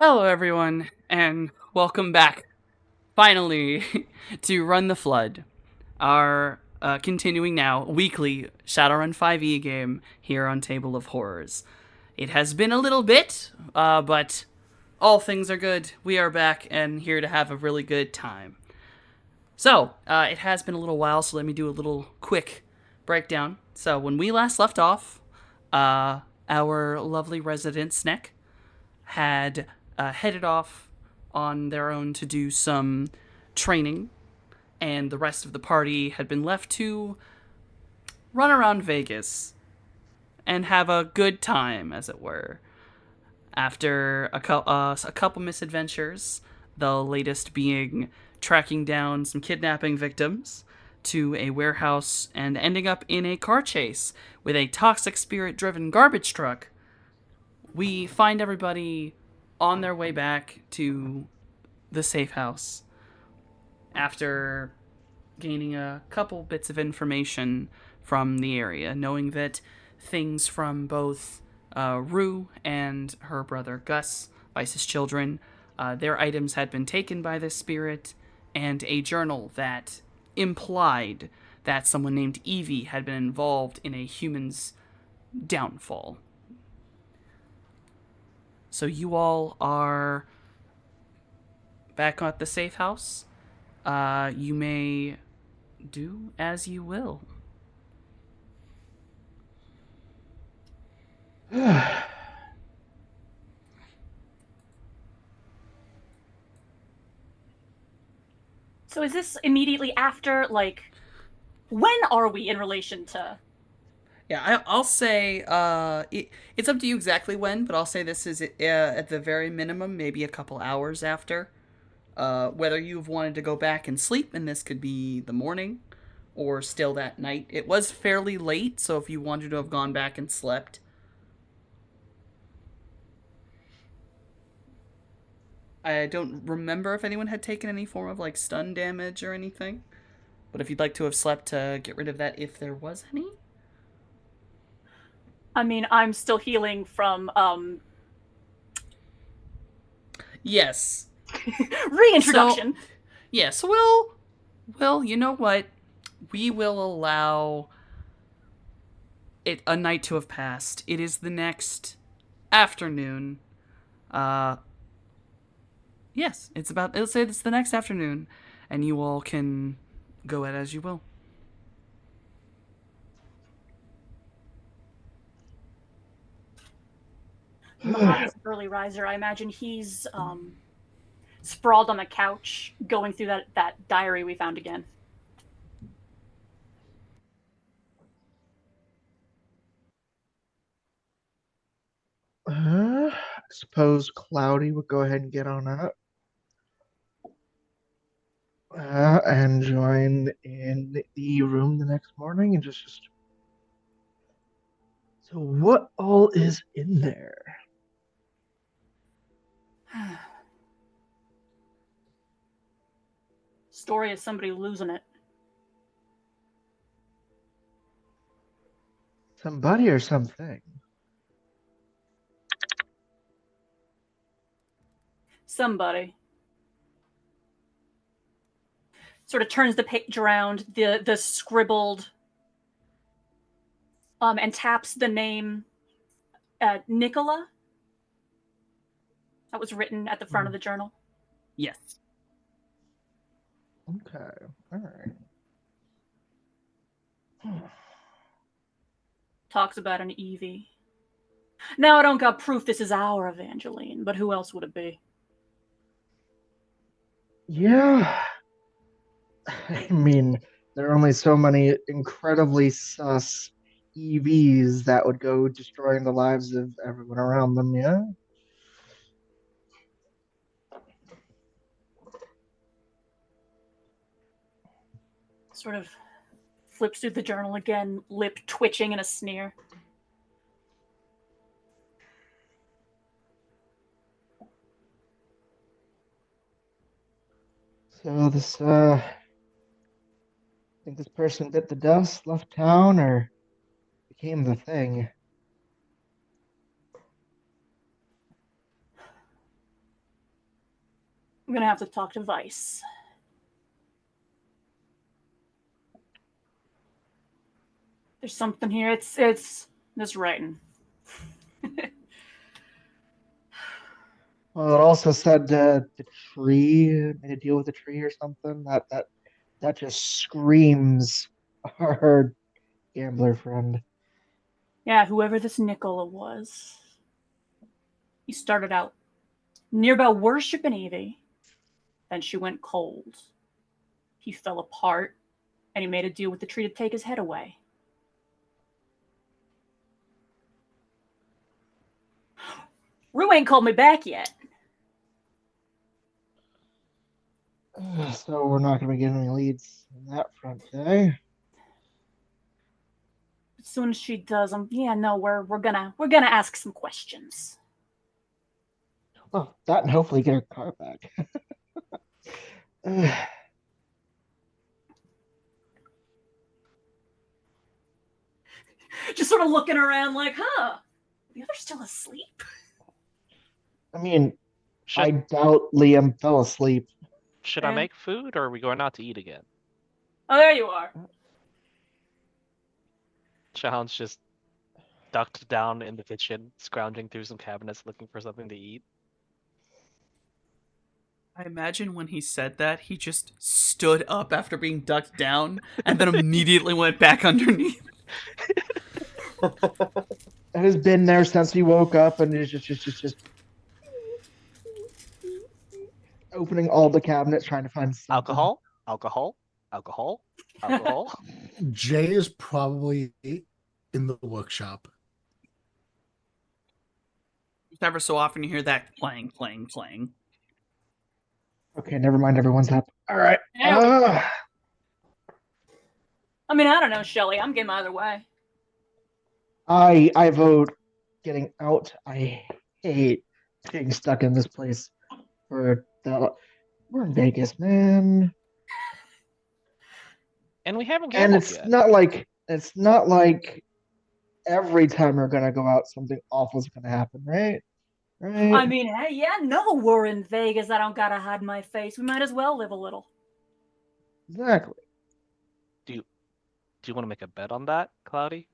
Hello, everyone, and welcome back, finally, to Run the Flood, our continuing now weekly Shadowrun 5e game here on Table of Horrors. It has been a little bit, but all things are good. We are back and here to have a really good time. So, it has been a little while, so let me do a little quick breakdown. So, when we last left off, our lovely resident Sneck had headed off on their own to do some training, and the rest of the party had been left to run around Vegas and have a good time, as it were. After a couple misadventures, the latest being tracking down some kidnapping victims to a warehouse and ending up in a car chase with a toxic spirit driven garbage truck, we find everybody on their way back to the safe house after gaining a couple bits of information from the area, knowing that things from both Rue and her brother Gus, Vice's children, their items had been taken by this spirit, and a journal that implied that someone named Evie had been involved in a human's downfall. So you all are back at the safe house. You may do as you will. So is this immediately after, when are we in relation to? Yeah, I'll say it's up to you exactly when, but I'll say this is at the very minimum, maybe a couple hours after. Whether you've wanted to go back and sleep, and this could be the morning, or still that night. It was fairly late, so if you wanted to have gone back and slept, I don't remember if anyone had taken any form of like stun damage or anything. But if you'd like to have slept to get rid of that, if there was any, I mean, I'm still healing from yes. So reintroduction. yeah, so well, you know what? We will allow it a night to have passed. It is the next afternoon. Uh yes, it's about let's say it's the next afternoon and you all can go at as you will. Mojaga's an early riser. I imagine he's sprawled on the couch, going through that diary we found again. I suppose Cloudy would go ahead and get on up and join in the room the next morning and just. So, what all is in there? Story of somebody losing it. Somebody or something? Somebody sort of turns the page around, the scribbled, and taps the name Nicola that was written at the front of the journal. Yes. Okay, all right. Talks about an Evie. Now I don't got proof this is our Evangeline, but who else would it be? Yeah, I mean, there are only so many incredibly sus EVs that would go destroying the lives of everyone around them, yeah? Sort of flips through the journal again, lip twitching in a sneer. So, think this person bit the dust, left town, or became the thing? I'm gonna have to talk to Vice. There's something here. It's this writing. Well, it also said the tree made a deal with the tree or something. That just screams our gambler friend. Yeah, whoever this Nicola was. He started out nearby worshiping Evie. Then she went cold. He fell apart, and he made a deal with the tree to take his head away. Rue ain't called me back yet. So we're not going to be getting any leads on that front today. As soon as she does, we're gonna ask some questions. Oh, that and hopefully get her car back. Just sort of looking around like, the other's still asleep. I mean, I doubt Liam fell asleep. Should I make food, or are we going out to eat again? Oh, there you are. Shahan's just ducked down in the kitchen, scrounging through some cabinets looking for something to eat. I imagine when he said that, he just stood up after being ducked down and then immediately went back underneath. It has been there since he woke up and is just opening all the cabinets trying to find something. Alcohol. Jay is probably in the workshop. Ever so often you hear that clang, clang, clang. Okay, never mind. Everyone's up. All right. I mean, I don't know, Shelly. I'm game either way. I vote getting out. I hate getting stuck in this place we're in Vegas, man. And we haven't And gambled it's yet. not like every time we're gonna go out, something awful is gonna happen, right? Right. I mean, hey, yeah, no, we're in Vegas. I don't gotta hide my face. We might as well live a little. Exactly. Do you want to make a bet on that, Cloudy?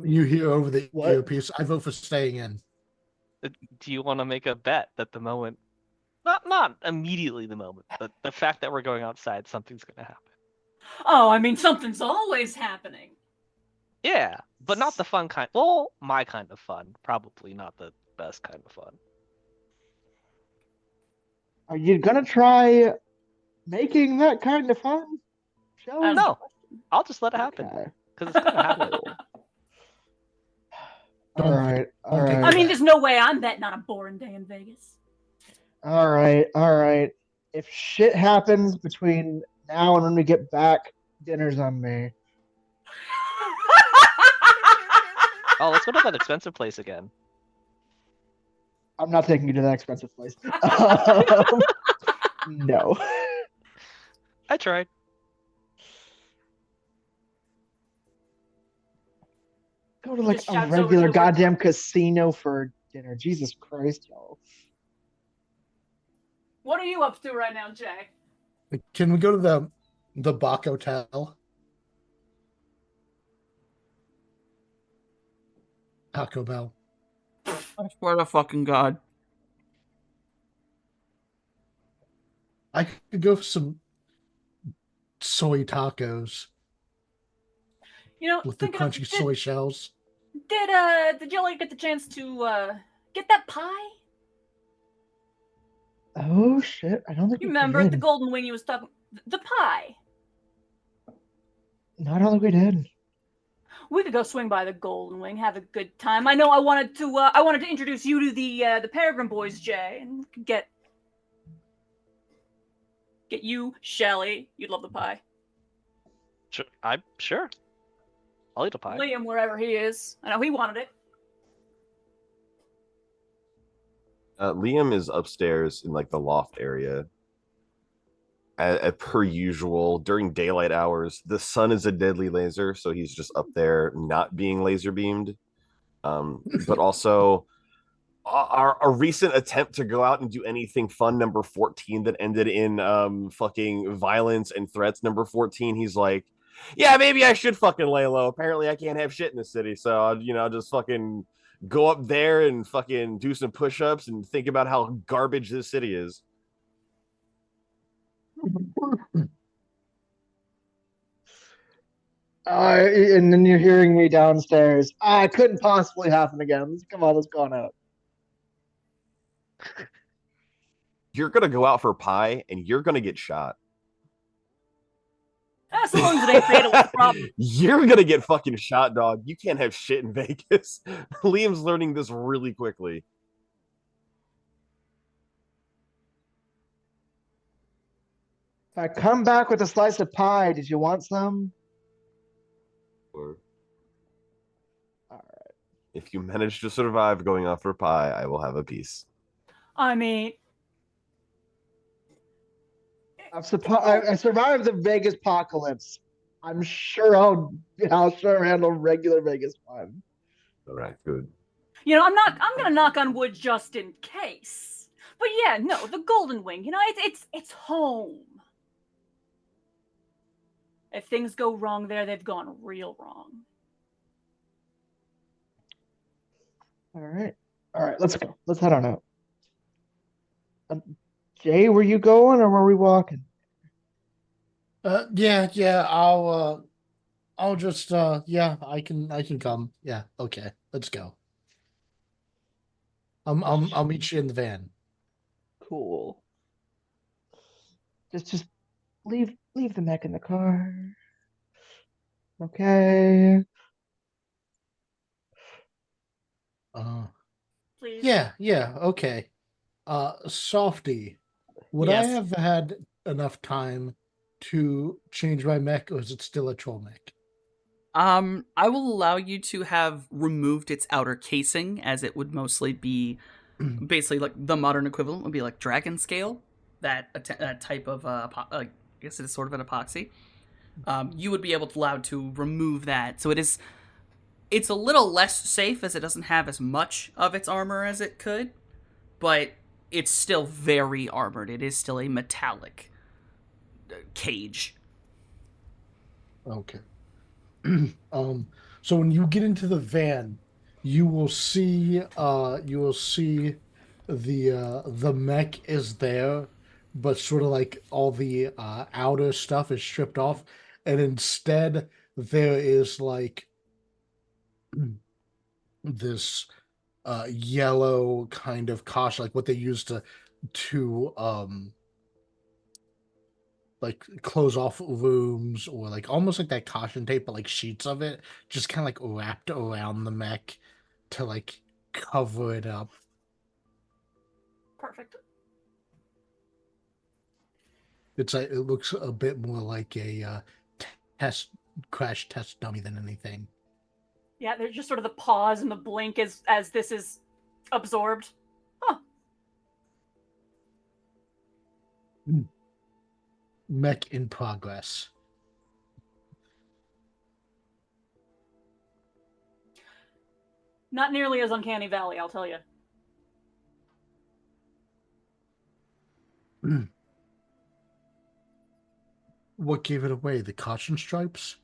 You hear over the What? earpiece. I vote for staying in. Do you want to make a bet that the moment, not immediately the moment, but the fact that we're going outside, something's gonna happen? Oh, I mean, something's always happening. Yeah, but not the fun kind. Well, my kind of fun. Probably not the best kind of fun. Are you gonna try making that kind of fun? Shall we? No, I'll just let it happen Okay. because it's gonna happen. All right. All Don't take right. I mean, there's no way I'm betting on a boring day in Vegas. All right. All right. If shit happens between now and when we get back, dinner's on me. Oh, let's go to that expensive place again. I'm not taking you to that expensive place. No. I tried. Go to like Just a shouts over regular to the goddamn casino for dinner. Jesus Christ, y'all. What are you up to right now, Jay? Can we go to the Bach Hotel? Taco Bell. I swear to fucking God. I could go for some soy tacos You know, with the thinking of- crunchy soy shells. Did y'all get the chance to get that pie? Oh shit! I don't think You we remember did. the Golden Wing you was talking the pie? No, I don't think we did. We could go swing by the Golden Wing, have a good time. I know I wanted to introduce you to the Peregrine Boys, Jay, and we could get you, Shelly. You'd love the pie. Sure, I'm sure. I'll eat a pie. Liam, wherever he is. I know he wanted it. Liam is upstairs in like the loft area. Per usual, during daylight hours, the sun is a deadly laser, so he's just up there not being laser beamed. But also, our recent attempt to go out and do anything fun, number 14, that ended in fucking violence and threats, number 14, he's like, yeah, maybe I should fucking lay low. Apparently I can't have shit in the city, so I'll just fucking go up there and fucking do some push-ups and think about how garbage this city is. And then you're hearing me downstairs. It couldn't possibly happen again. Come on, let's go on out. You're gonna go out for pie and you're gonna get shot. As long as it ain't fatal, what's the problem? You're gonna get fucking shot, dog. You can't have shit in Vegas. Liam's learning this really quickly. If I come back with a slice of pie, did you want some? Or All if you manage to survive going out for pie, I will have a piece. I mean, I survived the Vegas apocalypse. I'm sure I'll handle regular Vegas fun. All right, good. I'm gonna knock on wood just in case. But yeah, no, the Golden Wing, it's home. If things go wrong there, they've gone real wrong. All right, let's go. Let's head on out. Jay, were you going or were we walking? Yeah. I'll just I can come. Yeah, okay. Let's go. I'll meet you in the van. Cool. Just leave the mech in the car. Okay. Please. Yeah, okay. Softy, would I Yes. have had enough time to change my mech, or is it still a troll mech? I will allow you to have removed its outer casing, as it would mostly be basically like the modern equivalent would be like dragon scale, that type of I guess it is sort of an epoxy. You would be allowed to remove that, so it's a little less safe as it doesn't have as much of its armor as it could, but it's still very armored. It is still a metallic cage. Okay. So when you get into the van, you will see the mech is there, but sort of like all the outer stuff is stripped off, and instead there is like this yellow kind of caution, like what they used to like close off rooms, or like almost like that caution tape, but like sheets of it just kind of like wrapped around the mech to like cover it up. Perfect. It's like it looks a bit more like a crash test dummy than anything. Yeah, there's just sort of the pause and the blink as this is absorbed. Huh. Mech in progress. Not nearly as Uncanny Valley, I'll tell you. What gave it away? The caution stripes?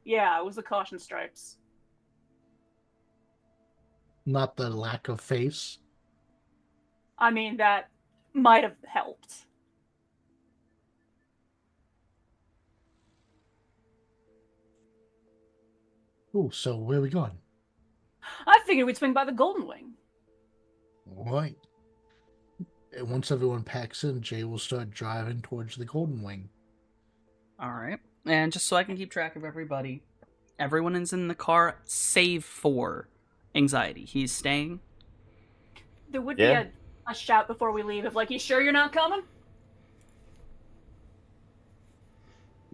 Yeah, it was the caution stripes. Not the lack of face? I mean, that might have helped. Oh, so where are we going? I figured we'd swing by the Golden Wing. All right. And once everyone packs in, Jay will start driving towards the Golden Wing. All right. And just so I can keep track of everybody, everyone is in the car save for Anxiety. He's staying. There would Yeah. be a shout before we leave of like, you sure you're not coming?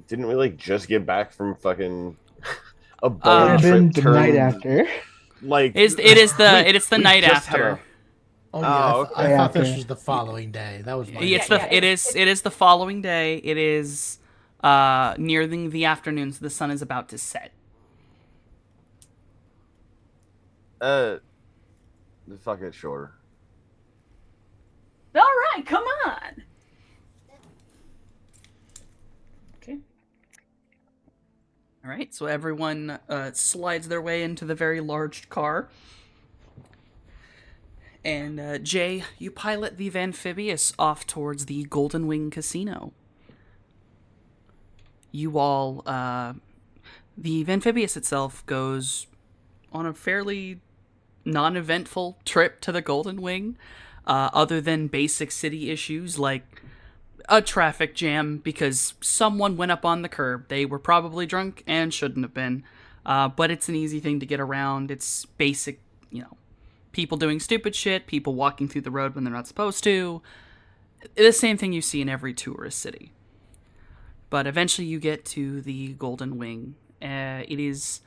Didn't we just get back from fucking a Could boat have trip been the night turned, after. Like It is the we night just had after. Oh yeah, Oh, I okay. thought this was the following day. That was my It's Yeah, it is the following day. It is nearing the afternoon, so the sun is about to set. Fuck it, sure. All right, come on. Okay. All right, so everyone slides their way into the very large car. And Jay, you pilot the Amphibious off towards the Golden Wing Casino. You all, the Amphibious itself goes on a fairly non-eventful trip to the Golden Wing, other than basic city issues like a traffic jam because someone went up on the curb. They were probably drunk and shouldn't have been, but it's an easy thing to get around. It's basic, people doing stupid shit, people walking through the road when they're not supposed to. The same thing you see in every tourist city. But eventually you get to the Golden Wing. It is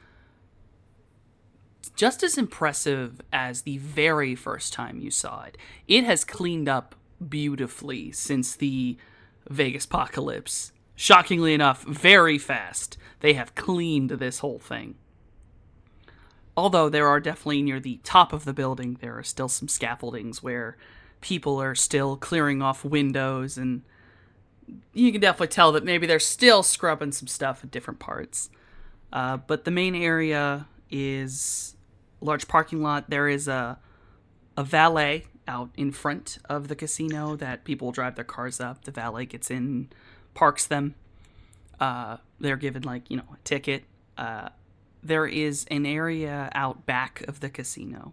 just as impressive as the very first time you saw it. It has cleaned up beautifully since the Vegas apocalypse. Shockingly enough, very fast, they have cleaned this whole thing. Although there are definitely near the top of the building, there are still some scaffoldings where people are still clearing off windows, and you can definitely tell that maybe they're still scrubbing some stuff at different parts. But the main area is a large parking lot. There is a valet out in front of the casino that people drive their cars up. The valet gets in, parks them. They're given, a ticket. There is an area out back of the casino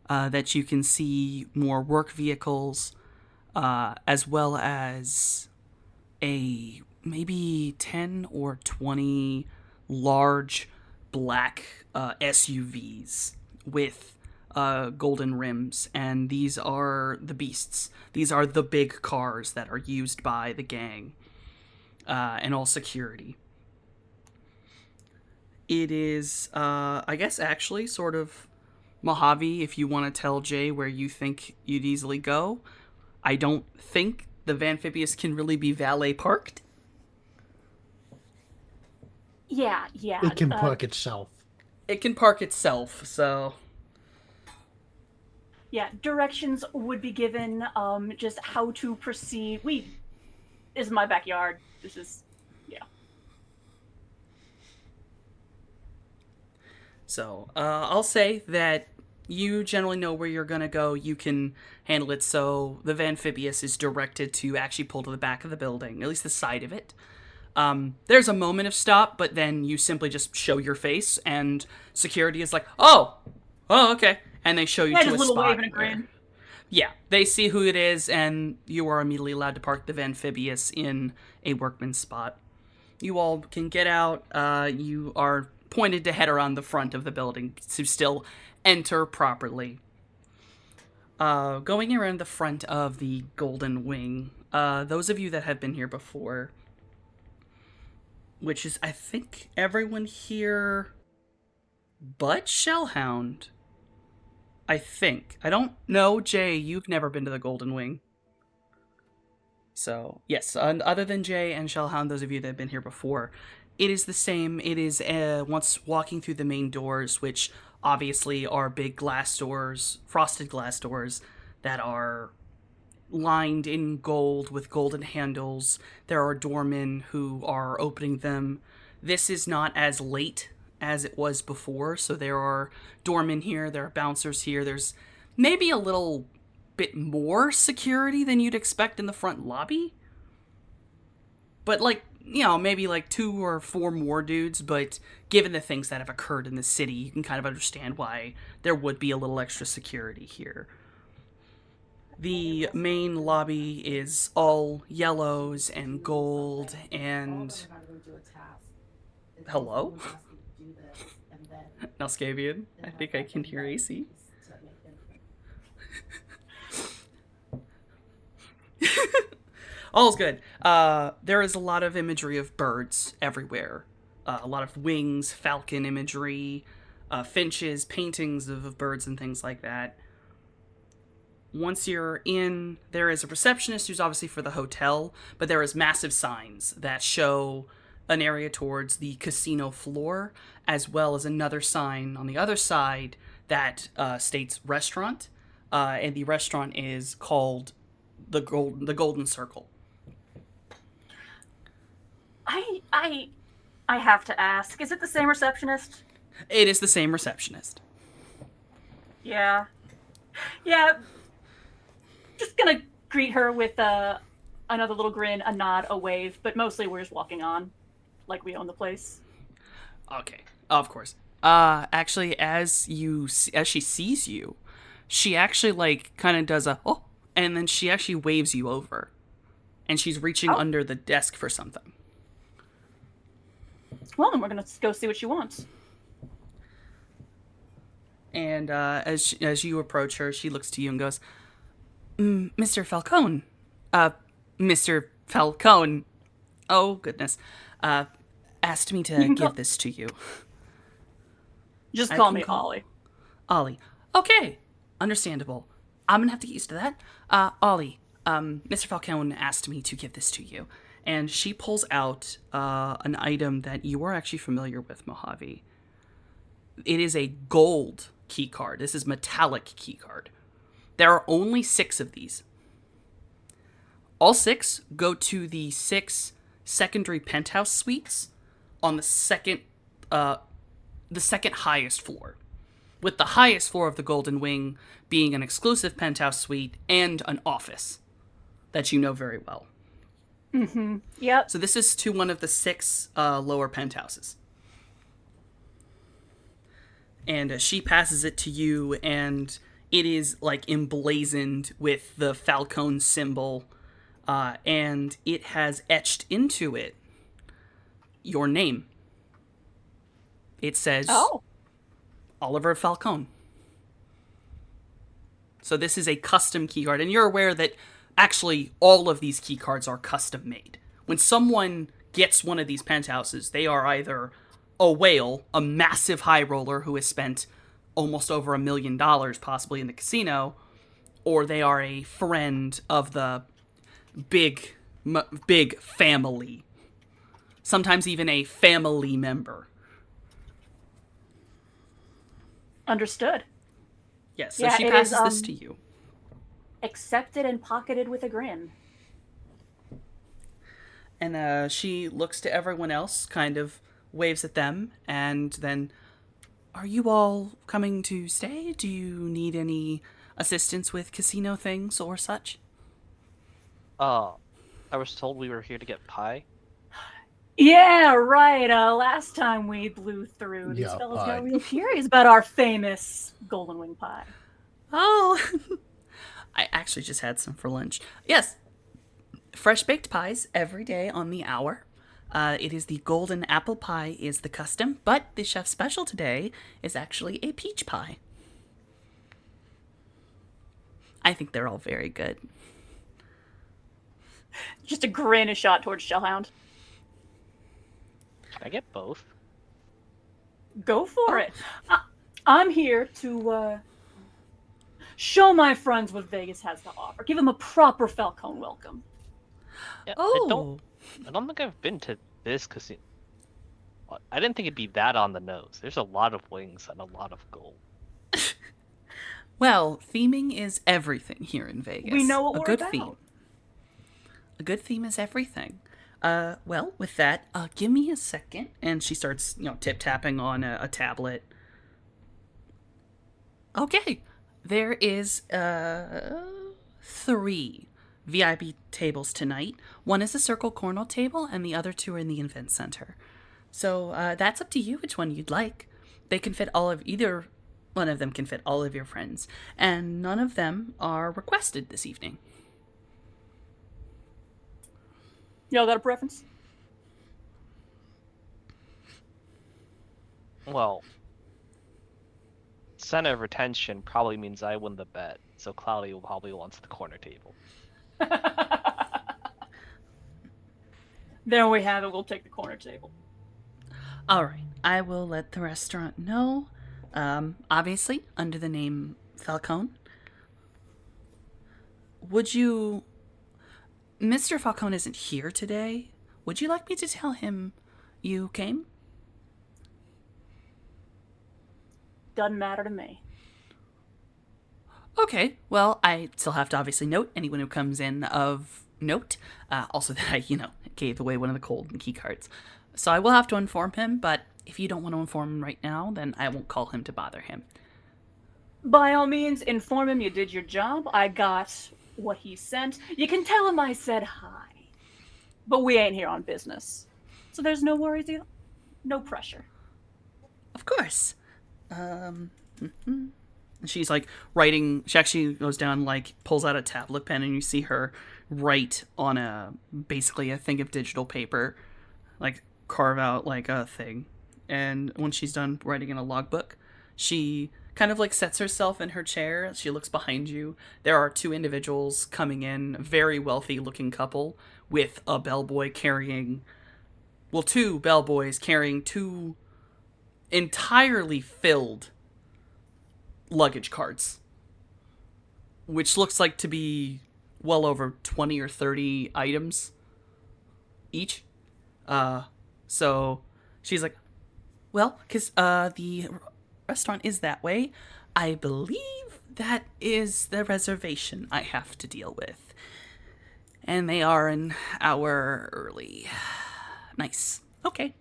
that you can see more work vehicles, as well as a maybe 10 or 20 large black SUVs with golden rims, and these are the beasts. These are the big cars that are used by the gang and all security. It is, I guess, actually sort of Mojave, if you want to tell Jay where you think you'd easily go. I don't think the Amphibious can really be valet parked. Yeah. It can park itself. It can park itself, so... Yeah, directions would be given, just how to proceed. This is my backyard. This is, yeah. So, I'll say that you generally know where you're gonna go. You can handle it, so the Amphibious is directed to actually pull to the back of the building, at least the side of it. There's a moment of stop, but then you simply just show your face, and security is like, oh, okay. And they show you to a spot. Just a little wave and a grin. Yeah, they see who it is, and you are immediately allowed to park the Amphibious in a workman's spot. You all can get out. You are pointed to head around the front of the building to still enter properly. Going around the front of the Golden Wing, those of you that have been here before, which is, I think, everyone here but Shellhound. I think. I don't know, Jay, you've never been to the Golden Wing. So, yes, other than Jay and Shellhound, those of you that have been here before, it is the same. It is, once walking through the main doors, which obviously are big glass doors, frosted glass doors, that are lined in gold with golden handles. There are doormen who are opening them. This is not as late as it was before, so there are doormen here, there are bouncers here, there's maybe a little bit more security than you'd expect in the front lobby. But maybe 2 or 4 more dudes, but given the things that have occurred in the city, you can kind of understand why there would be a little extra security here. The main lobby is all yellows and gold and... Hello? Nalscavian, I think I can hear AC. All's good. There is a lot of imagery of birds everywhere. A lot of wings, falcon imagery, finches, paintings of birds and things like that. Once you're in, there is a receptionist who's obviously for the hotel, but there is massive signs that show an area towards the casino floor, as well as another sign on the other side that states restaurant. and the restaurant is called the Golden Circle. I have to ask, is it the same receptionist? It is the same receptionist. Yeah. Yeah. Just gonna greet her with another little grin, a nod, a wave, but mostly we're just walking on, like we own the place. Okay, of course. Actually, as she sees you, she actually like kind of does a oh, and then she actually waves you over, and she's reaching under the desk for something. Well, then we're gonna go see what she wants. And as you approach her, she looks to you and goes, "Mr. Falcone, Mr. Falcone, oh goodness, asked me to give this to you." Just I call can me call- Ollie. Ollie. Okay, understandable. I'm gonna have to get used to that. Ollie, Mr. Falcone asked me to give this to you. And she pulls out an item that you are actually familiar with, Mojave. It is a gold key card. This is metallic key card. There are only 6 of these. All 6 go to the 6 secondary penthouse suites on the second highest floor, with the highest floor of the Golden Wing being an exclusive penthouse suite and an office that you know very well. Mm-hmm. Yep. So this is to one of the 6 lower penthouses. And she passes it to you, and it is like emblazoned with the Falcone symbol, and it has etched into it your name. It says Oliver Falcone. So this is a custom keycard, and you're aware that actually all of these keycards are custom made. When someone gets one of these penthouses, they are either a whale, a massive high roller who has spent almost over $1 million possibly in the casino, or they are a friend of the big family. Sometimes even a family member. Understood. Yes, so Yeah, she it passes is, this to you. Accepted and pocketed with a grin. And she looks to everyone else, kind of waves at them, and then, "Are you all coming to stay? Do you need any assistance with casino things or such?" I was told we were here to get pie. Yeah, right. Last time we blew through, these Yeah, fellas pie. got real curious about our famous Golden Wing pie. Oh, I actually just had some for lunch. Yes, fresh baked pies every day on the hour. It is the golden apple pie is the custom, but the chef's special today is actually a peach pie. I think they're all very good. Just a grin, a shot towards Shellhound. Can I get both? Go for it. I'm here to show my friends what Vegas has to offer. Give them a proper Falcone welcome. Yeah, Oh, I don't think I've been to this casino. I didn't think it'd be that on the nose. There's a lot of wings and a lot of gold. well, theming is everything here in Vegas. We know what a we're good about. theme. A good theme is everything. Well, with that, give me a second. And she starts, tip-tapping on a tablet. Okay. There is 3 VIP tables tonight. One is a Circle Cornell table, and the other 2 are in the Event Center. So that's up to you which one you'd like. They can fit either one of them can fit all of your friends, and none of them are requested this evening. Y'all got a preference? Well, center of attention probably means I win the bet, so Cloudy will probably wants the corner table. There we have it. We'll take the corner table. All right, I will let the restaurant know. Obviously, under the name Falcone. Would you... Mr. Falcone isn't here today. Would you like me to tell him you came? Doesn't matter to me. Okay, well, I still have to obviously note anyone who comes in of note. Also, that I, gave away one of the golden key cards. So I will have to inform him, but if you don't want to inform him right now, then I won't call him to bother him. By all means, inform him you did your job. I got what he sent. You can tell him I said hi. But we ain't here on business. So there's no worries, no pressure. Of course. She's like writing. She actually goes down, like pulls out a tablet pen, and you see her write on basically a thing of digital paper, like carve out like a thing. And when she's done writing in a logbook, she kind of like sets herself in her chair. She looks behind you. There are two individuals coming in, very wealthy looking couple with a bellboy carrying, well, two bellboys carrying two entirely filled luggage carts, which looks like to be well over 20 or 30 items each. So she's like, well, because the restaurant is that way. I believe that is the reservation I have to deal with. And they are an hour early. Nice. Okay.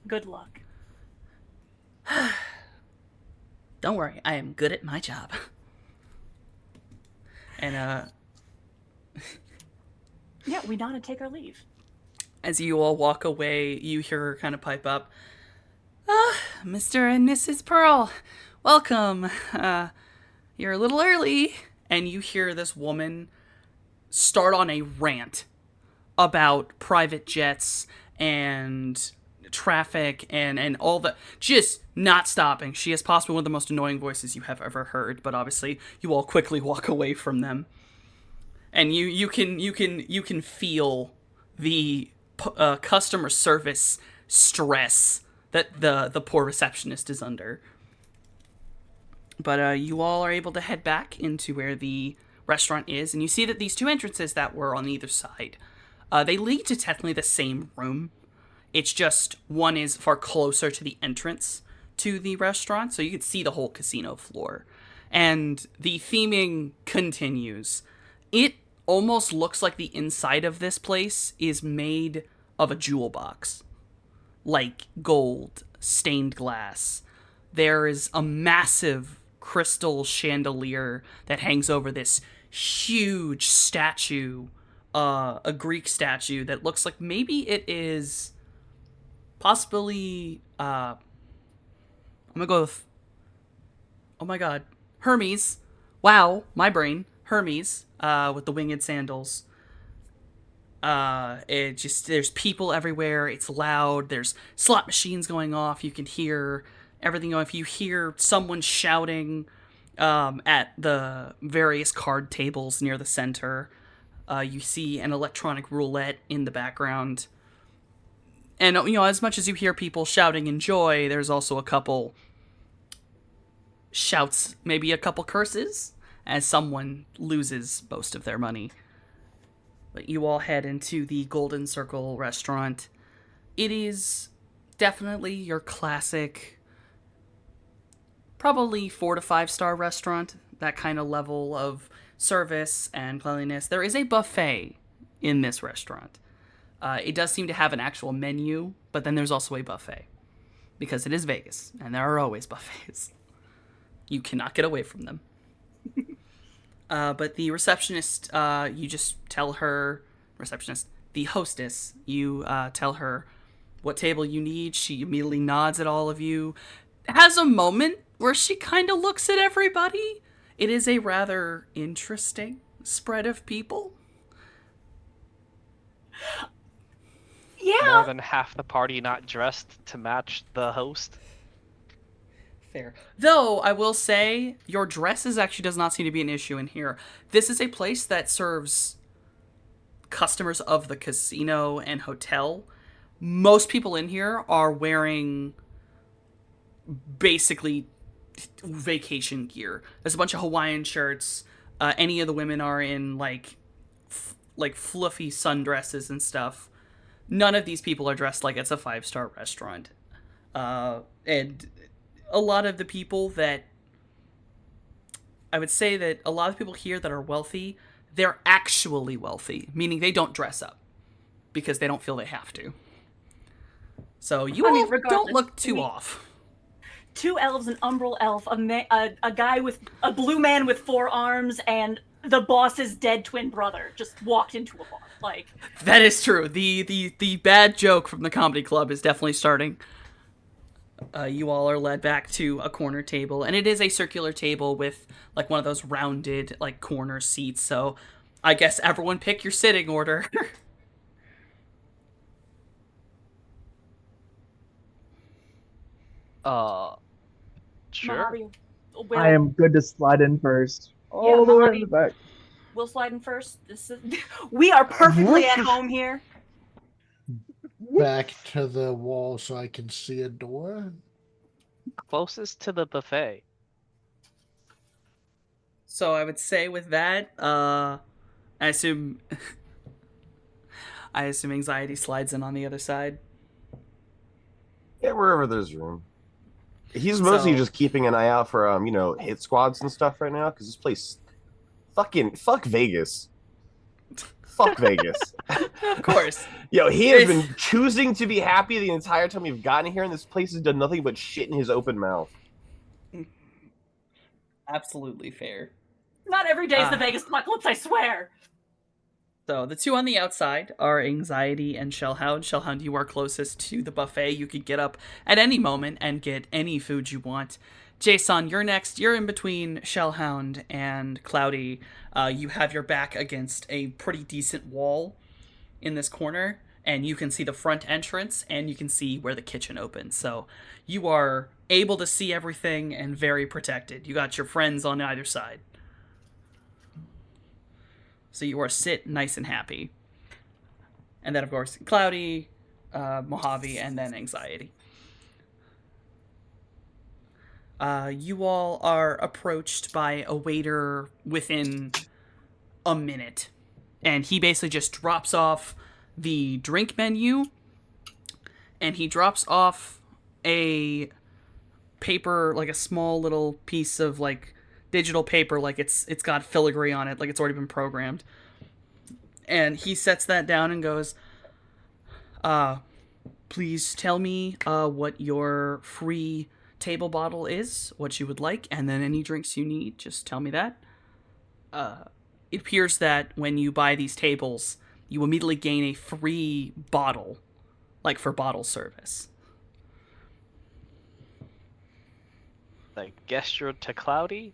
Good luck. Don't worry, I am good at my job. And, Yeah, we nod and take our leave. as you all walk away, you hear her kind of pipe up. Mr. and Mrs. Pearl, welcome. You're a little early. And you hear this woman start on a rant about private jets and traffic and all the, just not stopping. She is possibly one of the most annoying voices you have ever heard, but obviously you all quickly walk away from them. And you can feel the customer service stress that the poor receptionist is under. But you all are able to head back into where the restaurant is, and you see that these two entrances that were on either side, they lead to technically the same room. It's just one is far closer to the entrance to the restaurant, so you can see the whole casino floor. And the theming continues. It almost looks like the inside of this place is made of a jewel box. Like gold, stained glass. There is a massive crystal chandelier that hangs over this huge statue, a Greek statue that looks like maybe it is possibly, I'm gonna go with, oh my god, Hermes. Wow, my brain. Hermes, with the winged sandals. There's people everywhere. It's loud. There's slot machines going off. You can hear everything going. If you hear someone shouting at the various card tables near the center, you see an electronic roulette in the background. And, as much as you hear people shouting in joy, there's also a couple shouts, maybe a couple curses, as someone loses most of their money. But you all head into the Golden Circle restaurant. It is definitely your classic, probably 4 to 5 star restaurant. That kind of level of service and cleanliness. There is a buffet in this restaurant. It does seem to have an actual menu, but then there's also a buffet. Because it is Vegas, and there are always buffets. You cannot get away from them. But the receptionist, you just tell her, the hostess, you tell her what table you need. She immediately nods at all of you. Has a moment where she kind of looks at everybody. It is a rather interesting spread of people. Yeah. More than half the party not dressed to match the host. Fair. Though, I will say, your dresses actually does not seem to be an issue in here. This is a place that serves customers of the casino and hotel. Most people in here are wearing basically vacation gear. There's a bunch of Hawaiian shirts. Any of the women are in like fluffy sundresses and stuff. None of these people are dressed like it's a 5-star restaurant. And a lot of the people that I would say that a lot of people here that are wealthy, they're actually wealthy, meaning they don't dress up because they don't feel they have to. So you I mean, all don't regardless, look too we- off. 2 elves, an umbral elf, a guy with a blue man with 4 arms, and the boss's dead twin brother just walked into a bar. Like, That is true. The bad joke from the comedy club is definitely starting. You all are led back to a corner table, and it is a circular table with like one of those rounded like corner seats. So I guess everyone pick your sitting order. Sure. Mojave, Will, I am good to slide in first. All Yeah, the way in Mojave. the back. Will slide in first. This is, we are perfectly at home here. Back to the wall so I can see a door. Closest to the buffet. So I would say with that, I assume anxiety slides in on the other side. Yeah, wherever there's room. He's mostly So- just keeping an eye out for hit squads and stuff right now because this place, fuck Vegas, fuck Vegas. Of course. Yo, he has It's- been choosing to be happy the entire time we've gotten here, and this place has done nothing but shit in his open mouth. Absolutely fair. Not every day is the Ah. Vegas apocalypse, I swear. So the two on the outside are Anxiety and Shellhound. Shellhound, you are closest to the buffet. You could get up at any moment and get any food you want. Jason, you're next. You're in between Shellhound and Cloudy. You have your back against a pretty decent wall in this corner, and you can see the front entrance, and you can see where the kitchen opens. So you are able to see everything and very protected. You got your friends on either side. So you are sit nice and happy. And then, of course, Cloudy, Mojave, and then Anxiety. You all are approached by a waiter within a minute. And he basically just drops off the drink menu. And he drops off a paper, like a small little piece of, like, digital paper, like it's got filigree on it, like it's already been programmed. And he sets that down and goes, please tell me what your free table bottle is, what you would like, and then any drinks you need, just tell me that. It appears that when you buy these tables, you immediately gain a free bottle, like for bottle service. The gesture to Cloudy.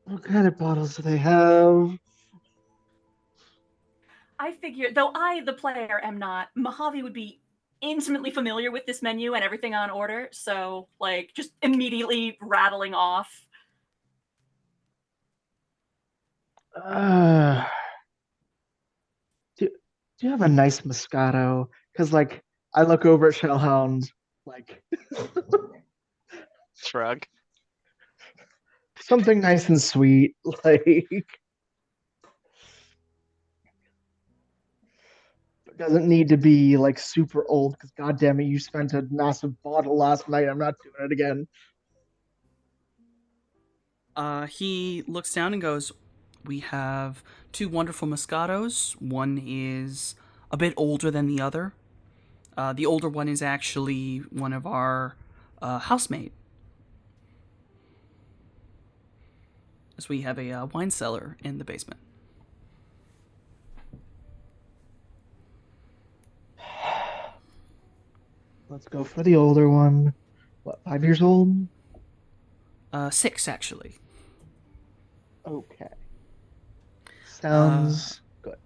What kind of bottles do they have? I figure, though I, the player, am not, Mojave would be intimately familiar with this menu and everything on order, so, like, just immediately rattling off. Do you have a nice Moscato? Because, like, I look over at Shellhound, like, Shrug. something nice and sweet. Like, it doesn't need to be, like, super old, because, goddamn it, you spent a massive bottle last night. I'm not doing it again. He looks down and goes, we have two wonderful Moscatos. One is a bit older than the other. The older one is actually one of our housemate. As we have a wine cellar in the basement. Let's go for the older one. What, 5 years old? 6, actually. Okay. Sounds good.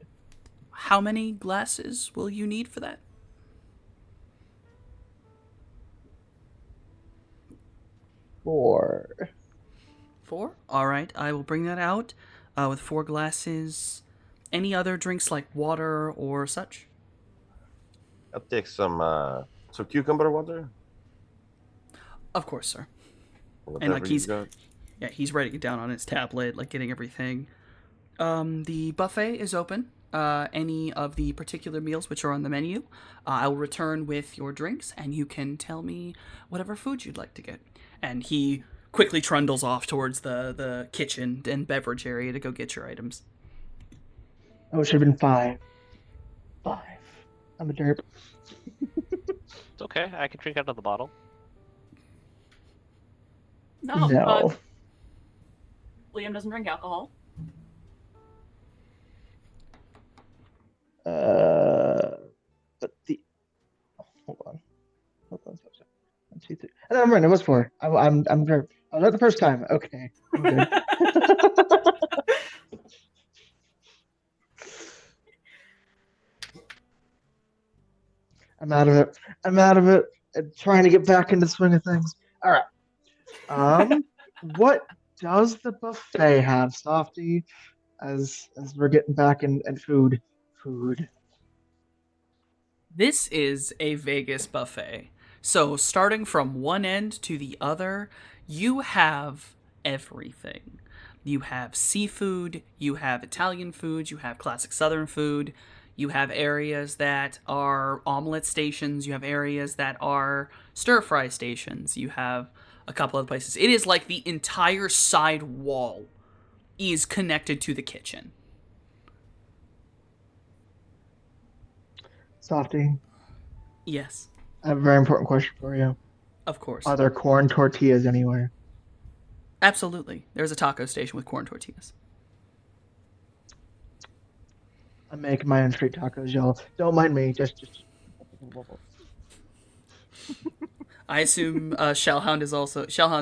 How many glasses will you need for that? 4. 4? Alright, I will bring that out with 4 glasses. Any other drinks like water or such? I'll take some cucumber water. Of course, sir. Or And, like, whatever you he's- got. Yeah, he's writing it down on his tablet, like getting everything. The buffet is open. any of the particular meals which are on the menu. I will return with your drinks, and you can tell me whatever food you'd like to get. And he quickly trundles off towards the kitchen and beverage area to go get your items. Oh, it should have been 5. 5. I'm a derp. It's okay. I can drink out of the bottle. No, No. Liam doesn't drink alcohol. But the hold on. 1, 2, 3. Oh, never mind. It was 4. I'm derp. Oh, not the first time. Okay. I'm good. I'm out of it. I'm out of it. I'm trying to get back into the swing of things. All right. What does the buffet have, Softy? As we're getting back in food. This is a Vegas buffet. So, starting from one end to the other, you have everything. You have seafood, you have Italian food, you have classic Southern food, you have areas that are omelet stations, you have areas that are stir fry stations, you have a couple other places. It is like the entire side wall is connected to the kitchen. Softy, Yes, I have a very important question for you. of course. Are there corn tortillas anywhere? Absolutely. There's a taco station with corn tortillas. I'm making my own street tacos, y'all. Don't mind me. Just. I assume Shellhound's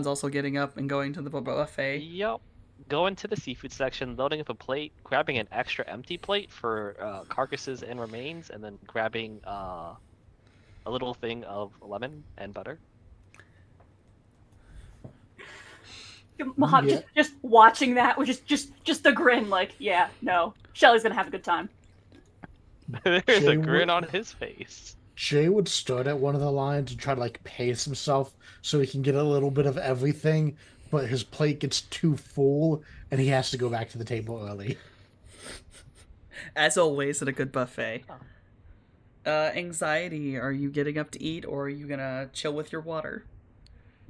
also getting up and going to the buffet. Yup. Going to the seafood section, loading up a plate, grabbing an extra empty plate for carcasses and remains, and then grabbing a little thing of lemon and butter. Mahab Yeah. just watching that with just the grin, like, yeah, no, Shelly's gonna have a good time. There's Jay a grin would- on his face. Jay would start at one of the lines and try to like pace himself so he can get a little bit of everything, but his plate gets too full and he has to go back to the table early. As always at a good buffet. Anxiety, are you getting up to eat or are you gonna chill with your water?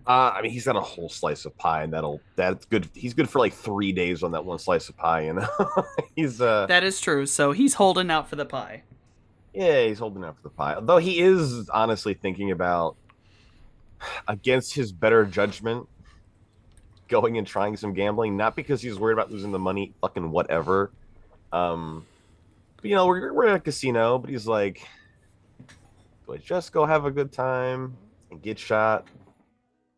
I mean, he's got a whole slice of pie, and that's good. He's good for like 3 days on that one slice of pie, you know. he's That is true, so he's holding out for the pie. Yeah, he's holding out for the pie. Though he is honestly thinking about, against his better judgment, going and trying some gambling. Not because he's worried about losing the money, fucking whatever. But, you know, we're at a casino, but he's like, do I just go have a good time and get shot?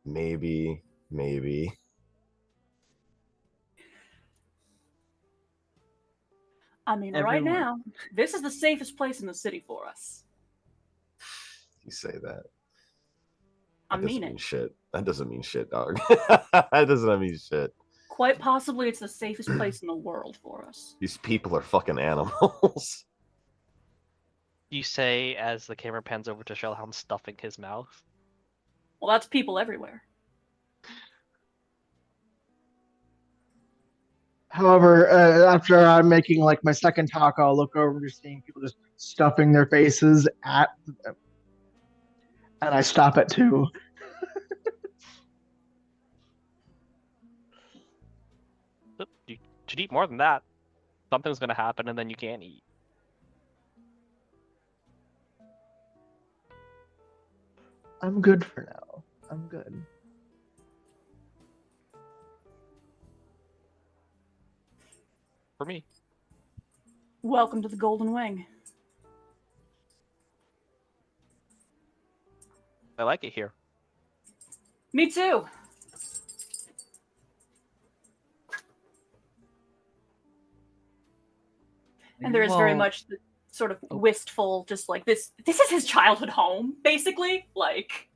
Maybe. I mean, right Everyone. now, this is the safest place in the city for us. You say that. I That mean doesn't mean it. shit. That doesn't mean shit, dog. That doesn't mean shit. Quite possibly, it's the safest place in the world for us. These people are fucking animals. You say as the camera pans over to Shellhound stuffing his mouth. Well, that's people everywhere. However, after I'm making like my second taco, I'll look over and just seeing people just stuffing their faces at, and I stop at 2. You should eat more than that. Something's gonna happen and then you can't eat. I'm good for now. I'm good. For me. Welcome to the Golden Wing. I like it here. Me too. And there is very Well, much the sort of wistful, just like this is his childhood home, basically. Like,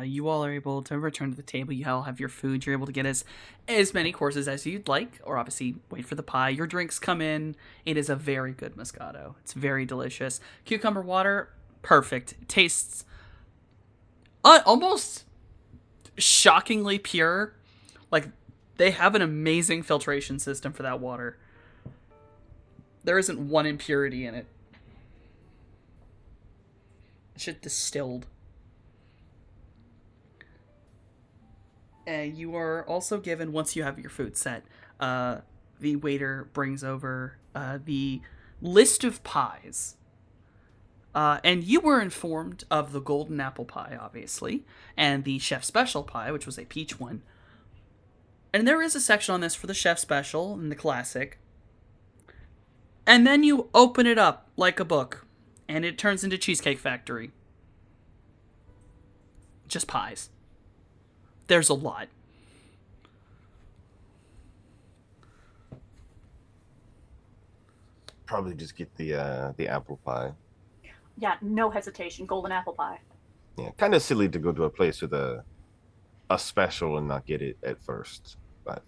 You all are able to return to the table. You all have your food. You're able to get as many courses as you'd like, or obviously wait for the pie. Your drinks come in. It is a very good Moscato. It's very delicious. Cucumber water, perfect. It tastes almost shockingly pure. Like, they have an amazing filtration system for that water. There isn't one impurity in it. It's just distilled. You are also given, once you have your food set, the waiter brings over the list of pies. And you were informed of the golden apple pie, obviously, and the chef special pie, which was a peach one. And there is a section on this for the chef special and the classic. And then you open it up like a book, and it turns into Cheesecake Factory. Just pies. There's a lot. Probably just get the apple pie. Yeah, no hesitation. Golden apple pie. Yeah, kind of silly to go to a place with a special and not get it at first. But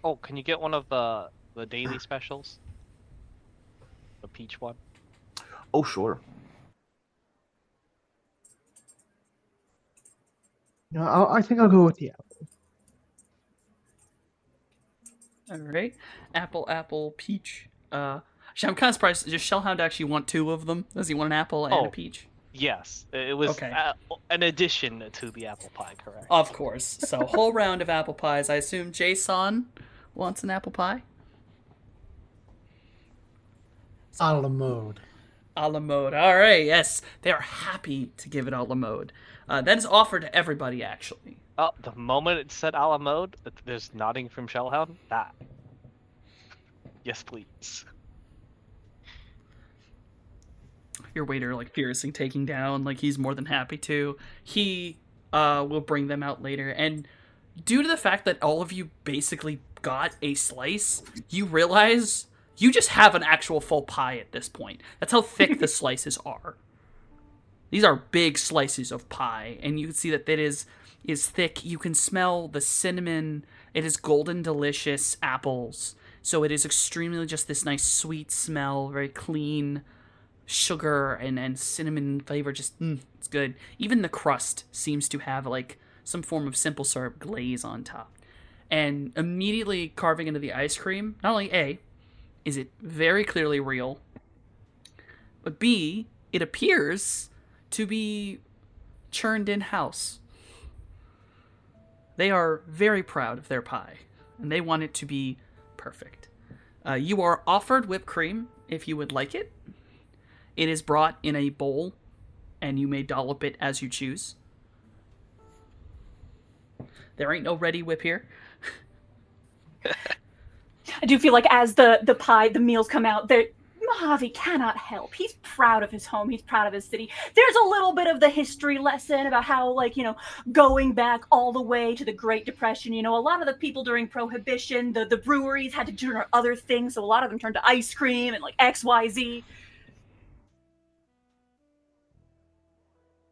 Oh, can you get one of the daily specials? The peach one. oh, sure. No, I think I'll go with the apple. All right. Apple, peach. Actually, I'm kind of surprised. Does Shellhound actually want two of them? Does he want an apple and a peach? Yes, it was Okay. an addition to the apple pie, correct? Of course. So, whole round of apple pies. I assume Jason wants an apple pie? A la mode. A la mode. All right, yes. They are happy to give it a la mode. That is offered to everybody, actually. Oh, the moment it said a la mode, there's nodding from Shellhound. That. Yes, please. Your waiter, like, furiously taking down, like, he's more than happy to. He will bring them out later. And due to the fact that all of you basically got a slice, you realize you just have an actual full pie at this point. That's how thick the slices are. These are big slices of pie, and you can see that it is thick. You can smell the cinnamon. It is golden delicious apples. So it is extremely just this nice sweet smell, very clean sugar and cinnamon flavor. Just, it's good. Even the crust seems to have like some form of simple syrup glaze on top. And immediately carving into the ice cream, not only A, is it very clearly real, but B, it appears to be churned in-house. They are very proud of their pie, and they want it to be perfect. You are offered whipped cream if you would like it. It is brought in a bowl, and you may dollop it as you choose. There ain't no ready whip here. I do feel like as the meals come out, Mojave cannot help. He's proud of his home. He's proud of his city. There's a little bit of the history lesson about how, like, going back all the way to the Great Depression, a lot of the people during Prohibition, the breweries had to do other things, so a lot of them turned to ice cream and, like, XYZ.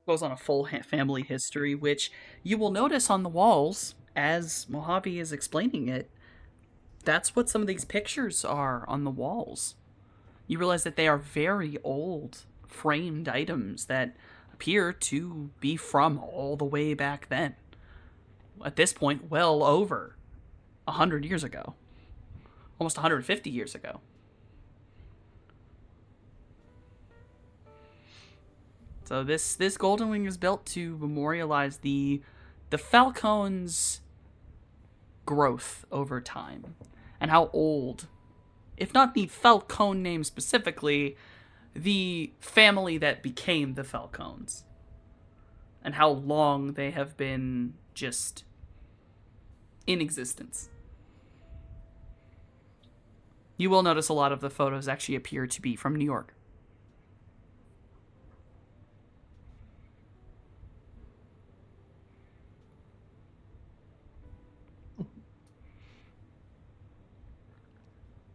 Goes on a full family history, which you will notice on the walls as Mojave is explaining it. That's what some of these pictures are on the walls. You realize that they are very old, framed items that appear to be from all the way back then. At this point, well over 100 years ago. Almost 150 years ago. So this Golden Wing is built to memorialize the Falcon's growth over time. And how old, if not the Falcone name specifically, the family that became the Falcones. And how long they have been just in existence. You will notice a lot of the photos actually appear to be from New York.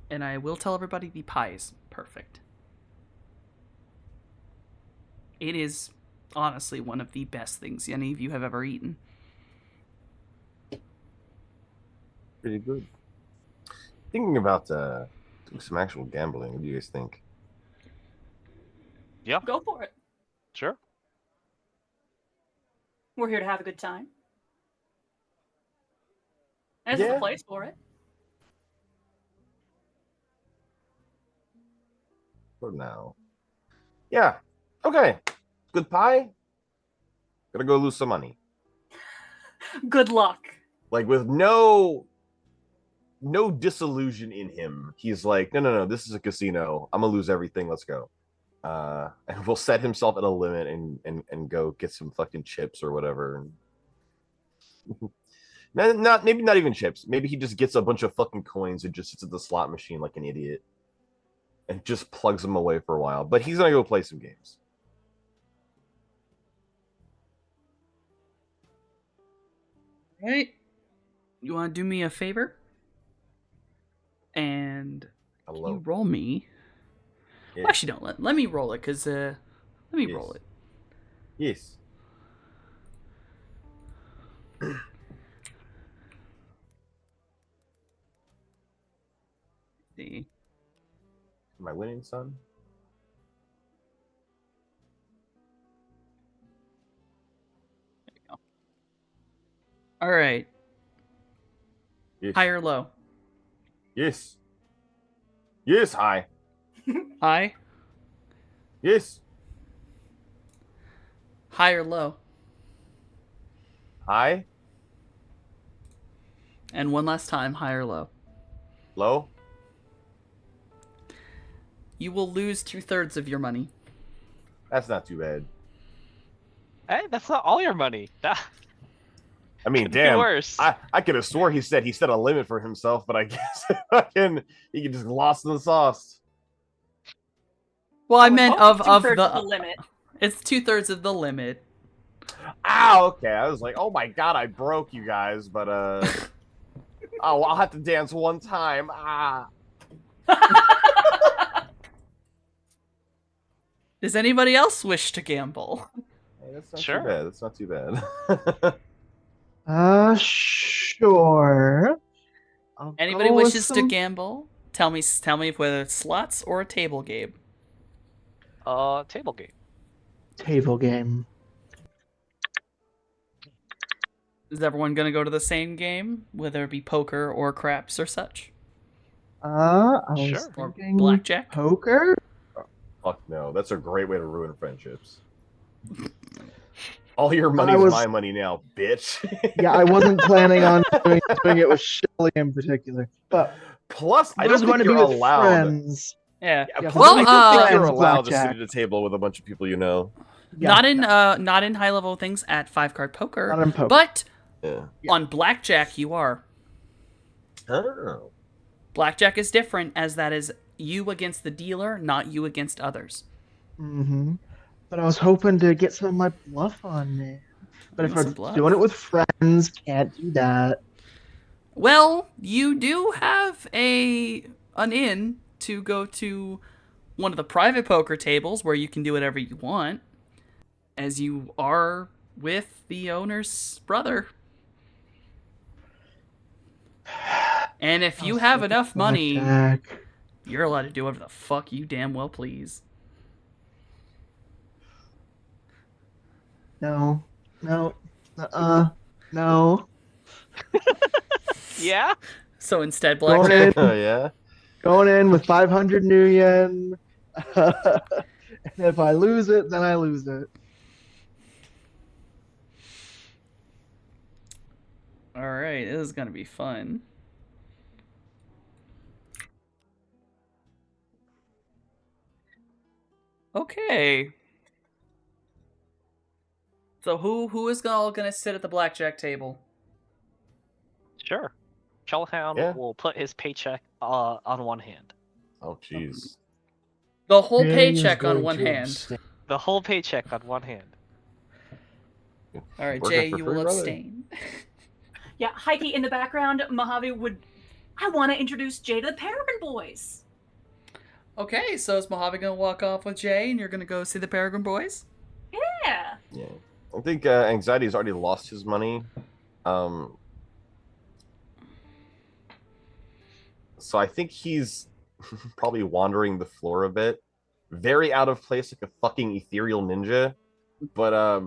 And I will tell everybody the pie is perfect. It is honestly one of the best things any of you have ever eaten. Pretty good. Thinking about doing some actual gambling. What do you guys think? Yeah, Go for it. sure. We're here to have a good time. This is Yeah. the place for it. For now. Yeah. Okay. Good pie. Gonna go lose some money. Good luck. Like with no disillusion in him. He's like, no, this is a casino. I'm gonna lose everything. Let's go. And will set himself at a limit and go get some fucking chips or whatever. Maybe not even chips. Maybe he just gets a bunch of fucking coins and just sits at the slot machine like an idiot and just plugs them away for a while. But he's gonna go play some games. Right? You want to do me a favor? And can you Hello. roll me? Yeah. Well, actually, don't. Let me roll it, because, let me Yes. roll it. Yes. See. Am I winning, son? All right. Yes. High or low? Yes. Yes, high. High? Yes. High or low? High. And one last time, high or low? Low. You will lose 2/3 of your money. That's not too bad. Hey, that's not all your money. That I mean, could be damn. worse. I could have swore he set a limit for himself, but I guess he can just lost in the sauce. Well, I would meant hope of two-thirds the limit. It's 2/3 of the limit. Okay. I was like, oh my god, I broke you guys, but oh, I'll have to dance one time. Does anybody else wish to gamble? Hey, that's not Sure. too bad. That's not too bad. Sure. I'll Anybody go with wishes to some gamble? Tell me whether it's slots or a table game. Table game. table game. Is everyone gonna go to the same game, whether it be poker or craps or such, I was Sure. or thinking blackjack? poker. Fuck no. That's a great way to ruin friendships. All your money's was- my money now, bitch. Yeah, I wasn't planning on doing it with Shelly in particular, but Plus, I I was don't going think to be you're with allowed. friends. Yeah. Yeah, Well, I don't think you're friends, allowed to blackjack. sit at a table with a bunch of people you know. Yeah, Not in high level things at 5-card poker, not in poker. but Yeah. on blackjack you are. Oh. Blackjack is different, as that is you against the dealer, not you against others. Mm-hmm. But I was hoping to get some of my bluff on there. But if Want some we're bluff? doing it with friends, can't do that. Well, you do have an in to go to one of the private poker tables where you can do whatever you want, as you are with the owner's brother. And if you have enough money, Blackjack. you're allowed to do whatever the fuck you damn well please. No. No. No. Yeah. So instead, Going blackjack. in, Oh yeah. going in with 500 new yen. And if I lose it, then I lose it. All right, this is gonna be fun. Okay. So who is all gonna sit at the blackjack table? Sure. Shellhound Yeah. will put his paycheck on one hand. Oh jeez. The whole Jay is paycheck on going one to hand. abstain. The whole paycheck on one hand. All right, Working Jay, for you free, will brother. abstain. Yeah, Heike in the background, Mojave would. I want to introduce Jay to the Peregrine Boys. Okay, so is Mojave gonna walk off with Jay, and you're gonna go see the Peregrine Boys? Yeah. Yeah, I think Anxiety's already lost his money. So I think he's probably wandering the floor a bit, very out of place, like a fucking ethereal ninja. But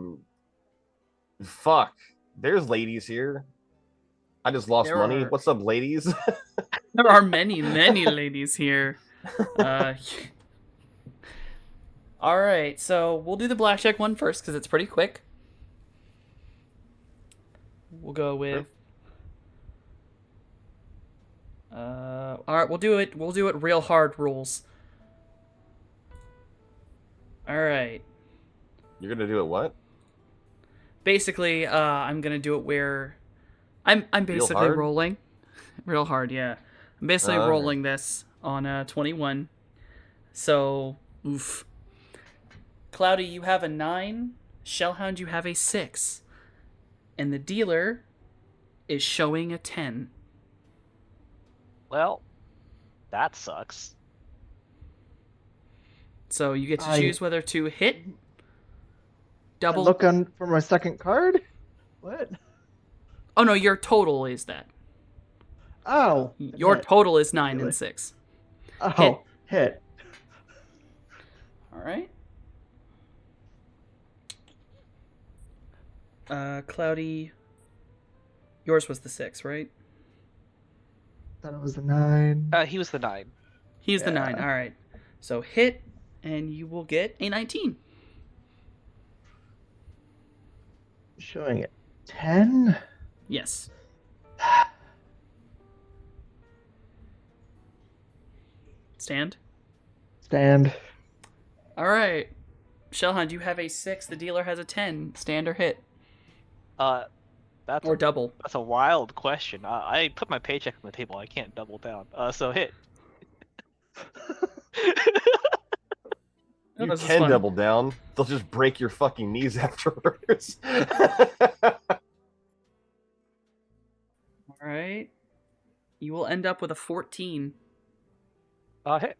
fuck, there's ladies here. I just lost There money. are- What's up, ladies? There are many, many ladies here. All right, so we'll do the blackjack one first because it's pretty quick. We'll go with. All right, we'll do it. We'll do it real hard rules. All right. You're gonna do it what? Basically, I'm gonna do it where I'm basically hard? rolling, real hard. Yeah, I'm basically Okay. rolling this on 21. So, oof. Cloudy, you have a 9. Shellhound, you have a 6, and the dealer is showing a 10. Well, that sucks. So you get to I- choose whether to hit, I double. look on for my second card. What? Oh no, your total is that. Oh, Your hit. total is 9 Do and it. 6. Oh, hit. All right. Cloudy, yours was the 6, right? Thought it was a 9. He was the 9. He's the Yeah. 9. All right. So hit, and you will get a 19. Showing it 10. Yes. Stand. Stand. All right. Shellhound, you have a 6. The dealer has a 10. Stand or hit. That's Or double. that's a wild question. I put my paycheck on the table. I can't double down. So hit. Oh, You this is can fun. double down. They'll just break your fucking knees afterwards. All right. You will end up with a 14. Hit.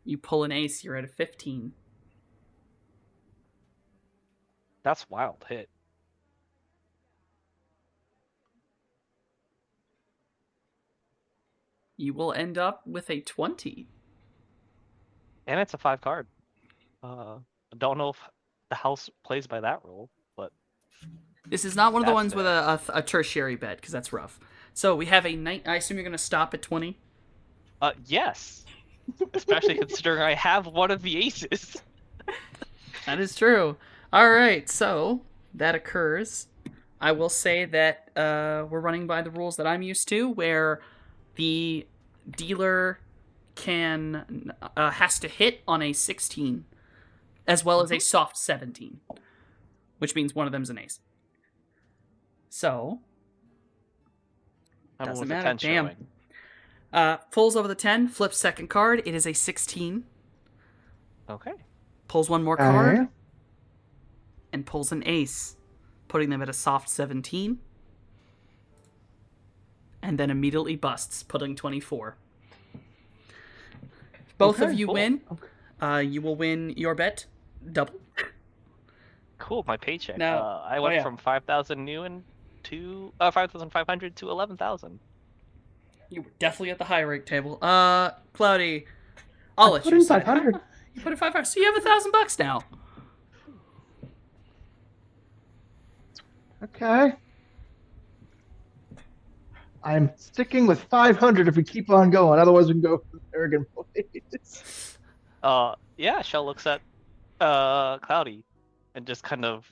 You pull an ace, you're at a 15. That's wild. Hit. You will end up with a 20. And it's a 5 card. I don't know if the house plays by that rule, but This is not one of the That's ones with a tertiary bet, because that's rough. So we have a night. I assume you're going to stop at 20? yes. Especially considering I have one of the aces. That is true. All right, so that occurs. I will say that we're running by the rules that I'm used to, where the dealer has to hit on a 16, as well as a soft 17, which means one of them's an ace. So I'm Doesn't with the matter, 10 damn. showing. pulls over the 10, flips second card. It is a 16. Okay. Pulls one more card and pulls an ace, putting them at a soft 17. And then immediately busts, putting 24. Both of Okay, you cool. win. You will win your bet double. Cool. My paycheck. Now- I went yeah. from 5,000 new and to 5,500 to 11,000. You were definitely at the high rate table. Cloudy, I'll let put you in decide. 500. You put in 500, so you have $1,000 now. Okay. I'm sticking with 500 if we keep on going. Otherwise, we can go for arrogant boys. Yeah. Shell looks at Cloudy and just kind of.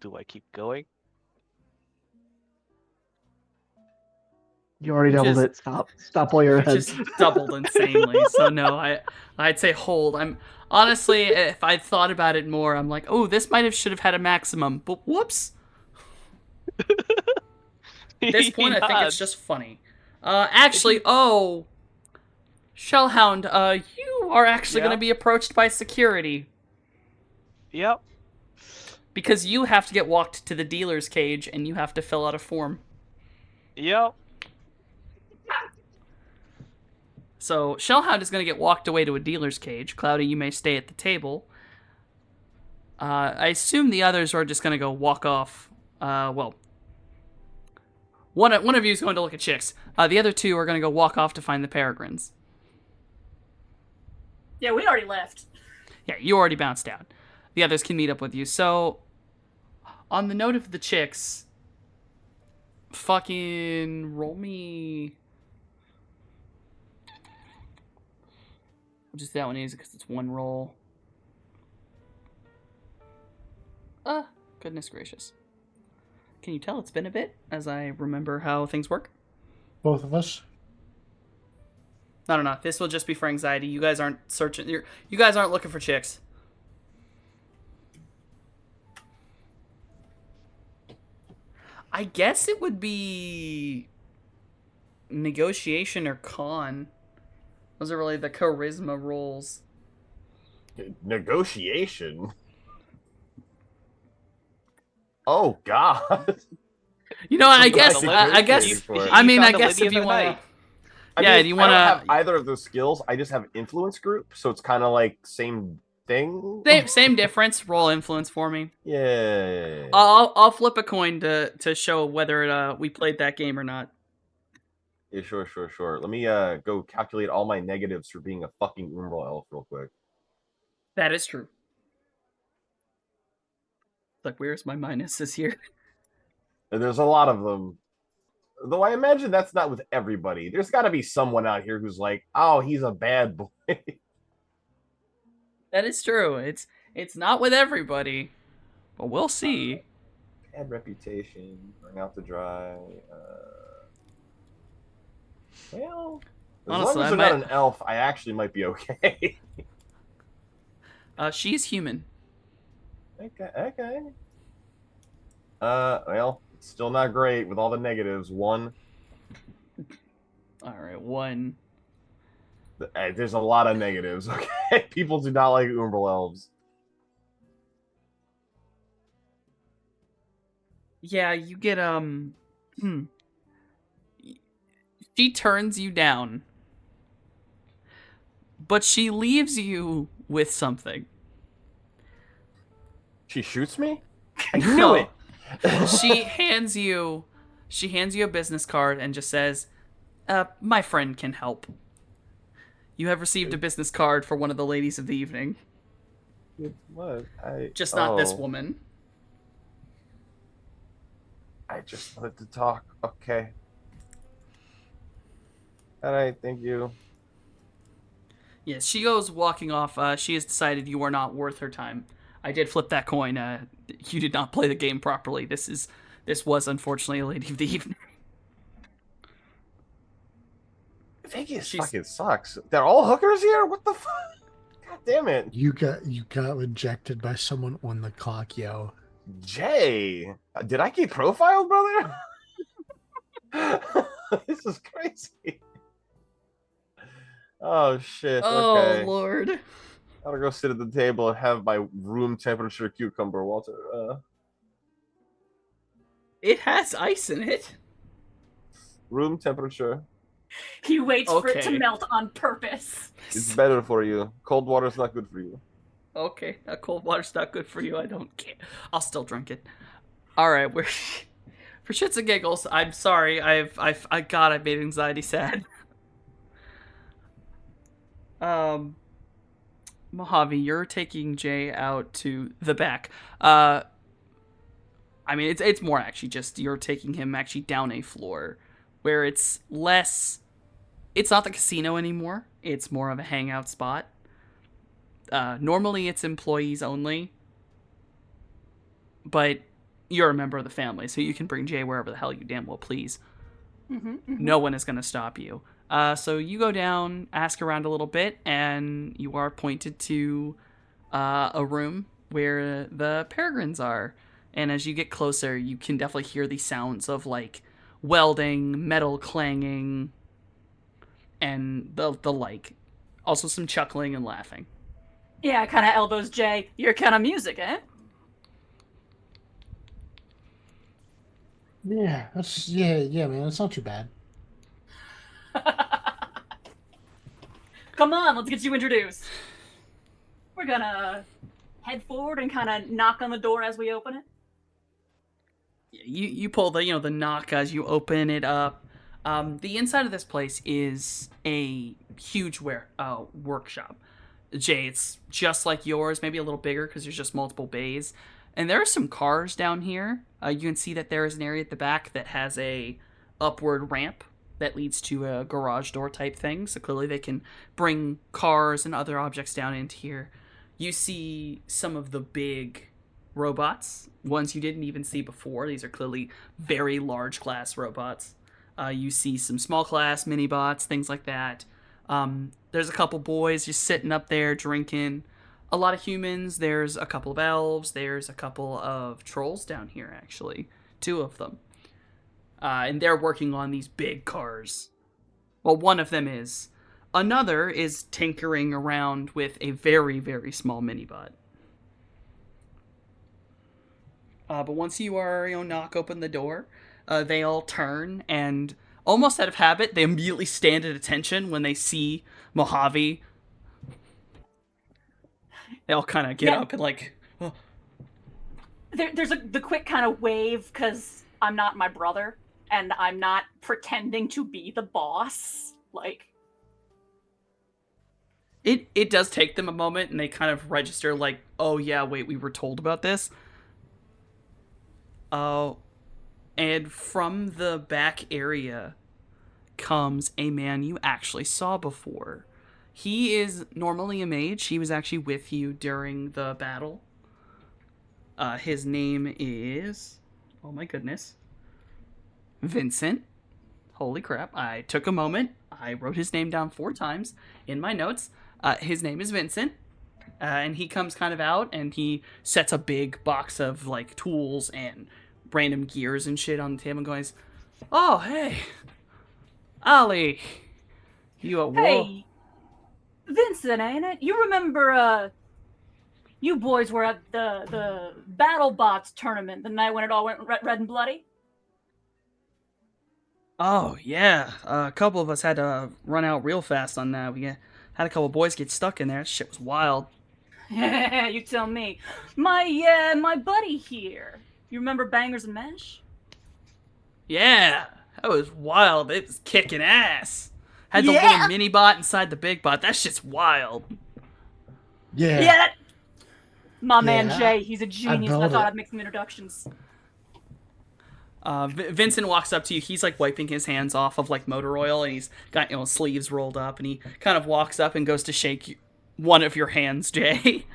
Do I keep going? You already doubled Just- it. Stop. Stop while you're It ahead. just doubled insanely. So no, I'd say hold. I'm honestly, if I'd thought about it more, I'm like, oh, this should have had a maximum, but whoops. At this point, I think it's just funny. Actually, Shellhound, you are actually going to Yeah. be approached by security Yep. because you have to get walked to the dealer's cage and you have to fill out a form. Yep. So Shellhound is going to get walked away to a dealer's cage. Cloudy, you may stay at the table. I assume the others are just going to go walk off. Well, one of you is going to look at chicks. The other two are going to go walk off to find the Peregrines. Yeah, we already left. Yeah, you already bounced out. The others can meet up with you. So, on the note of the chicks, fucking roll me. I'll just do that one easy because it's one roll. Goodness gracious. Can you tell it's been a bit as I remember how things work? Both of us. No. This will just be for anxiety. You guys aren't searching. You guys aren't looking for chicks. I guess it would be negotiation or con. Those are really the charisma rolls. Negotiation. Oh God. You know what? I Something guess. like I guess. negotiating for it. I mean, I found a guess lady if of you the want night. to. Yeah, do you want I don't have to? either of those skills. I just have influence group, so it's kind of like same thing. Same difference. Roll influence for me. Yeah. I'll flip a coin to show whether we played that game or not. Yeah, sure. Let me go calculate all my negatives for being a fucking Umbral elf real quick. That is true. Like, where's my minuses here? And there's a lot of them. Though I imagine that's not with everybody. There's got to be someone out here who's like, "Oh, he's a bad boy." That is true. It's not with everybody, but we'll see. Bad reputation, hung out to dry. Well, as Honestly, long as I they're not might- an elf, I actually might be okay. She's human. Okay. Well, it's still not great with all the negatives. One. All right, one. There's a lot of negatives. Okay, people do not like Umbral elves. Yeah, you get She turns you down, but she leaves you with something. She shoots me. I knew it. she hands you a business card and just says, my friend can help. You have received a business card for one of the ladies of the evening. What? Just not this Oh, woman. I just wanted to talk. Okay. All right. Thank you. Yes, she goes walking off. She has decided you are not worth her time. I did flip that coin. You did not play the game properly. This was unfortunately a lady of the evening. Vegas She's- fucking sucks. They're all hookers here. What the fuck? God damn it, You got rejected by someone on the clock, yo. Jay. Did I get profiled, brother? This is crazy. Oh shit. Oh Okay. Lord. I'm gonna go sit at the table and have my room temperature cucumber, Walter. It has ice in it. Room temperature. He waits for it to Okay. melt on purpose. It's better for you. Cold water's not good for you. Okay, cold water's not good for you. I don't care. I'll still drink it. All right, we're for shits and giggles. I'm sorry. God, I made anxiety sad. Mojave, you're taking Jay out to the back. I mean, it's more actually just you're taking him actually down a floor where it's less. It's not the casino anymore. It's more of a hangout spot. Normally it's employees only, but you're a member of the family, so you can bring Jay wherever the hell you damn well please. No one is going to stop you. So you go down, ask around a little bit, and you are pointed to a room where the Peregrines are. And as you get closer, you can definitely hear the sounds of like welding, metal clanging, and the like. Also some chuckling and laughing. Yeah, kind of elbows Jay. Your kind of music, eh? Yeah, man, it's not too bad. Come on, let's get you introduced. We're gonna head forward and kind of knock on the door as we open it. You pull the the knock as you open it up. The inside of this place is a huge workshop. Jay, it's just like yours, maybe a little bigger because there's just multiple bays. And there are some cars down here. You can see that there is an area at the back that has a upward ramp that leads to a garage door type thing. So clearly they can bring cars and other objects down into here. You see some of the big robots, ones you didn't even see before. These are clearly very large class robots. You see some small class mini bots, things like that. There's a couple boys just sitting up there drinking. A lot of humans. There's a couple of elves. There's a couple of trolls down here, actually. 2 of them. And they're working on these big cars. Well, one of them is. Another is tinkering around with a very, very small mini-bot. But once you are, knock open the door, they all turn, and almost out of habit, they immediately stand at attention when they see Mojave. They all kind of get up and oh. There's the quick kind of wave because I'm not my brother and I'm not pretending to be the boss. It does take them a moment, and they kind of register oh yeah, wait, we were told about this. And from the back area comes a man you actually saw before. He is normally a mage. He was actually with you during the battle. His name is... oh my goodness. Vincent. Holy crap. I took a moment. I wrote his name down 4 times in my notes. His name is Vincent. And he comes kind of out, and he sets a big box of, tools and random gears and shit on the table and goes, "Oh, hey. Ollie. You a Hey, Vincent, ain't it? You remember, you boys were at the BattleBots tournament the night when it all went red and bloody? Oh, yeah. A couple of us had to run out real fast on that. We had a couple boys get stuck in there. That shit was wild. You tell me. My buddy here. You remember Bangers and Mash? Yeah, that was wild. It was kicking ass. Had the Yeah. little mini bot inside the big bot. That shit's wild. Yeah. My man Yeah, Jay, he's a genius. I built thought it. I'd make some introductions. Vincent walks up to you. He's wiping his hands off of motor oil, and he's got sleeves rolled up, and he kind of walks up and goes to shake one of your hands, Jay.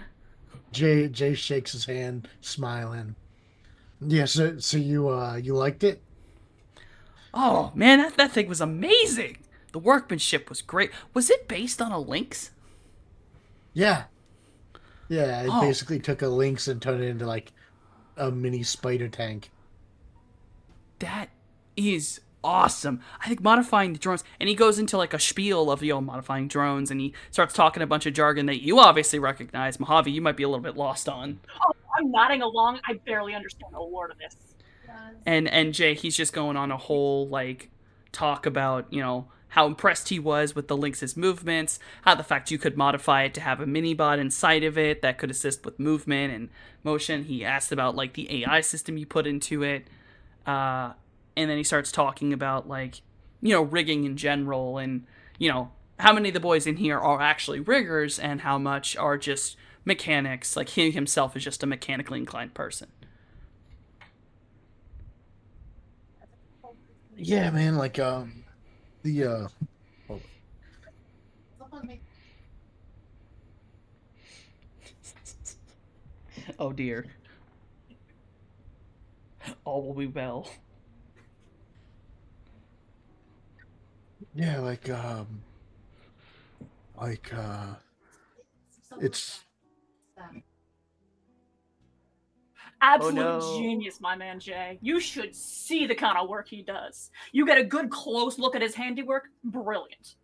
Jay shakes his hand, smiling. Yeah, so you liked it? Oh man, that thing was amazing. The workmanship was great. Was it based on a Lynx? Yeah. Yeah, it Oh. basically took a lynx and turned it into a mini spider tank. That is awesome. I think modifying the drones, and he goes into a spiel of modifying drones, and he starts talking a bunch of jargon that you obviously recognize. Mojave, you might be a little bit lost on. Oh, I'm nodding along. I barely understand a word of this. And Jay, he's just going on a whole talk about how impressed he was with the Lynx's movements, how the fact you could modify it to have a mini bot inside of it that could assist with movement and motion. He asked about the AI system you put into it. And then he starts talking about rigging in general, and how many of the boys in here are actually riggers and how much are just mechanics. He himself is just a mechanically inclined person. Yeah, man, the Oh dear. All will be well. yeah, it's Absolute no. genius, my man Jay. You should see the kind of work he does. You get a good close look at his handiwork. Brilliant.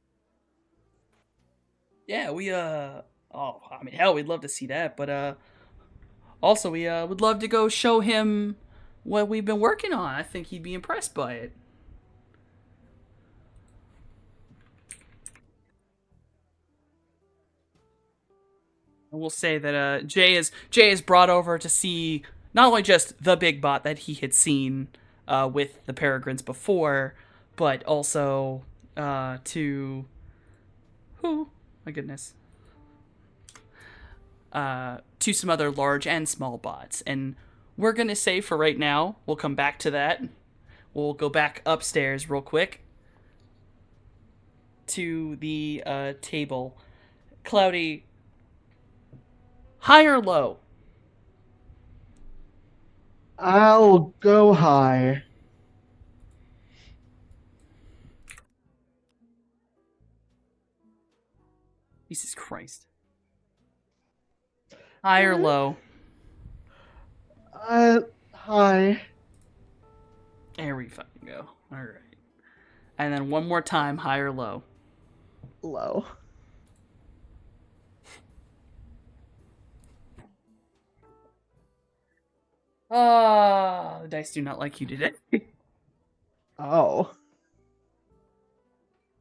Yeah, we hell, we'd love to see that, but also we would love to go show him what we've been working on. I think he'd be impressed by it. we'll say that Jay is brought over to see not only just the big bot that he had seen with the Peregrines before, but also to who? My goodness. To some other large and small bots. And we're going to say for right now, we'll come back to that. We'll go back upstairs real quick to the table. Cloudy, high or low? I'll go high. Jesus Christ. High or low? High. There we fucking go. All right. And then one more time, high or low? Low. The dice do not like you today. Oh.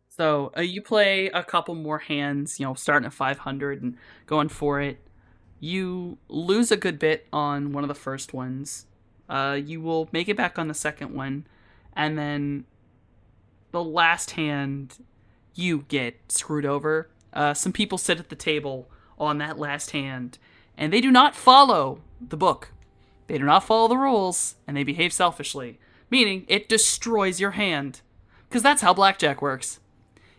So you play a couple more hands, starting at 500 and going for it. You lose a good bit on one of the first ones. You will make it back on the second one. And then the last hand, you get screwed over. Some people sit at the table on that last hand, and they do not follow the book. They do not follow the rules, and they behave selfishly, meaning it destroys your hand. Because that's how blackjack works.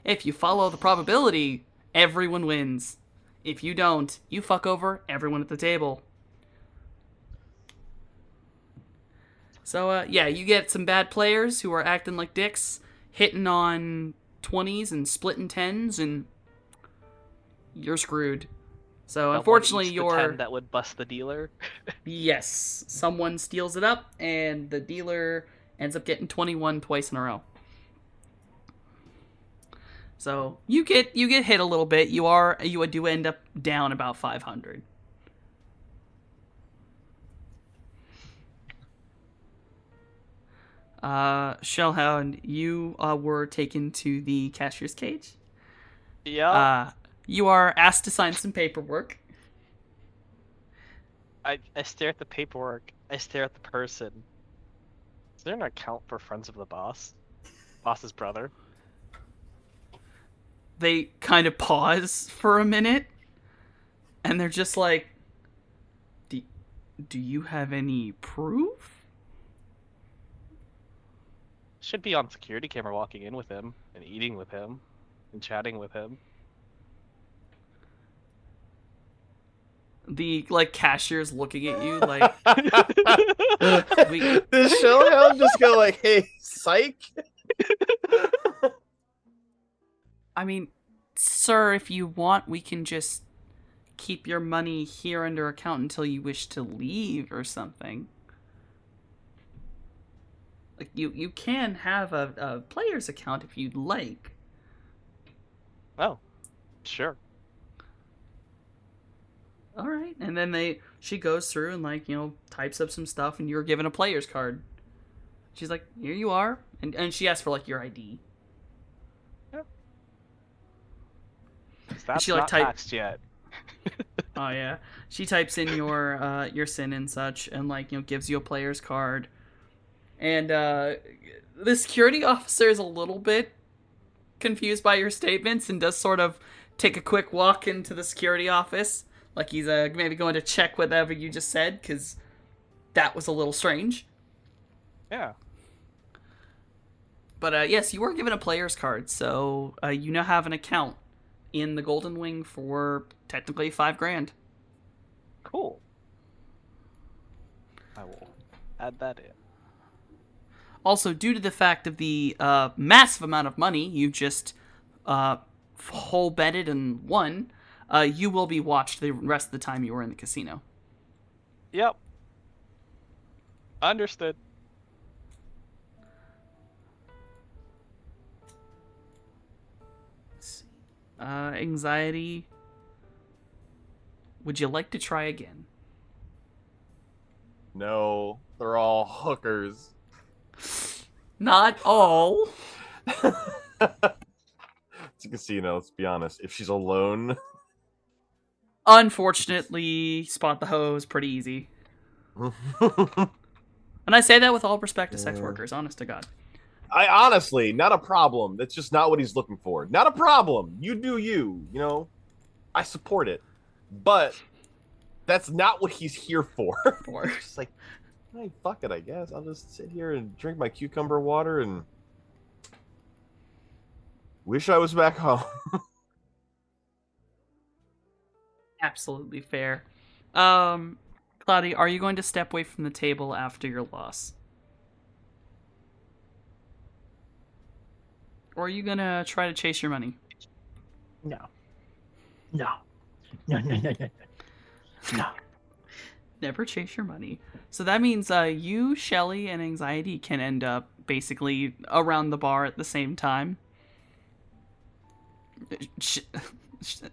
If you follow the probability, everyone wins. If you don't, you fuck over everyone at the table. So, you get some bad players who are acting like dicks, hitting on 20s and splitting 10s, and you're screwed. So, Someone unfortunately, eats the you're... 10 that would bust the dealer. Yes, someone steals it up, and the dealer ends up getting 21 twice in a row. So you get hit a little bit. You do end up down about 500. Shellhound, you were taken to the cashier's cage. Yeah. You are asked to sign some paperwork. I stare at the paperwork. I stare at the person. Is there an account for Friends of the Boss? Boss's brother? They kind of pause for a minute, and they're just like, do you have any proof? Should be on security camera walking in with him, and eating with him, and chatting with him. The, cashier's looking at you, like... Does Shellhound just go like, hey, psych? I mean, sir, if you want, we can just keep your money here under account until you wish to leave or something. Like, you can have a player's account if you'd like. Oh, sure. All right. And then she goes through and, types up some stuff, and you're given a player's card. She's like, here you are. And she asks for, your ID. That's she, not taxed yet. Oh, yeah. She types in your sin and such, and, gives you a player's card. And the security officer is a little bit confused by your statements and does sort of take a quick walk into the security office. Like he's maybe going to check whatever you just said, because that was a little strange. Yeah. But yes, you were given a player's card, so you now have an account in the Golden Wing for technically $5,000. Cool. I will add that in. Also, due to the fact of the massive amount of money you just whole betted and won, you will be watched the rest of the time you were in the casino. Yep. Understood. Anxiety. Would you like to try again? No, they're all hookers. Not all. It's a casino, let's be honest. If she's alone... Unfortunately, spot the hose pretty easy. And I say that with all respect to sex Yeah. workers, honest to God. I honestly, not a problem. That's just not what he's looking for. Not a problem. You do you, you know. I support it. But that's not what he's here for. For. It's just like, hey, fuck it, I guess. I'll just sit here and drink my cucumber water and wish I was back home. Absolutely fair. Cloudy, are you going to step away from the table after your loss? Or are you gonna try to chase your money? No. No. No, no, no, no. No. Never chase your money. So that means you, Shelly, and Anxiety can end up basically around the bar at the same time.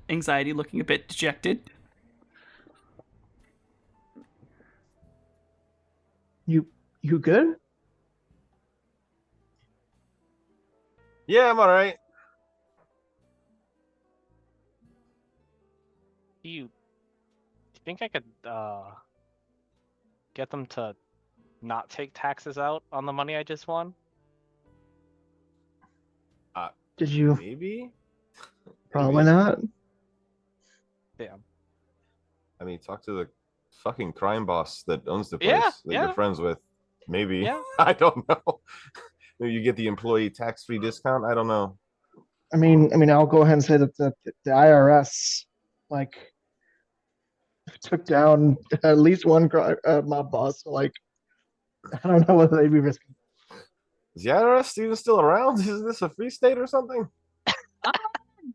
Anxiety looking a bit dejected. You good? Yeah, I'm alright. Do you think I could get them to not take taxes out on the money I just won? Did you? Maybe? Probably not. Damn. I mean, talk to the fucking crime boss that owns the place Yeah, that yeah. you're friends with. Maybe. Yeah. I don't know. Maybe you get the employee tax-free discount. I don't know. I mean, I'll go ahead and say that the IRS like took down at least one mob boss. So, like, I don't know whether they'd be risking. Is the IRS even still around? Is this a free state or something?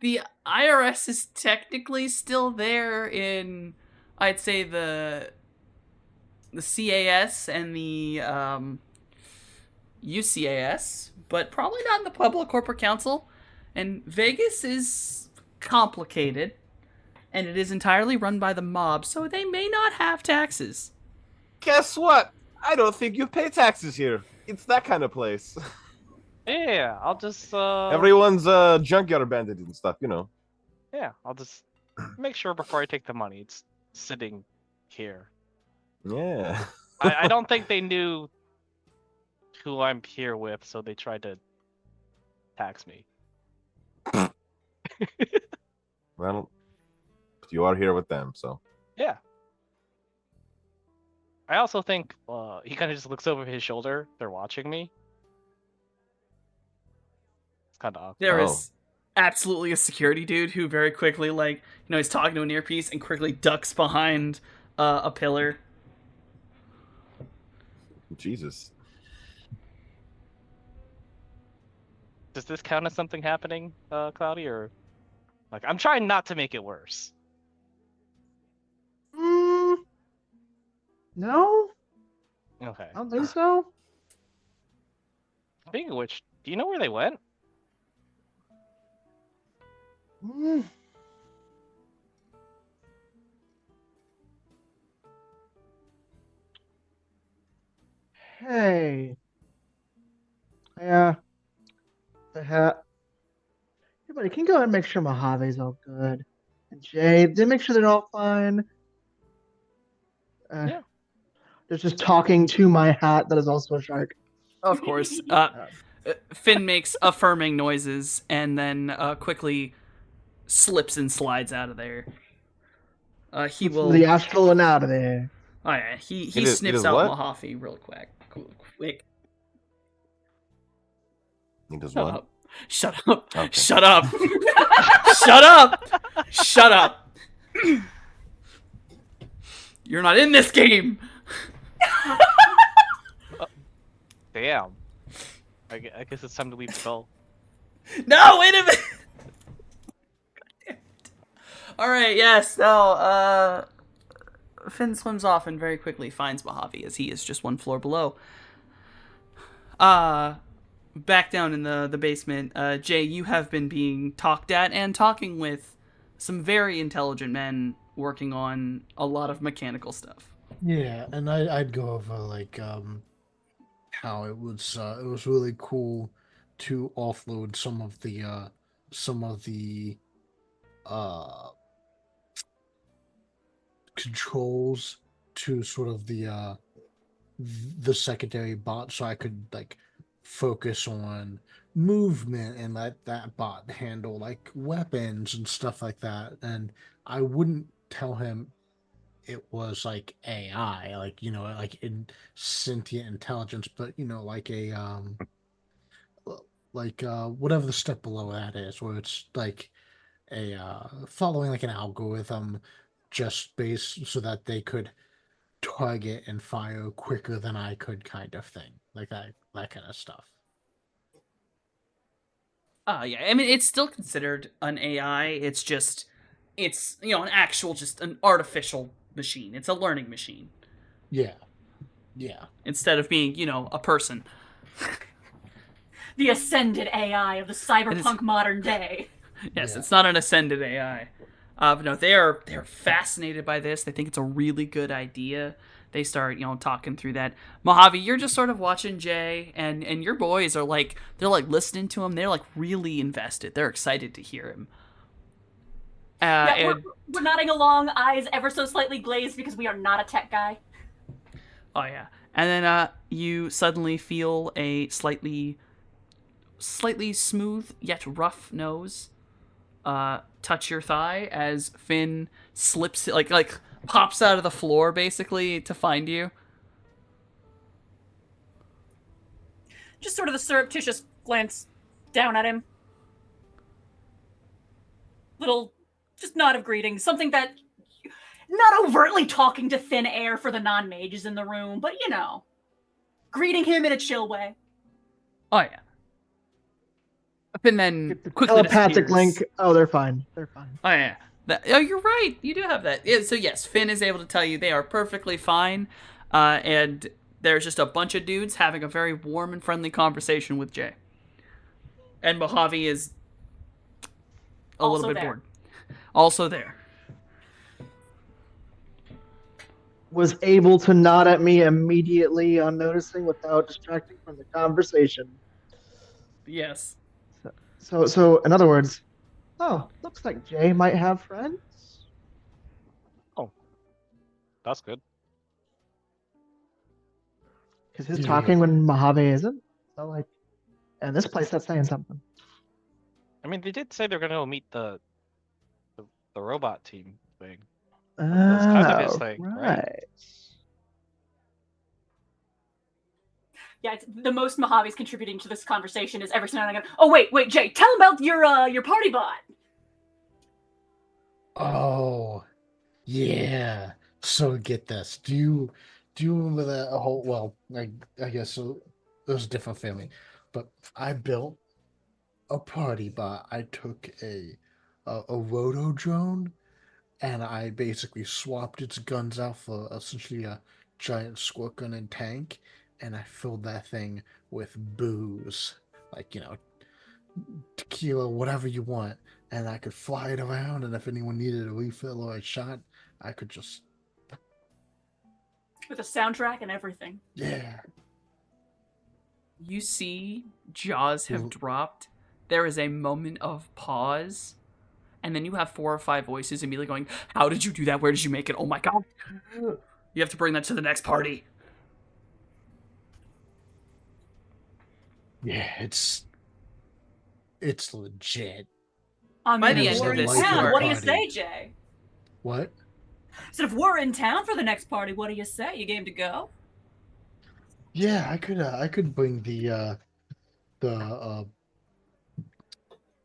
The IRS is technically still there in, I'd say, the CAS and the UCAS, but probably not in the Pueblo Corporate Council. And Vegas is complicated, and it is entirely run by the mob, so they may not have taxes. Guess what? I don't think you pay taxes here. It's that kind of place. Yeah, I'll just Everyone's junkyard bandit and stuff, you know. yeah, I'll just make sure before I take the money it's sitting here. Yeah. I don't think they knew who I'm here with, so they tried to tax me. Well, you are here with them, so. Yeah. I also think he kind of just looks over his shoulder. They're watching me. It's kind of awkward. There Oh. is absolutely a security dude who very quickly, he's talking to an earpiece and quickly ducks behind a pillar. Jesus. Does this count as something happening, Cloudy, or like I'm trying not to make it worse? No, Okay. I don't think so. Speaking of which, do you know where they went? Mm. Hey. Yeah. The hat. Everybody, can you go ahead and make sure Mojave's all good? And Jay, they make sure they're all fine. Yeah. They're just talking to my hat that is also a shark. Of course. Finn makes affirming noises and then quickly slips and slides out of there. He will. The astral and out of there. Oh yeah, he It is snips out what? Mojave real quick. Quick. He does Shut what? up. Shut up. Okay. Shut up. Shut up. Shut up. You're not in this game. Damn. I guess it's time to leave Skull. No, wait a minute. All right, yes, no, Finn swims off and very quickly finds Mojave as he is just one floor below. Back down in the basement, Jay, you have been being talked at and talking with some very intelligent men working on a lot of mechanical stuff. Yeah, and I'd go over how it was really cool to offload some of the controls to sort of the secondary bot, so I could like focus on movement and let that bot handle like weapons and stuff like that. And I wouldn't tell him it was like AI, like like in sentient intelligence, but like a whatever the step below that is, where it's like a following like an algorithm just based so that they could target and fire quicker than I could, kind of thing, like that kind of stuff. Yeah, I mean, it's still considered an AI. It's just, it's, an actual, just an artificial machine. It's a learning machine. Yeah. Yeah. Instead of being, a person. The ascended AI of the cyberpunk modern day. Yes, Yeah. it's not an ascended AI. But no, they're fascinated by this. They think it's a really good idea. They start, talking through that. Mojave, you're just sort of watching Jay, and your boys are like, they're like listening to him. They're like really invested. They're excited to hear him. Yeah, And we're nodding along, eyes ever so slightly glazed because we are not a tech guy. oh yeah, and then you suddenly feel a slightly smooth yet rough nose touch your thigh as Finn slips, like pops out of the floor basically to find you. Just sort of a surreptitious glance down at him. Little, just nod of greeting. Something that, not overtly talking to thin air for the non-mages in the room, but greeting him in a chill way. Oh yeah. And then Get the quickly telepathic disappears. link. Oh, they're fine. They're fine. Oh yeah. Oh, you're right. You do have that. Yeah, so yes, Finn is able to tell you they are perfectly fine, and there's just a bunch of dudes having a very warm and friendly conversation with Jay. And Mojave is a Also little bit there. bored. Also there. Was able to nod at me immediately on noticing without distracting from the conversation. Yes. So in other words, looks like Jay might have friends. That's good. Because he's Yeah. talking when Mojave isn't. So like, and this place that's saying something. I mean, they did say they're gonna go meet the robot team thing. Oh, That's kind of his thing, right? right. Yeah, it's the most Mojave's contributing to this conversation is every now and again. Oh wait, Jay, tell him about your party bot. Oh, yeah. So get this. Do you remember that whole? Well, I guess so. It was a different family, but I built a party bot. I took a roto drone, and I basically swapped its guns out for essentially a giant squirt gun and tank, and I filled that thing with booze, like tequila, whatever you want, and I could fly it around. And if anyone needed a refill or a shot, I could just With a soundtrack and everything. yeah. You see jaws have dropped. There is a moment of pause. And then you have 4 or 5 voices immediately going, how did you do that? Where did you make it? Oh my god. You have to bring that to the next party. Yeah, it's legit. I By mean, the if end we're of in this, town, you what do you party. say, Jay? What? So if we're in town for the next party, what do you say? You game to go? Yeah, I could bring the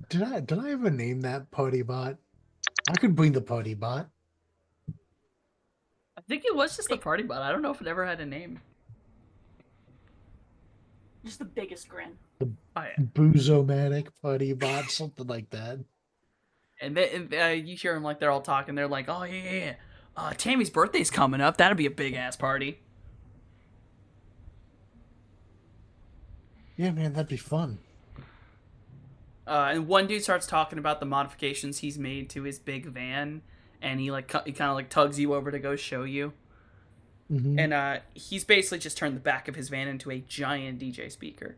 did I ever name that party bot? I could bring the party bot. I think it was just the party bot. I don't know if it ever had a name. Just the biggest grin. Oh, yeah. Boozomatic party bot, something like that. And then you hear them like they're all talking. They're like, oh, yeah. Tammy's birthday's coming up. That'll be a big-ass party. Yeah, man, that'd be fun. And one dude starts talking about the modifications he's made to his big van. And he kind of like tugs you over to go show you. Mhm. And he's basically just turned the back of his van into a giant DJ speaker.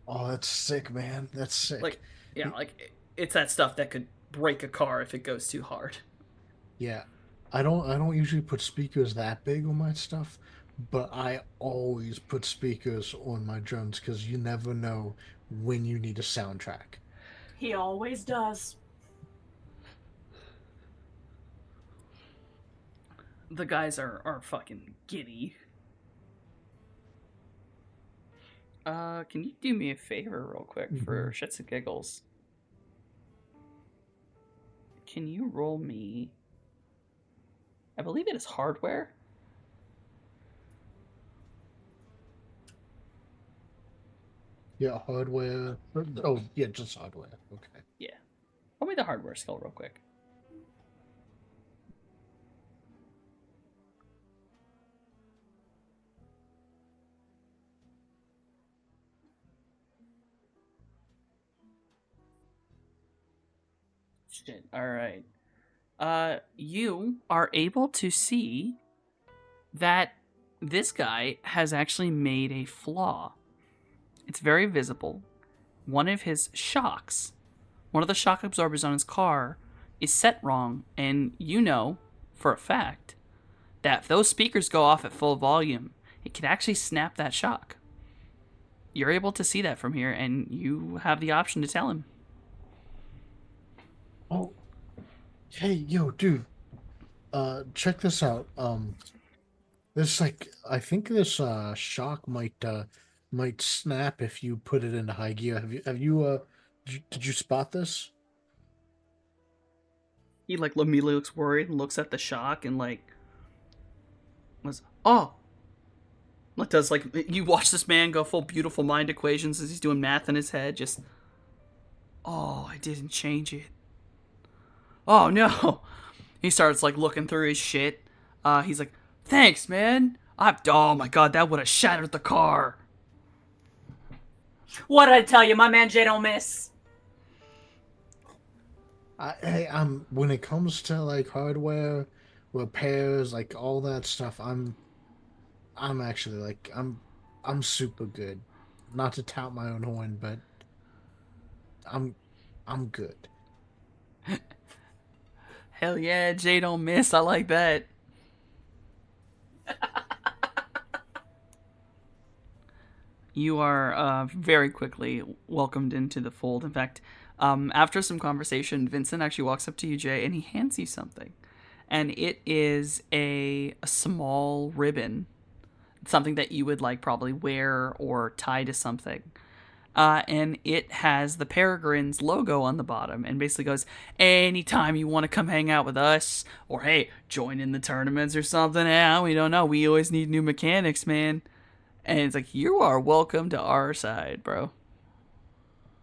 Oh, that's sick, man. That's sick. Like, yeah, like it's that stuff that could break a car if it goes too hard. Yeah. I don't usually put speakers that big on my stuff, but I always put speakers on my drones because you never know when you need a soundtrack. He always does. The guys are fucking giddy. Can you do me a favor real quick for shits and giggles? Can you roll me? I believe it is hardware. Yeah, hardware. Oh, yeah, just hardware. Okay. Yeah. Roll me the hardware skill real quick. Shit. All right. You are able to see that this guy has actually made a flaw. It's very visible. One of his shocks, one of the shock absorbers on his car, is set wrong, and you know for a fact that if those speakers go off at full volume, it could actually snap that shock. You're able to see that from here, and you have the option to tell him. Oh, hey, yo, dude. Check this out. This I think this shock might snap if you put it into high gear. Did you spot this? He immediately looks worried and looks at the shock and oh, does you watch this man go full beautiful mind equations as he's doing math in his head. Just, oh, I didn't change it. Oh no. He starts looking through his shit. He's like, thanks, man. Oh my god, that would have shattered the car. What did I tell you? My man Jay don't miss. I'm when it comes to hardware, repairs, all that stuff, I'm actually I'm super good. Not to tout my own horn, but I'm good. Hell yeah, Jay don't miss. I like that. You are very quickly welcomed into the fold. In fact, after some conversation, Vincent actually walks up to you, Jay, and he hands you something. And it is a small ribbon. Something that you would probably wear or tie to something. And it has the Peregrine's logo on the bottom and basically goes, anytime you want to come hang out with us, or hey, join in the tournaments or something, we don't know, we always need new mechanics, man. And it's like, you are welcome to our side, bro.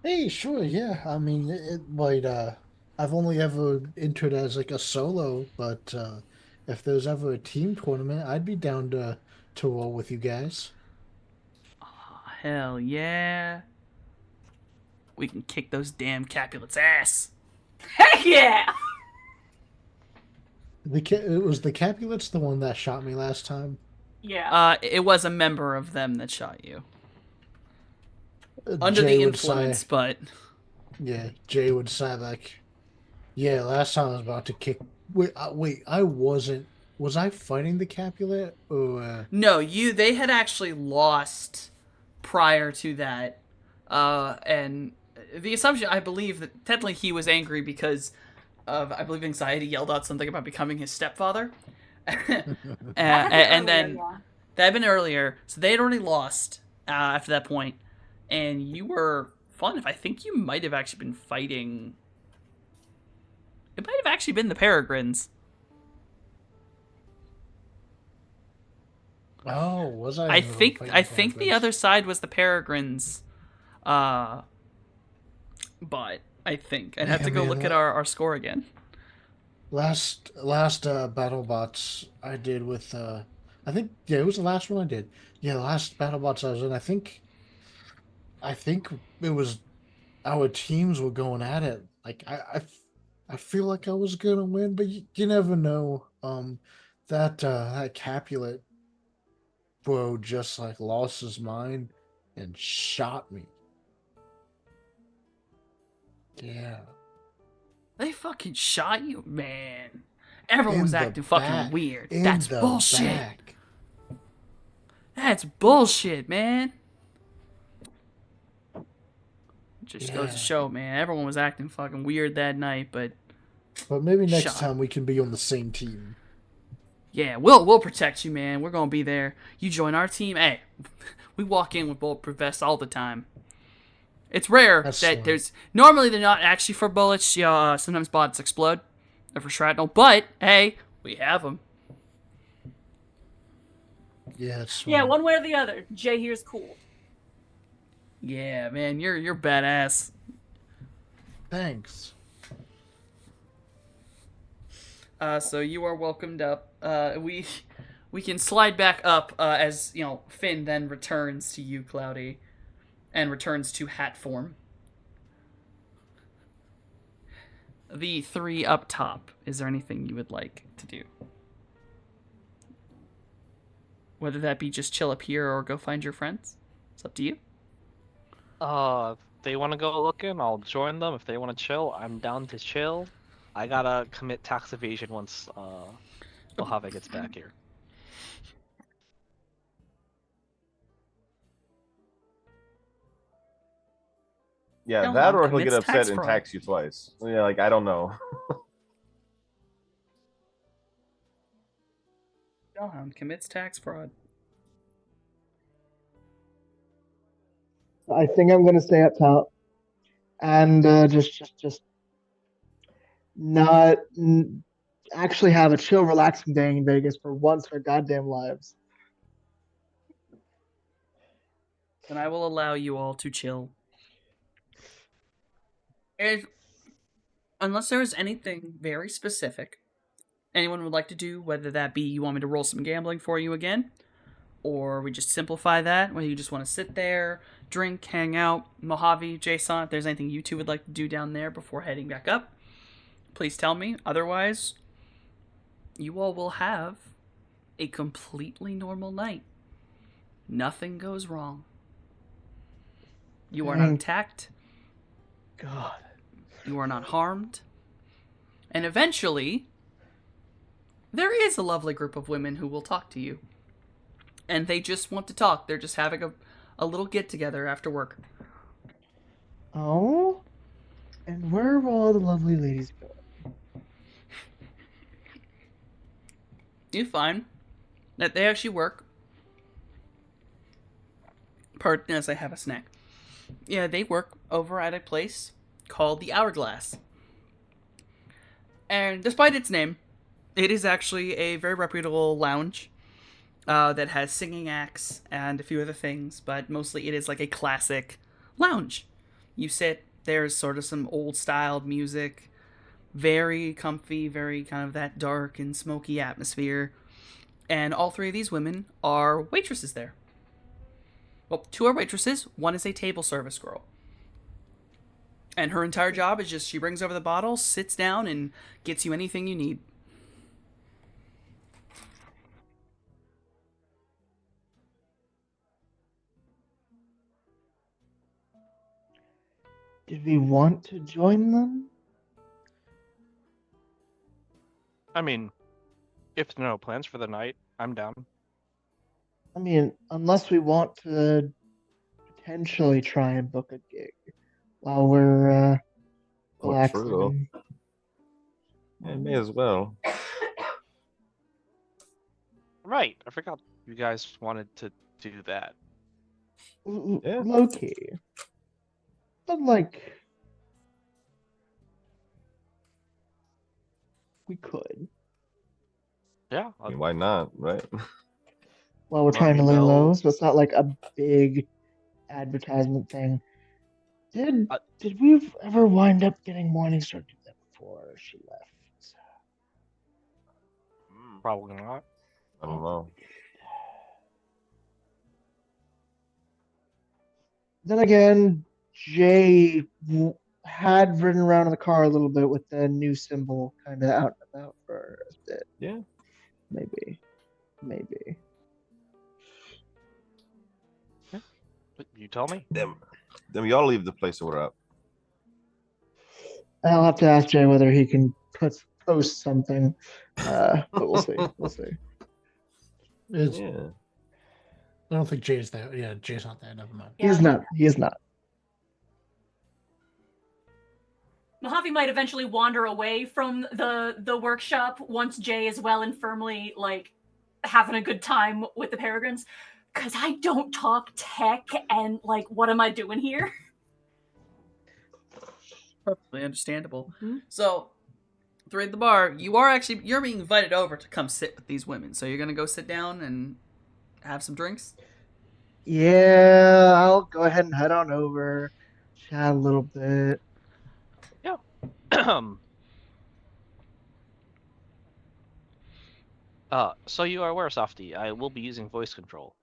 Hey, sure, yeah. I mean, it might. I've only ever entered as a solo, but if there's ever a team tournament, I'd be down to roll with you guys. Oh, hell yeah. We can kick those damn Capulets' ass. Heck yeah! It was the Capulets, the one that shot me last time. Yeah. It was a member of them that shot you. Under Jay the would influence, say, but... Yeah, Jay would say yeah, last time I was about to kick. Wait, I wasn't. Was I fighting the Capulet or? No, they had actually lost prior to that, and the assumption, I believe, that technically he was angry because of, I believe, anxiety, yelled out something about becoming his stepfather, and then that had been earlier, so they had already lost after that point, and you were fun. I think you might have actually been fighting. It might have actually been the Peregrines. Oh, was I? I think the other side was the Peregrines. But I think I'd have to go look at our score again. Last BattleBots I did with I think it was the last one I did. Yeah, the last BattleBots I was in, I think it was our teams were going at it. I feel like I was gonna win, but you never know. That Capulet bro just lost his mind and shot me. Yeah. They fucking shot you, man. Everyone In was the acting fucking back. weird. In That's the bullshit. back. That's bullshit, man. Just goes to Yeah. show, man. Everyone was acting fucking weird that night, but But maybe next Shut time we can be on the same team. yeah, we'll protect you, man. We're gonna be there. You join our team, hey. We walk in with bulletproof vests all the time. It's rare That's that smart. there's normally they're not actually for bullets. Sometimes bullets explode. They're for shrapnel, but hey, we have them. Yeah, it's Yeah, smart. one way or the other. Jay here's cool. Yeah, man, you're badass. Thanks. So you are welcomed up. We can slide back up as Finn then returns to you, Cloudy, and returns to hat form. The three up top. Is there anything you would like to do? Whether that be just chill up here or go find your friends, it's up to you. If they want to go looking, I'll join them. If they want to chill, I'm down to chill. I gotta commit tax evasion once Mojave gets back here. Yeah, Elham that or he'll get commits upset tax and fraud. tax you twice. Yeah, like I don't know. Hellhound commits tax fraud. I think I'm gonna stay up top and just not actually have a chill, relaxing day in Vegas for once in our goddamn lives. Then I will allow you all to chill. Unless there is anything very specific anyone would like to do, whether that be you want me to roll some gambling for you again, or we just simplify that, whether you just want to sit there, drink, hang out, Mojave, Jason, if there's anything you two would like to do down there before heading back up, please tell me. Otherwise, you all will have a completely normal night. Nothing goes wrong. You are not Thank attacked. God. You are not harmed. And eventually, there is a lovely group of women who will talk to you. And they just want to talk. They're just having a little get together after work. Oh? And where will all the lovely ladies go? You find that they actually work. Pardon as I have a snack. Yeah, they work over at a place called the Hourglass. And despite its name, it is actually a very reputable lounge that has singing acts and a few other things, but mostly it is like a classic lounge. You sit, there's sort of some old styled music, very comfy, very kind of that dark and smoky atmosphere. And all three of these women are waitresses there. Well, two are waitresses, one is a table service girl. And her entire job is just she brings over the bottle, sits down, and gets you anything you need. Did we want to join them? I mean, if there are no plans for the night, I'm down. I mean, unless we want to potentially try and book a gig while we're Oh, relaxing. true. Yeah, may as well. Right, I forgot you guys wanted to do that. Yeah. Low key. But like, we could. Yeah, I mean, why not, right? While we're Let trying to me lay know. low, so it's not like a big advertisement thing. Did we ever wind up getting Morningstar to do that before she left? probably not. I don't know. Then again, Jay had ridden around in the car a little bit with the new symbol kind of out and about for a bit. Yeah. Maybe. But you tell me. Then we all leave the place we're at. I'll have to ask Jay whether he can put post something. But we'll see. We'll see. It's, Yeah. I don't think Jay's there. Yeah, Jay's not there. Never mind. He is not. He is not. Mojave might eventually wander away from the workshop once Jay is well and firmly like having a good time with the Peregrines. Cause I don't talk tech and like what am I doing here? Perfectly understandable. Mhm. So, through the bar, you're being invited over to come sit with these women. So you're gonna go sit down and have some drinks. Yeah, I'll go ahead and head on over, chat a little bit. So you are aware, Softy, I will be using voice control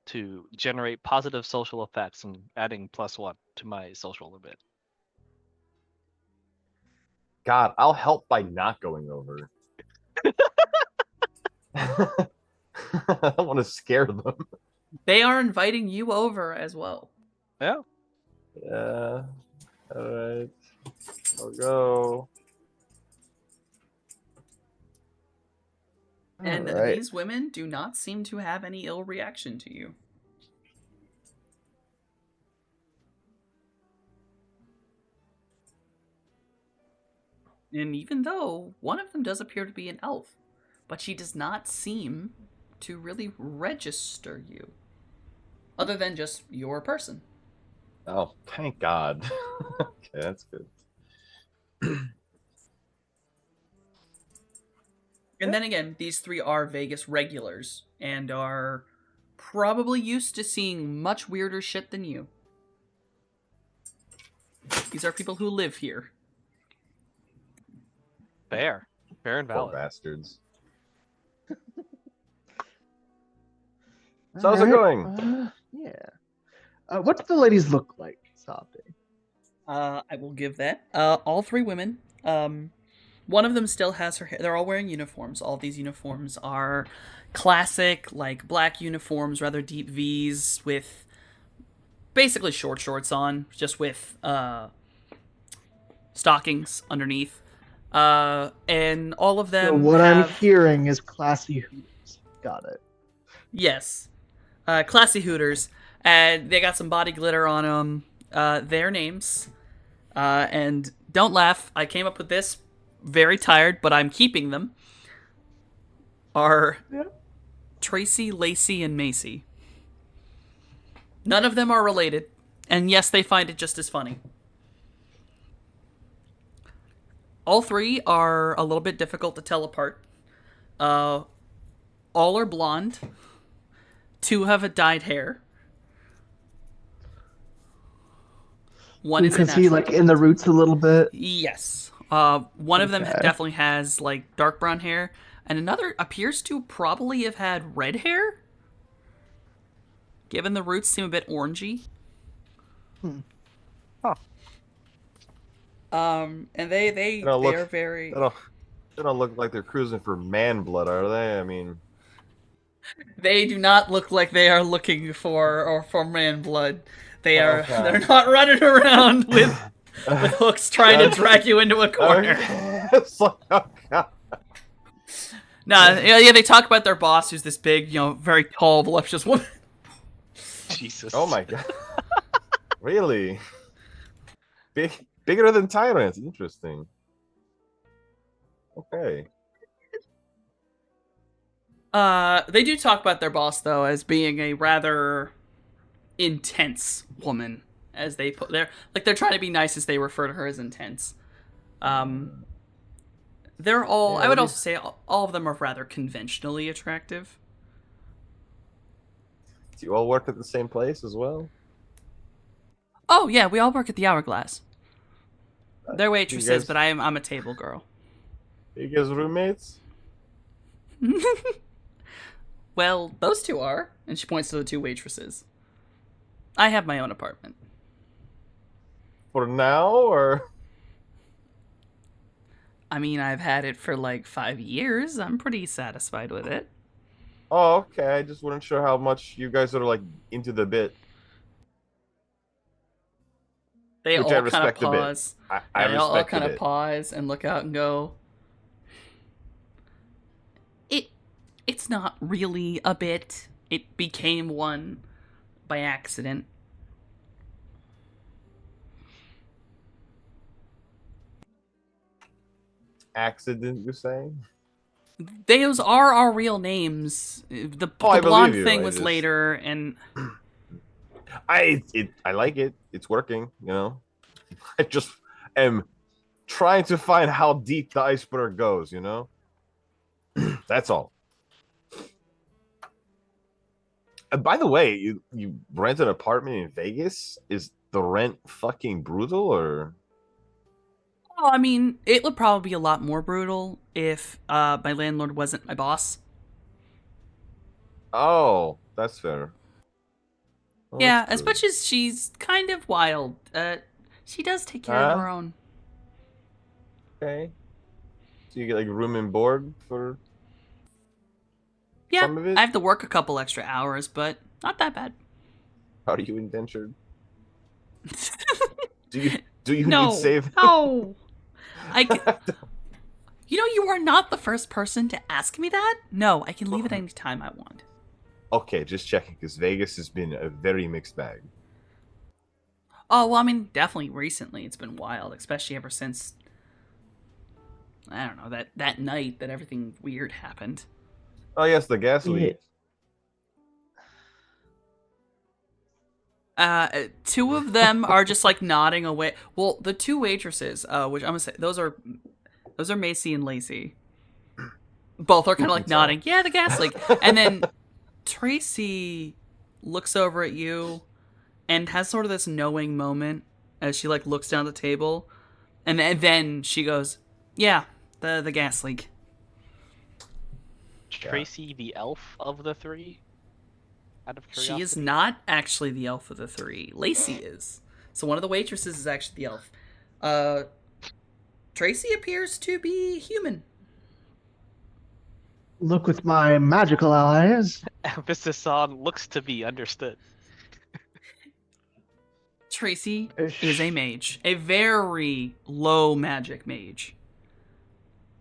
to generate positive social effects and adding +1 to my social limit. God, I'll help by not going over. I don't want to scare them. They are inviting you over as well. Yeah. Yeah. All right. I'll go. And All right. these women do not seem to have any ill reaction to you. And even though one of them does appear to be an elf, but she does not seem to really register you. Other than just your person. Oh, thank God. Okay, that's good. And then again, these three are Vegas regulars and are probably used to seeing much weirder shit than you. These are people who live here. Fair and Poor valid. bastards. So how's it going? Yeah. What do the ladies look like, Softy? I will give that. All three women. One of them still has her hair. They're all wearing uniforms. All these uniforms are classic, like black uniforms, rather deep V's with basically short shorts on, just with stockings underneath. And all of them. So what I'm have... hearing is classy Hooters. Got it. Yes. Classy Hooters. And they got some body glitter on them. Their names. And don't laugh. I came up with this very tired, but I'm keeping them. Are Tracy, Lacey, and Macy. None of them are related. And yes, they find it just as funny. All three are a little bit difficult to tell apart. All are blonde. Two have a dyed hair. One You is can see natural. like in the roots a little bit. Yes. One of them Okay. definitely has like dark brown hair, and another appears to probably have had red hair. Given the roots seem a bit orangey. Huh. And they don't look- are very. They don't look like they're cruising for man blood, are they? I mean, They do not look like they are looking for man blood. They are. Okay. They're not running around with hooks trying to drag you into a corner. Okay. It's like, oh, God. Nah, yeah, they talk about their boss, who's this big, very tall, voluptuous woman. Jesus. Oh my God. Really? Bigger than tyrants. Interesting. Okay. They do talk about their boss though as being a rather intense woman, as they put they're trying to be nice as they refer to her as intense. They're all. Yeah, I would what do also say all of them are rather conventionally attractive. Do you all work at the same place as well? Oh yeah, we all work at the Hourglass. They're waitresses, guys- but I'm a table girl. You guys roommates? Well, those two are, and she points to the two waitresses. I have my own apartment. For now, or? I mean, I've had it for like 5 years. I'm pretty satisfied with it. Oh, okay. I just wasn't sure how much you guys are like into the bit. They Which I all kind of respect a bit. pause. I They all respect kind of it. pause and look out and go. It's not really a bit. It became one by accident. Accident, you say? Those are our real names. The I blonde believe you, thing I was just- later, and I like it. It's working, you know. I just am trying to find how deep the iceberg goes, you know. That's all. And by the way, you rent an apartment in Vegas? Is the rent fucking brutal or? oh, I mean, it would probably be a lot more brutal if my landlord wasn't my boss. Oh, that's fair. Oh, Yeah, that's as true. much as she's kind of wild, she does take care of her own. Okay. So you get like room and board for Yeah, some of it? I have to work a couple extra hours, but not that bad. How do you indentured? Do you No, need save? no. You know, you are not the first person to ask me that. No, I can leave it any time I want. Okay, just checking because Vegas has been a very mixed bag. Oh, well, I mean, definitely recently it's been wild, especially ever since, I don't know, that night that everything weird happened. Oh yes, the gas leak. Two of them are just like nodding away. Well, the two waitresses, which I'm gonna say, those are Macy and Lacey. Both are kind of like nodding. Yeah, the gas leak. And then Tracy looks over at you and has sort of this knowing moment as she like looks down at the table, and then she goes, "Yeah, the gas leak." Tracy, the elf of the three? Out of curiosity. She is not actually the elf of the three. Lacey is. So one of the waitresses is actually the elf. Tracy appears to be human. Look with my magical eyes. Emphasis on looks to be understood. Tracy is a mage. A very low magic mage.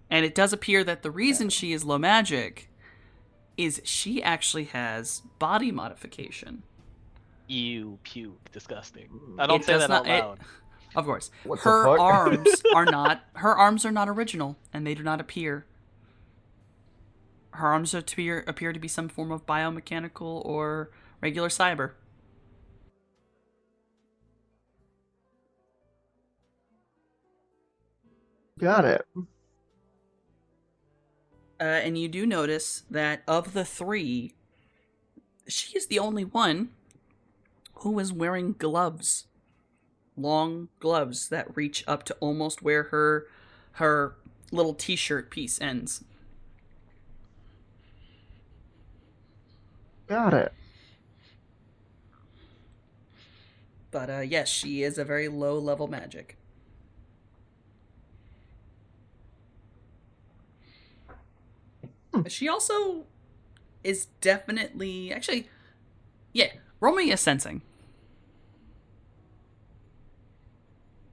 And it does appear that the reason she is low magic is she actually has body modification. Ew, puke, disgusting. I don't It say does that not- out loud. Of course. What the Her fuck? arms are not original, and they do not appear. Her arms appear to be some form of biomechanical or regular cyber. Got it. And you do notice that of the three, she is the only one who is wearing gloves. Long gloves that reach up to almost where her little t-shirt piece ends. Got it. But yes, she is a very low level magic. She also is definitely roll me a sensing.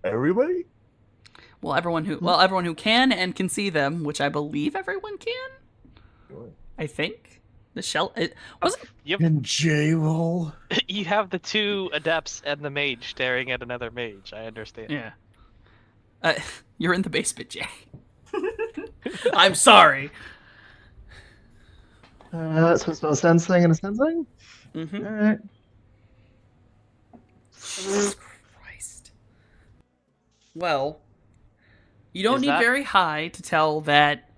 Everybody? Well, everyone who can and can see them, which I believe everyone can. Sure. I think the shell. It wasn't. Yep. And J-roll. You have the two adepts and the mage staring at another mage. I understand. Yeah. You're in the basement, Jay. I'm sorry. So it's a sensing and a sensing? Mm-hmm. Alright. Jesus Christ. Well, you don't Is need that very high to tell that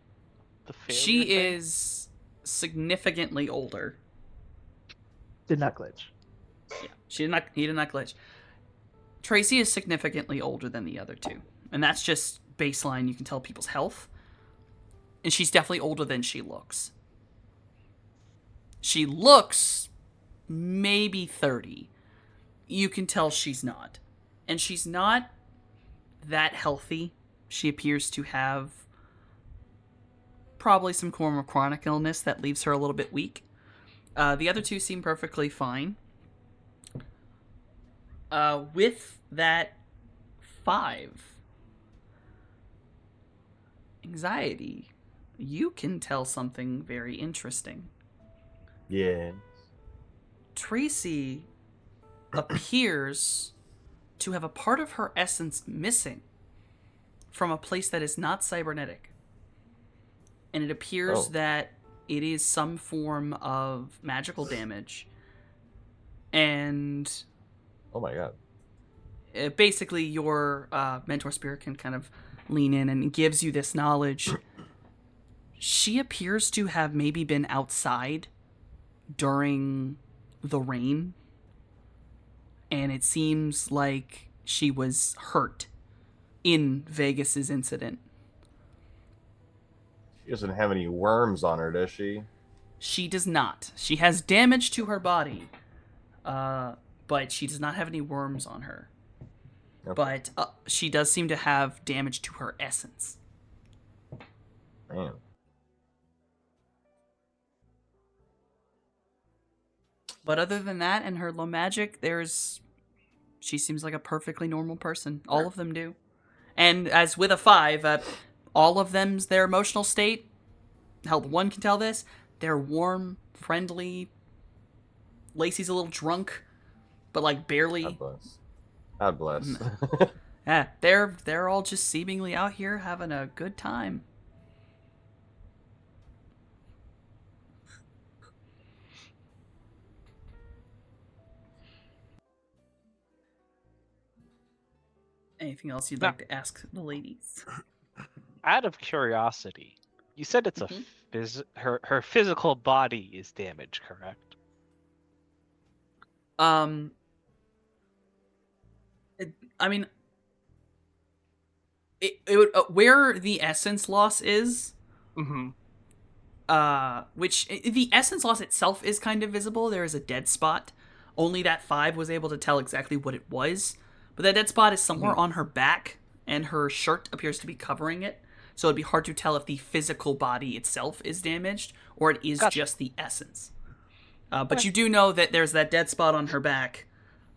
The failure she thing? is significantly older. Did not glitch. He did not glitch. Tracy is significantly older than the other two. And that's just baseline. You can tell people's health. And she's definitely older than she looks. She looks maybe 30. You can tell she's not. And she's not that healthy. She appears to have probably some form of chronic illness that leaves her a little bit weak. The other two seem perfectly fine. With that 5. Anxiety. You can tell something very interesting. Yeah. Tracy appears to have a part of her essence missing from a place that is not cybernetic. And it appears that it is some form of magical damage. And Oh my god. basically your mentor spirit can kind of lean in and gives you this knowledge. She appears to have maybe been outside during the rain, and it seems like she was hurt in Vegas's incident. She doesn't have any worms on her, does she? She does not. She has damage to her body, but she does not have any worms on her. Okay. But she does seem to have damage to her essence. Man. But other than that and her low magic, she seems like a perfectly normal person. All of them do. And as with a 5, all of them's their emotional state. Hell, one can tell this. They're warm, friendly. Lacey's a little drunk, but like barely. God bless. God bless. Yeah, they're all just seemingly out here having a good time. Anything else you'd like to ask the ladies? Out of curiosity, you said it's her physical body is damaged, correct? I mean, it would where the essence loss is. Which the essence loss itself is kind of visible. There is a dead spot. Only that 5 was able to tell exactly what it was. But that dead spot is somewhere on her back, and her shirt appears to be covering it. So it'd be hard to tell if the physical body itself is damaged, or it is just the essence. But you do know that there's that dead spot on her back,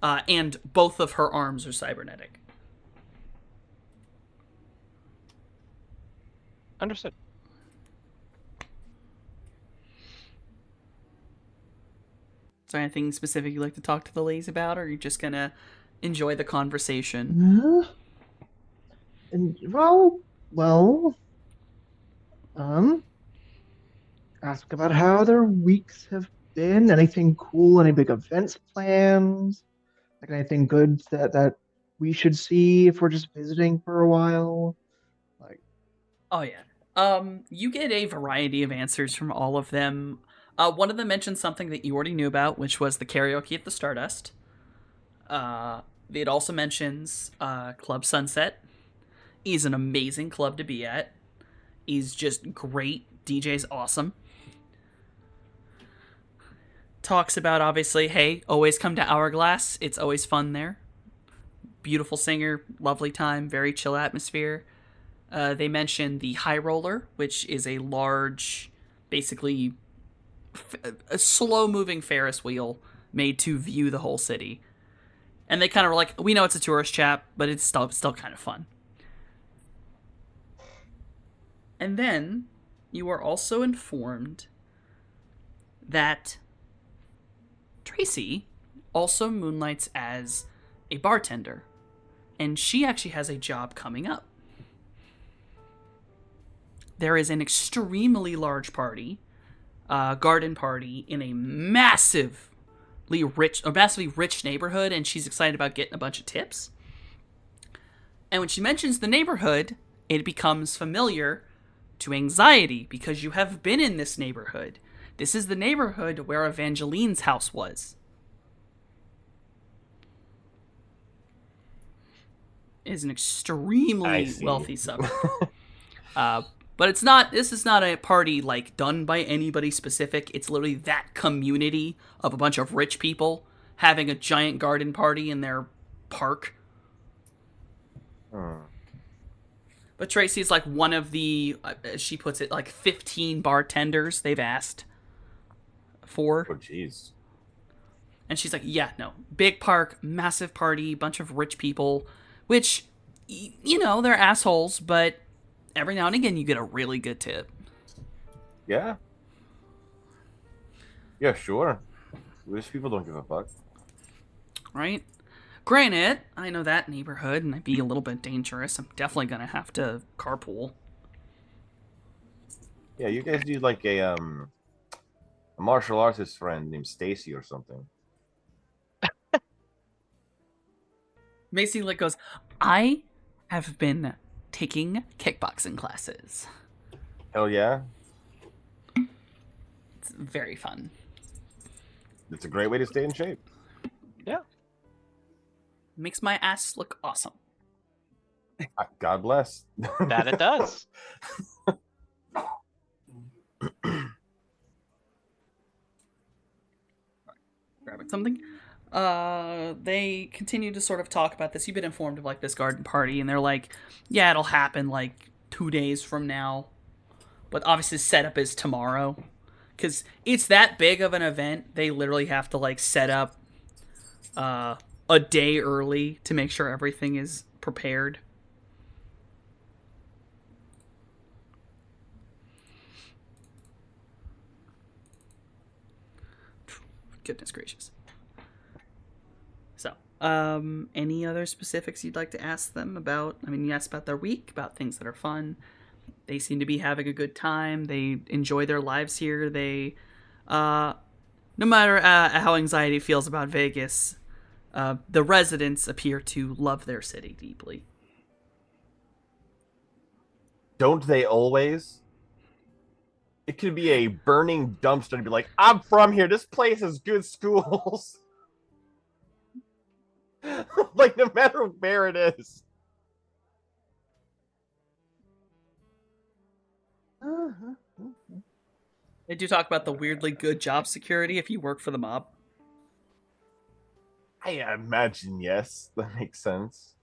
and both of her arms are cybernetic. Understood. Is there anything specific you'd like to talk to the ladies about, or are you just gonna enjoy the conversation? And ask about how their weeks have been. Anything cool? Any big events planned? Like anything good that we should see if we're just visiting for a while? Like, oh yeah. You get a variety of answers from all of them. One of them mentioned something that you already knew about, which was the karaoke at the Stardust. It also mentions Club Sunset. Is an amazing club to be at. He's just great. DJ's awesome. Talks about, obviously, hey, always come to Hourglass. It's always fun there. Beautiful singer, lovely time, very chill atmosphere. They mention the High Roller, which is a large, basically, a slow-moving Ferris wheel made to view the whole city. And they kind of were like, we know it's a tourist trap, but it's still kind of fun. And then you are also informed that Tracy also moonlights as a bartender. And she actually has a job coming up. There is an extremely large party, garden party, in a massively rich neighborhood, and she's excited about getting a bunch of tips. And when she mentions the neighborhood, it becomes familiar to Anxiety, because you have been in this neighborhood. This is the neighborhood where Evangeline's house was. It is an extremely wealthy suburb. But this is not a party like done by anybody specific. It's literally that community of a bunch of rich people having a giant garden party in their park. But Tracy's like one of the, as she puts it, like 15 bartenders they've asked for. Oh, jeez. And she's like, yeah, no. Big park, massive party, bunch of rich people. Which, you know, they're assholes, but every now and again you get a really good tip. Yeah. Yeah, sure. These people don't give a fuck. Right? Granted, I know that neighborhood, and I'd be a little bit dangerous. I'm definitely gonna have to carpool. Yeah, you guys need like a martial artist friend named Stacy or something. Macy like goes, I have been taking kickboxing classes. Hell yeah. It's very fun. It's a great way to stay in shape. Makes my ass look awesome. God bless. That it does. Grabbing something. They continue to sort of talk about this. You've been informed of like this garden party, and they're like, yeah, it'll happen like 2 days from now. But obviously setup is tomorrow. Because it's that big of an event, they literally have to like set up a day early to make sure everything is prepared. Goodness gracious. So, any other specifics you'd like to ask them about? I mean, you asked about their week, about things that are fun. They seem to be having a good time. They enjoy their lives here. They, no matter how anxiety feels about Vegas, the residents appear to love their city deeply. Don't they always? It could be a burning dumpster and be like, I'm from here. This place has good schools. Like, no matter where it is. They do talk about the weirdly good job security if you work for the mob. I imagine, yes. That makes sense.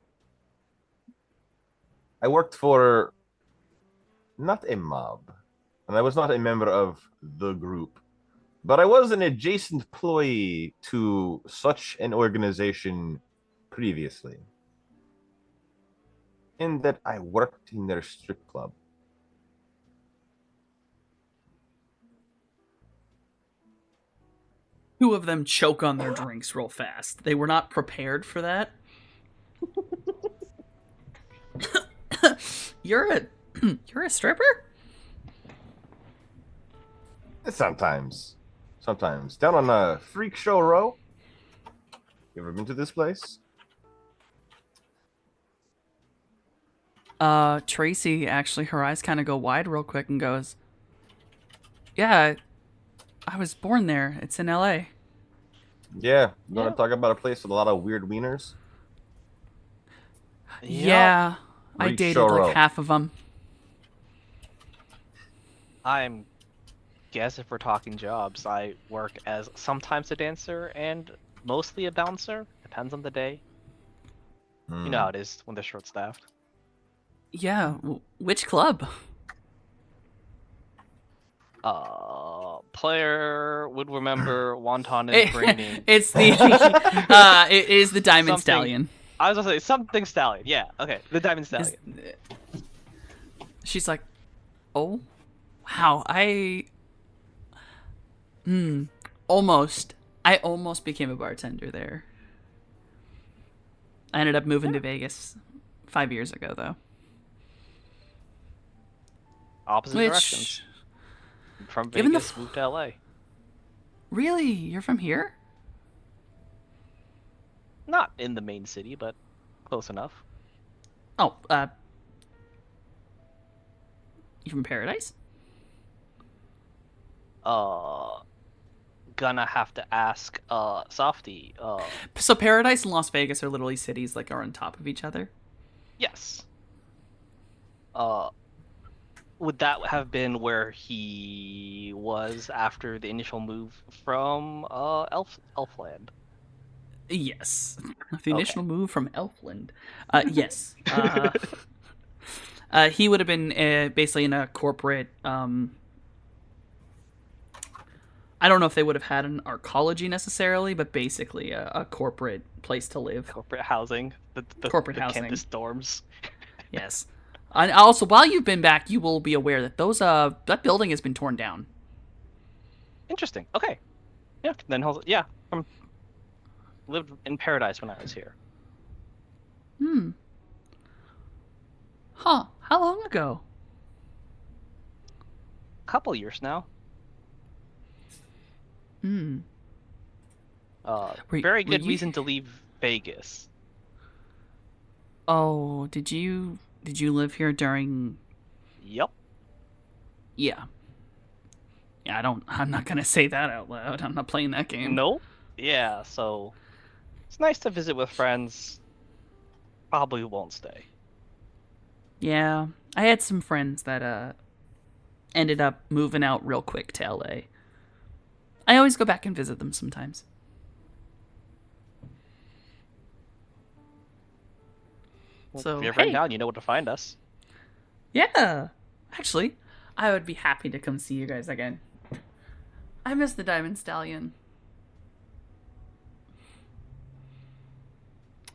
I worked for not a mob, and I was not a member of the group, but I was an adjacent employee to such an organization previously, in that I worked in their strip club. Two of them choke on their drinks real fast. They were not prepared for that. You're a stripper? Sometimes. Down on Freak Show Row. You ever been to this place? Tracy, actually, her eyes kind of go wide real quick and goes, yeah, I was born there. It's in LA. Yeah. You want to talk about a place with a lot of weird wieners? Yeah, I Freak dated Show like Row. half of them. I'm guess if we're talking jobs, I work as sometimes a dancer and mostly a bouncer. Depends on the day. You know how it is when they're short staffed. Yeah, which club? Player would remember Wonton is braining. It's the it is the Diamond Something- Stallion. I was gonna say something stallion. Yeah, okay, the diamond stallion. She's like, oh, wow, almost. I almost became a bartender there. I ended up moving to Vegas 5 years ago, though. Opposite directions. From given the Vegas, moved to LA. Really? You're from here? Not in the main city, but close enough. Oh, you from Paradise? Gonna have to ask Softy. So Paradise and Las Vegas are literally cities like are on top of each other. Yes. Would that have been where he was after the initial move from Elfland? Yes. The Okay. initial move from Elfland. Yes. He would have been basically in a corporate I don't know if they would have had an arcology necessarily, but basically a corporate place to live. Corporate housing, Corporate the housing. campus dorms. Yes. And also, while you've been back, you will be aware that that building has been torn down. Interesting. Okay. Yeah. Then yeah. Lived in paradise when I was here. Hmm. Huh. How long ago? A couple years now. Hmm. Very were good you- reason to leave Vegas. Oh, did you live here during? Yep. Yeah. Yeah, I'm not gonna say that out loud. I'm not playing that game. Nope. Yeah. So it's nice to visit with friends. Probably won't stay. Yeah, I had some friends that ended up moving out real quick to LA. I always go back and visit them sometimes. Well, So, if you're ever in hey. town, you know where to find us. Yeah, actually, I would be happy to come see you guys again. I miss the Diamond Stallion.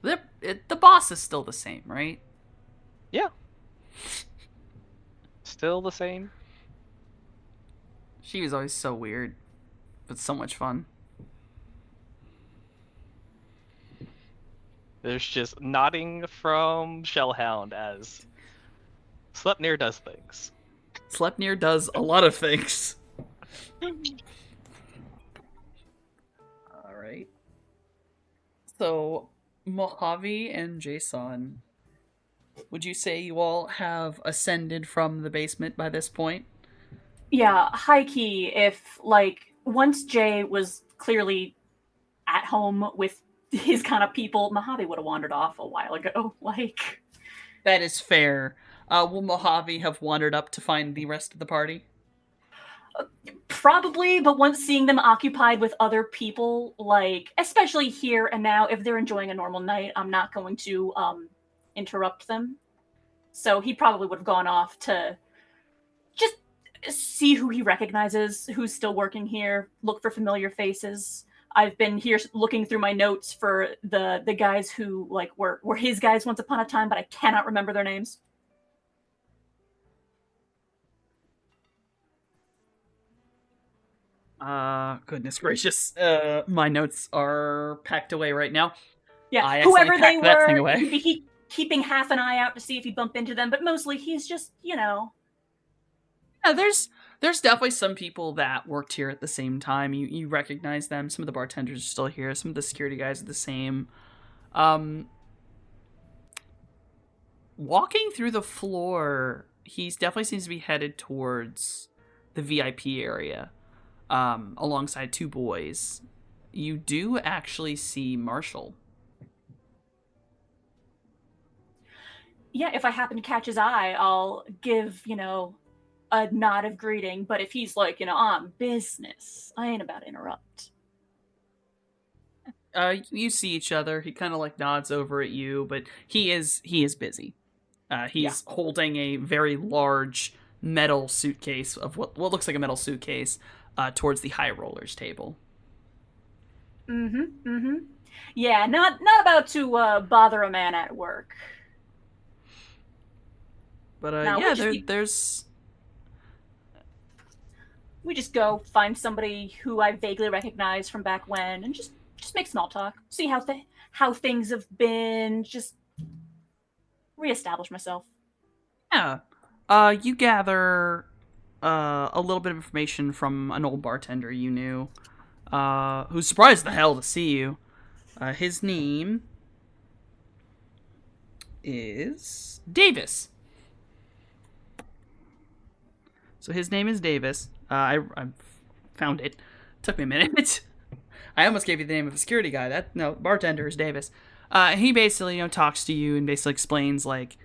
The boss is still the same, right? Yeah. Still the same. She was always so weird, but so much fun. There's just nodding from Shellhound as Sleipnir does things. Sleipnir does a lot of things. Alright. So, Mojave and Jason, would you say you all have ascended from the basement by this point? Yeah, high key, if, like, once Jay was clearly at home with his kind of people, Mojave would have wandered off a while ago. Like, That is fair. Will Mojave have wandered up to find the rest of the party? probably, but once seeing them occupied with other people, like, especially here and now, if they're enjoying a normal night, I'm not going to interrupt them. So he probably would have gone off to just see who he recognizes, who's still working here, look for familiar faces. I've been here looking through my notes for the guys who like were his guys once upon a time, but I cannot remember their names. Goodness gracious. My notes are packed away right now. Yeah, I whoever accidentally they packed that were, thing away. he'd be keeping half an eye out to see if he'd bump into them, but mostly he's just, Yeah, there's definitely some people that worked here at the same time. You recognize them. Some of the bartenders are still here. Some of the security guys are the same. Walking through the floor, he definitely seems to be headed towards the VIP area, alongside two boys. You do actually see Marshall. yeah, if I happen to catch his eye, I'll give, a nod of greeting. But if he's like, on business, I ain't about to interrupt. You see each other. He kind of like nods over at you, but he is busy. He's holding a very large metal suitcase of what looks like a metal suitcase towards the high rollers table. Yeah, not about to bother a man at work. But Now, yeah, we just- there's We just go find somebody who I vaguely recognize from back when, and just make small talk, see how things have been, just reestablish myself. yeah. You gather a little bit of information from an old bartender you knew, who's surprised the hell to see you. His name is Davis. So his name is Davis. I found it. Took me a minute. I almost gave you the name of a security guy. Bartender is Davis. He basically, talks to you and basically explains, like,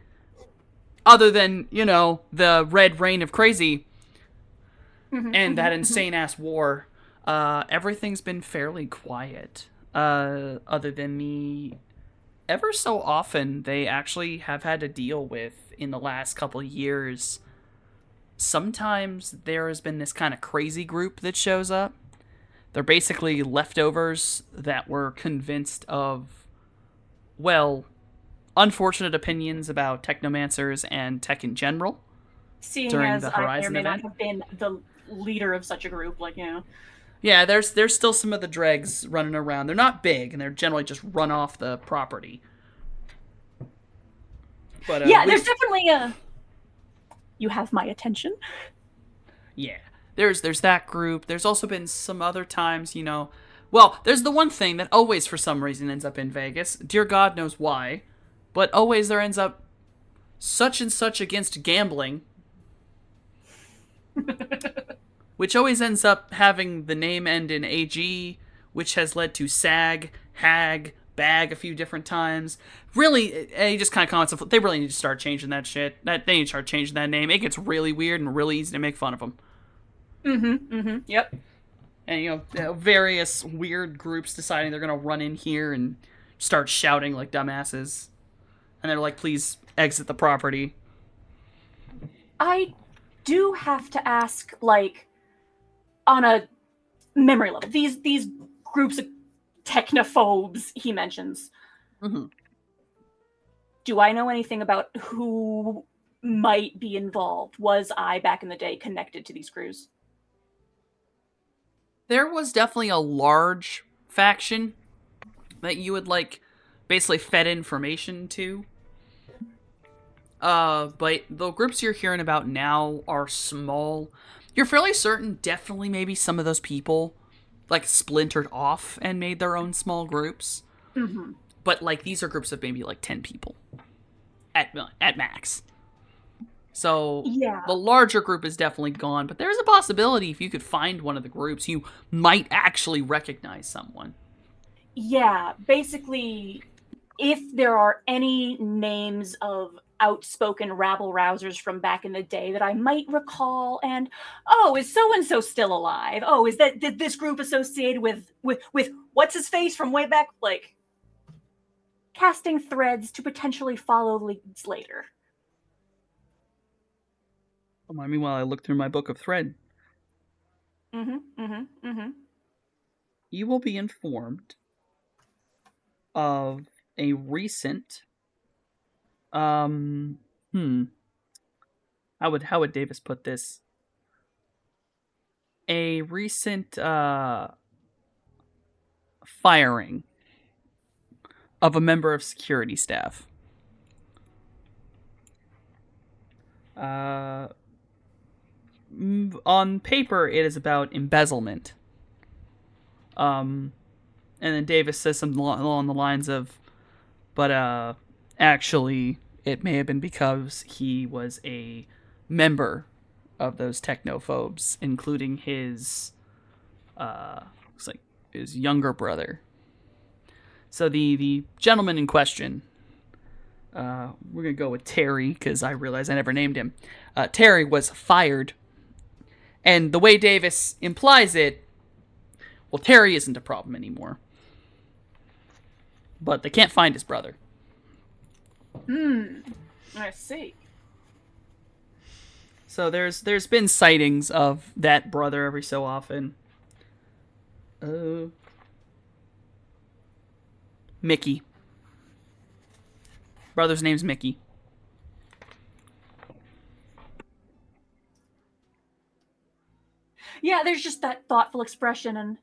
other than, the red rain of crazy and that insane ass war, everything's been fairly quiet. Other than the ever so often they actually have had to deal with in the last couple of years. Sometimes there has been this kind of crazy group that shows up, They're basically leftovers that were convinced of, well, unfortunate opinions about technomancers and tech in general. Seeing During as the I may or Horizon may event? not have been the leader of such a group, like, you know. Yeah, there's still some of the dregs running around. They're not big, and they're generally just run off the property. But Yeah, there's definitely a. You have my attention. yeah, there's that group. There's also been some other times, Well, there's the one thing that always, for some reason, ends up in Vegas. Dear God knows why, but always there ends up such and such against gambling, which always ends up having the name end in AG, which has led to SAG, HAG, BAG a few different times. Really, he just kind of comments, they really need to start changing that shit. They need to start changing that name. It gets really weird and really easy to make fun of them. Yep. And, various weird groups deciding they're going to run in here and start shouting like dumbasses. And they're like, please exit the property. I do have to ask, like, on a memory level, these groups of technophobes he mentions. Mm-hmm. Do I know anything about who might be involved? Was I, back in the day, connected to these crews? There was definitely a large faction that you would, basically fed information to. But the groups you're hearing about now are small. You're fairly certain, definitely maybe some of those people, splintered off and made their own small groups. Mm-hmm. But, these are groups of maybe, 10 people. At max. So, Yeah. the larger group is definitely gone, but there's a possibility if you could find one of the groups, you might actually recognize someone. Yeah, basically, if there are any names of outspoken rabble-rousers from back in the day that I might recall, and, oh, is so-and-so still alive? Oh, is did this group associated with what's-his-face from way back, casting threads to potentially follow leads later. Meanwhile, I look through my book of thread. You will be informed of a recent how would Davis put this? A recent firing of a member of security staff. On paper, it is about embezzlement. And then Davis says something along the lines of, but actually, it may have been because he was a member of those technophobes, including his, looks like his younger brother. So the gentleman in question, we're gonna go with Terry because I realize I never named him. Terry was fired, and the way Davis implies it, well, Terry isn't a problem anymore. But they can't find his brother. I see. So there's been sightings of that brother every so often. Mickey. Brother's name's Mickey. Yeah, there's just that thoughtful expression and,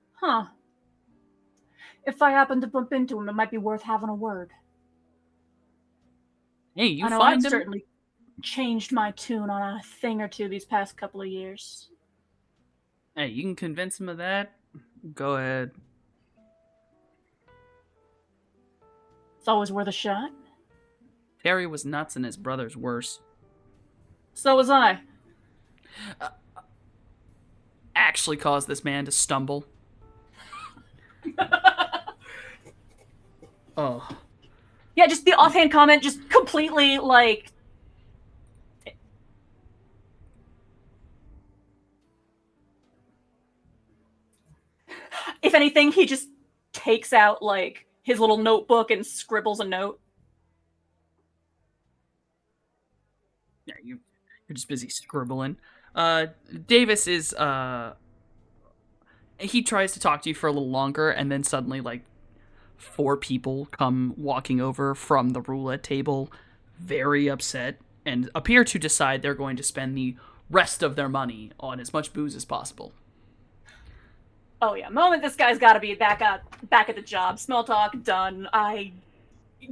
if I happen to bump into him, it might be worth having a word. Hey, you I know find I've him? certainly changed my tune on a thing or two these past couple of years. Hey, you can convince him of that? Go ahead. It's always worth a shot. Terry was nuts and his brother's worse. So was I. Actually caused this man to stumble. Oh. Yeah, just the offhand comment, just completely, if anything, he just takes out, his little notebook and scribbles a note. Yeah, you're just busy scribbling. Davis is, he tries to talk to you for a little longer, and then suddenly, like, 4 people come walking over from the roulette table, very upset, and appear to decide they're going to spend the rest of their money on as much booze as possible. Oh yeah, moment this guy's got to be back at the job. Small talk done. I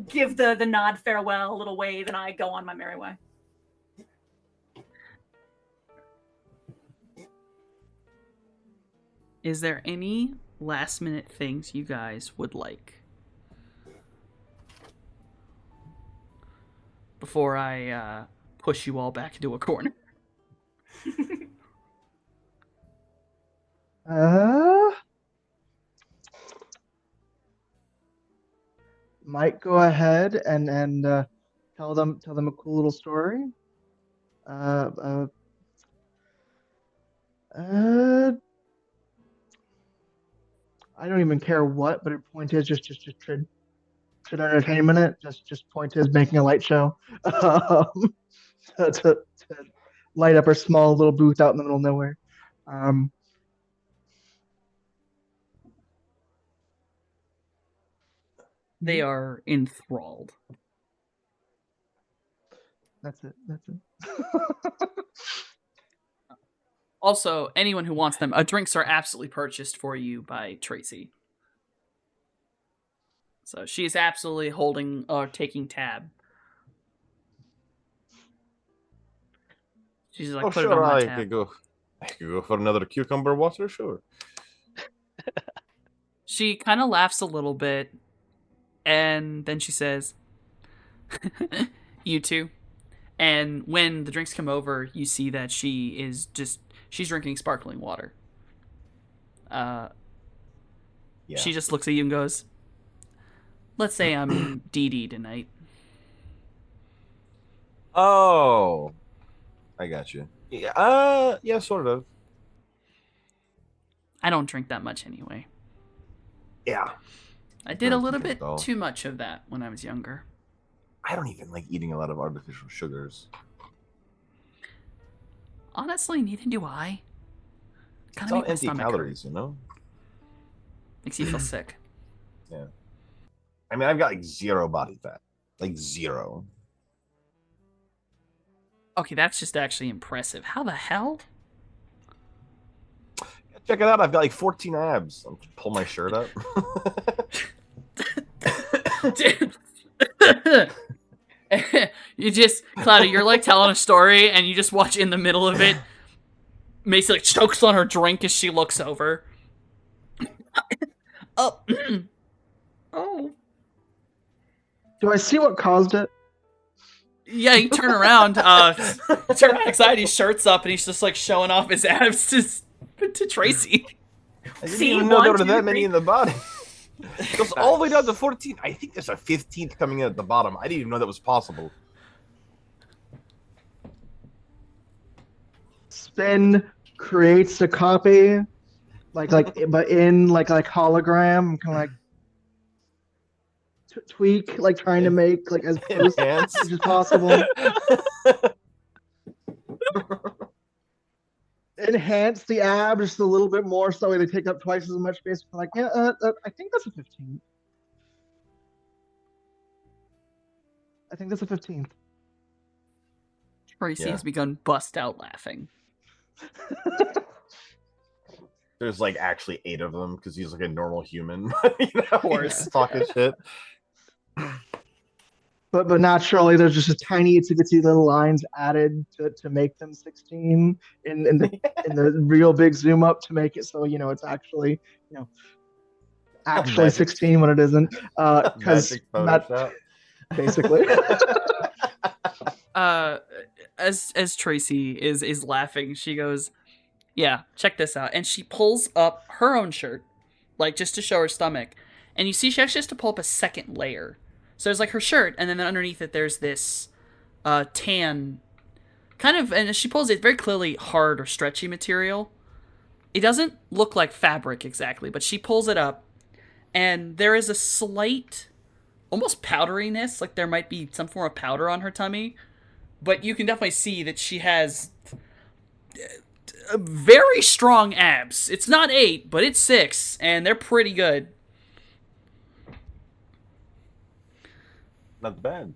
give the nod farewell, a little wave, and I go on my merry way. Is there any last minute things you guys would like? Before I push you all back into a corner. Might go ahead and tell them a cool little story. I don't even care what, but the point is just should entertainment it. Just point is making a light show to light up our small little booth out in the middle of nowhere. They are enthralled. That's it. Also, anyone who wants them, drinks are absolutely purchased for you by Tracy. So she's absolutely holding or taking tab. She's like, put it on my tab. I could go for another cucumber water, sure. She kind of laughs a little bit, and then she says, "You two." And when the drinks come over, you see that she's drinking sparkling water. Yeah. She just looks at you and goes, "Let's say I'm Dee Dee tonight." Oh, I got you. Yeah, sort of. I don't drink that much anyway. Yeah. I did a little Okay, bit well. too much of that when I was younger. I don't even like eating a lot of artificial sugars. Honestly, neither do I. It's Kind all of makes empty my stomach hurt. calories, you know? Makes you feel sick. Yeah. I mean, I've got like 0 body fat. Like 0. Okay, that's just actually impressive. How the hell? Check it out. I've got like 14 abs. I'll pull my shirt up. You just, Cloudy, you're like telling a story, and you just watch in the middle of it, Macy like chokes on her drink as she looks over. Oh. Oh. Do I see what caused it? Yeah, you turn around. Anxiety's shirt's up, and he's just like showing off his abs to Tracy. I didn't See, even know there 1, were 2, that many 3. in the body. It goes all the way down to 14. I think there's a 15th coming in at the bottom. I didn't even know that was possible. Spin creates a copy, but in like hologram, kind of like tweak, like trying to make like as close Enhance. as possible. Enhance the abs just a little bit more, so they take up twice as much space. Like, yeah, I think that's a 15th. I think that's a 15th. Tracy Yeah. has begun bust out laughing. There's like actually 8 of them because he's like a normal human. You know? Of course. Talking shit. But naturally, there's just a tiny itsy bitsy little lines added to make them 16 in the real big zoom up to make it so it's actually Magic. 16 when it isn't, because Magic not Photoshop. basically. As Tracy is laughing, she goes, "Yeah, check this out," and she pulls up her own shirt, like just to show her stomach, and you see she actually has to pull up a second layer. So there's like her shirt, and then underneath it there's this tan kind of, and as she pulls it, very clearly hard or stretchy material. It doesn't look like fabric exactly, but she pulls it up, and there is a slight, almost powderiness, like there might be some form of powder on her tummy, but you can definitely see that she has very strong abs. It's not 8, but it's 6, and they're pretty good. Not bad.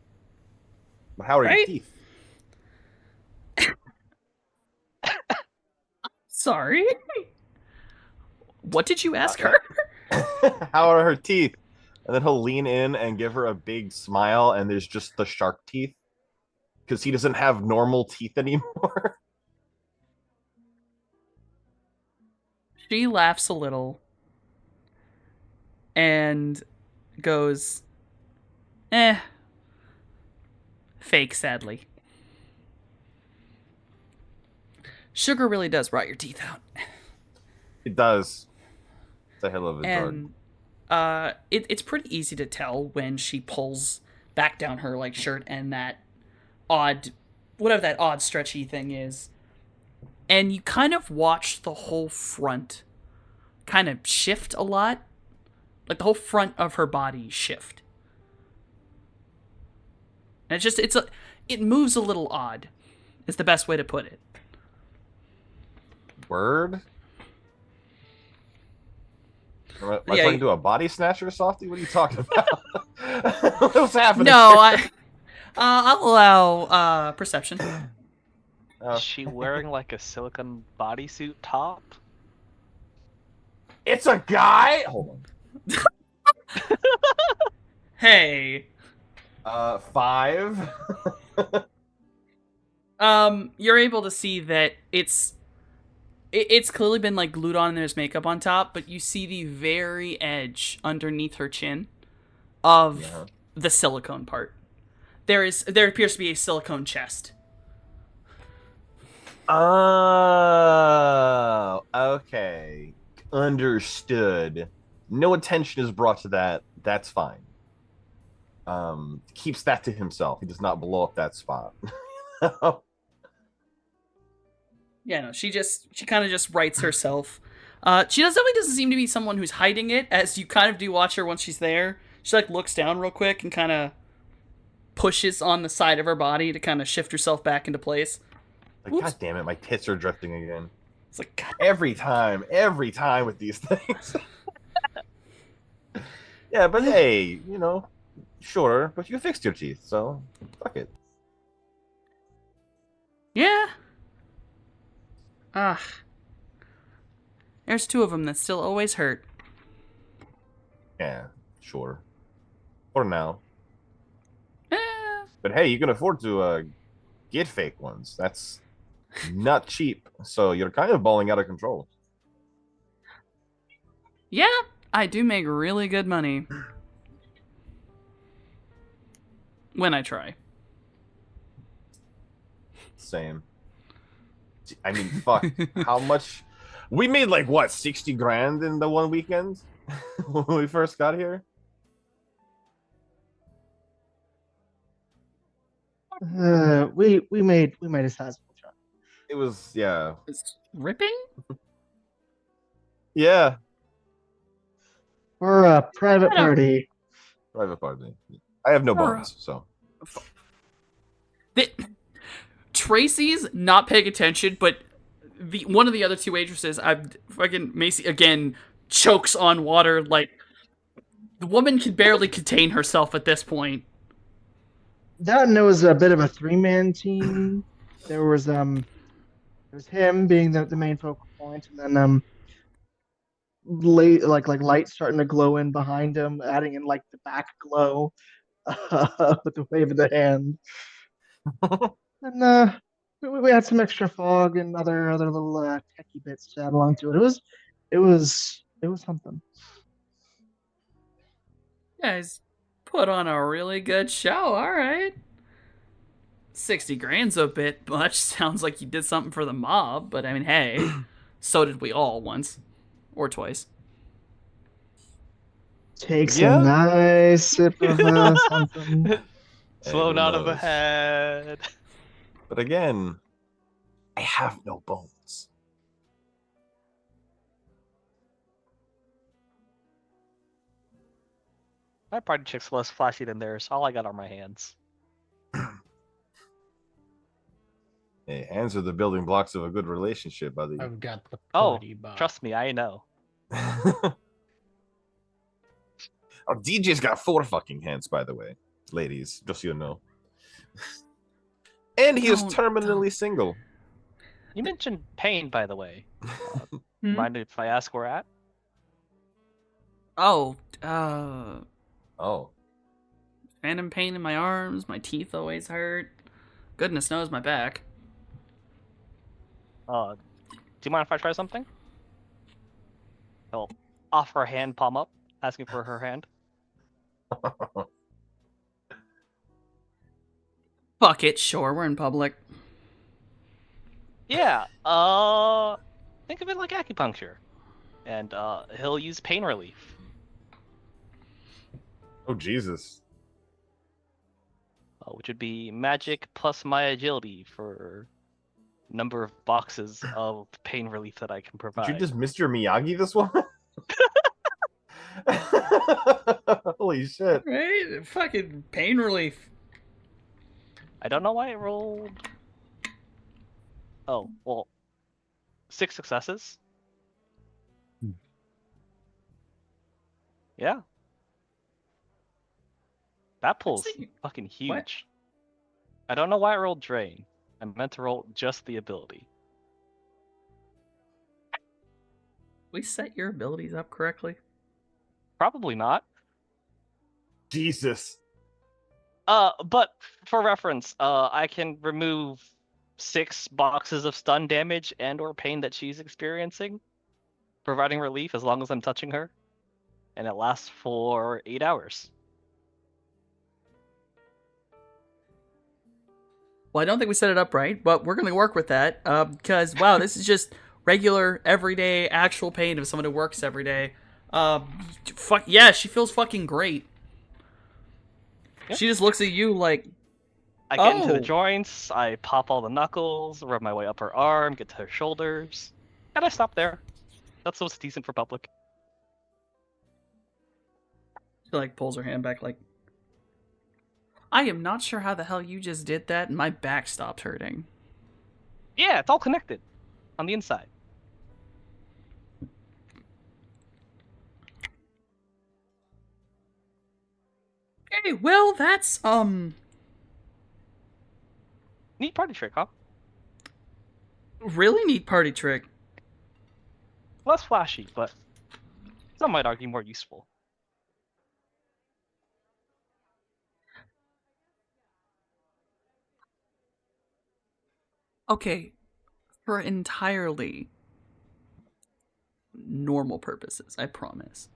But how are your Right? teeth? Sorry. What did you ask her? How are her teeth? And then he'll lean in and give her a big smile, and there's just the shark teeth. Because he doesn't have normal teeth anymore. She laughs a little and goes, fake, sadly. Sugar really does rot your teeth out. It does. It's a hell of a drug. And it's pretty easy to tell when she pulls back down her like shirt and that odd, whatever that odd stretchy thing is. And you kind of watch the whole front kind of shift a lot. Like the whole front of her body shift. And it moves a little odd, is the best way to put it. Word? Am I talking to a body snatcher, Softy? What are you talking about? What's happening? No, I'll allow perception. Is she wearing like a silicone bodysuit top? It's a guy. Hold Hey. on. 5. You're able to see that it's clearly been like glued on and there's makeup on top, but you see the very edge underneath her chin of the silicone part. There appears to be a silicone chest. Oh, okay. Understood. No attention is brought to that. That's fine. Keeps that to himself. He does not blow up that spot. Yeah, no, she kind of just writes herself. She definitely doesn't seem to be someone who's hiding it, as you kind of do watch her once she's there. She like looks down real quick and kind of pushes on the side of her body to kind of shift herself back into place. Like, God damn it, my tits are drifting again. It's like, God. Every time with these things. Yeah, but hey, sure, but you fixed your teeth, so fuck it. Yeah. There's 2 of them that still always hurt. Yeah, sure. For now. Eh. But hey, you can afford to get fake ones. That's not cheap. So you're kind of balling out of control. Yeah, I do make really good money. When I try. Same. I mean, fuck. How much? We made like what, 60 grand in the one weekend when we first got here. We made a sizable chunk. It was It's ripping? yeah. For a private party. Private party. I have no For a- bones, so. Tracy's not paying attention, but one of the other 2 waitresses, fucking Macy again chokes on water. Like the woman can barely contain herself at this point. That and it was a bit of a 3-man team. There was him being the main focal point, and then light starting to glow in behind him, adding in like the back glow with the wave of the hand. And we had some extra fog and other little techie bits to add along to it. It was something. You guys put on a really good show. All right. 60 grand's a bit much. Sounds like you did something for the mob, but I mean, hey, so did we all once or twice. Takes a nice sip of something. Flown out of a head. But again, I have no bones. My party chick's less flashy than theirs. All I got are my hands. Hey, hands are the building blocks of a good relationship, buddy. I've got the Oh, party box. trust me, I know. Oh, DJ's got 4 fucking hands, by the way, ladies, just so you know. And he is Don't- terminally single. You mentioned pain, by the way. Hmm? Mind if I ask where at? Oh, Oh, phantom pain in my arms. My teeth always hurt. Goodness knows my back. Do you mind if I try something? I'll offer a hand palm up, asking for her hand. Fuck it, sure, we're in public. Yeah, think of it like acupuncture. And, he'll use pain relief. oh Jesus. Which would be magic plus my agility for number of boxes of pain relief that I can provide. Did you just Mr. Miyagi this one? Holy shit. Right? Fucking pain relief. I don't know why I rolled. Oh, well, 6 successes. Yeah. That pull's See. fucking huge. What? I don't know why I rolled drain. I meant to roll just the ability. We set your abilities up correctly. Probably not. Jesus. But for reference, I can remove 6 boxes of stun damage and or pain that she's experiencing, providing relief as long as I'm touching her, and it lasts for 8 hours. Well, I don't think we set it up right, but we're gonna work with that. Because wow, this is just regular, everyday, actual pain of someone who works every day. Fuck yeah, she feels fucking great. Yeah. She just looks at you like, I get into the Oh. joints, I pop all the knuckles, rub my way up her arm, get to her shoulders, and I stop there. That's what's decent for public. she like pulls her hand back, like, I am not sure how the hell you just did that, and my back stopped hurting. Yeah, it's all connected on the inside. Okay, well, that's Neat party trick, huh? really neat party trick. Less flashy, but some might argue more useful. Okay, for entirely normal purposes, I promise.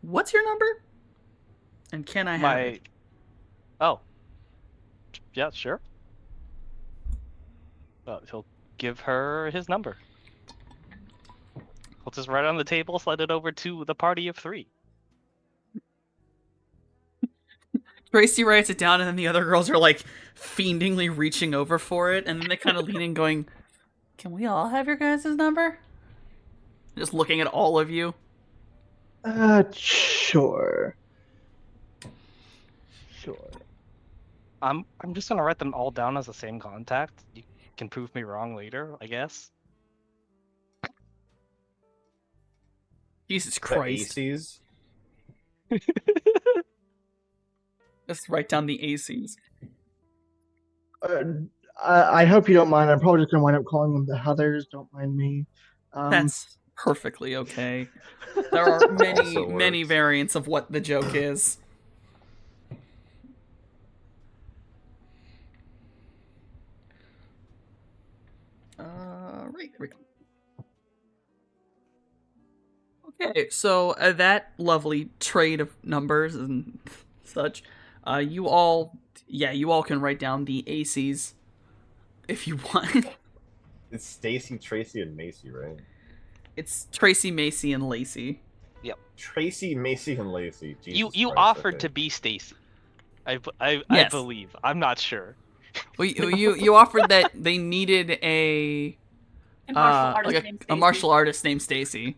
What's your number? And can I have it? Oh. Yeah, sure. He'll give her his number. He'll just write it on the table, slide it over to the party of 3. Tracy writes it down, and then the other girls are like fiendingly reaching over for it, and then they kind of lean in, going, "Can we all have your guys' number?" Just looking at all of you. Sure. Sure. I'm just gonna write them all down as the same contact. You can prove me wrong later, I guess. Jesus The Christ! ACs? Let's write down the ACs. I hope you don't mind. I'm probably just gonna wind up calling them the Heathers. Don't mind me. That's perfectly okay. There are many, Also many works. variants of what the joke is. Right, there we go. Okay, so that lovely trade of numbers and such, you all can write down the ACs if you want. It's Stacy, Tracy, and Macy, right? It's Tracy, Macy, and Lacey. Tracy, Macy, and Lacey. You Jesus Christ, offered okay. to be Stacy. I Yes. believe. I'm not sure. Well, you offered that they needed a And martial artist like named a Stacy. martial artist named Stacy.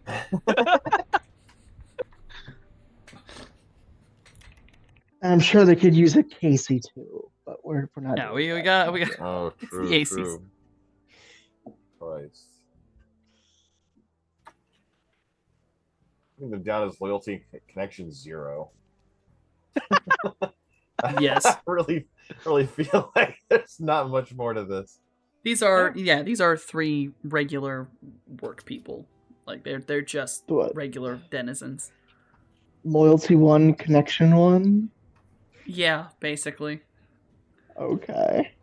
I'm sure they could use a Casey too, but we're not. Yeah, doing we that. got. Oh, It's true, the aces. true. Christ. I think the down is loyalty connection 0. Yes. I really feel like there's not much more to this. These are these are 3 regular work people. Like they're just What? regular denizens. Loyalty 1, connection 1. Yeah, basically. Okay.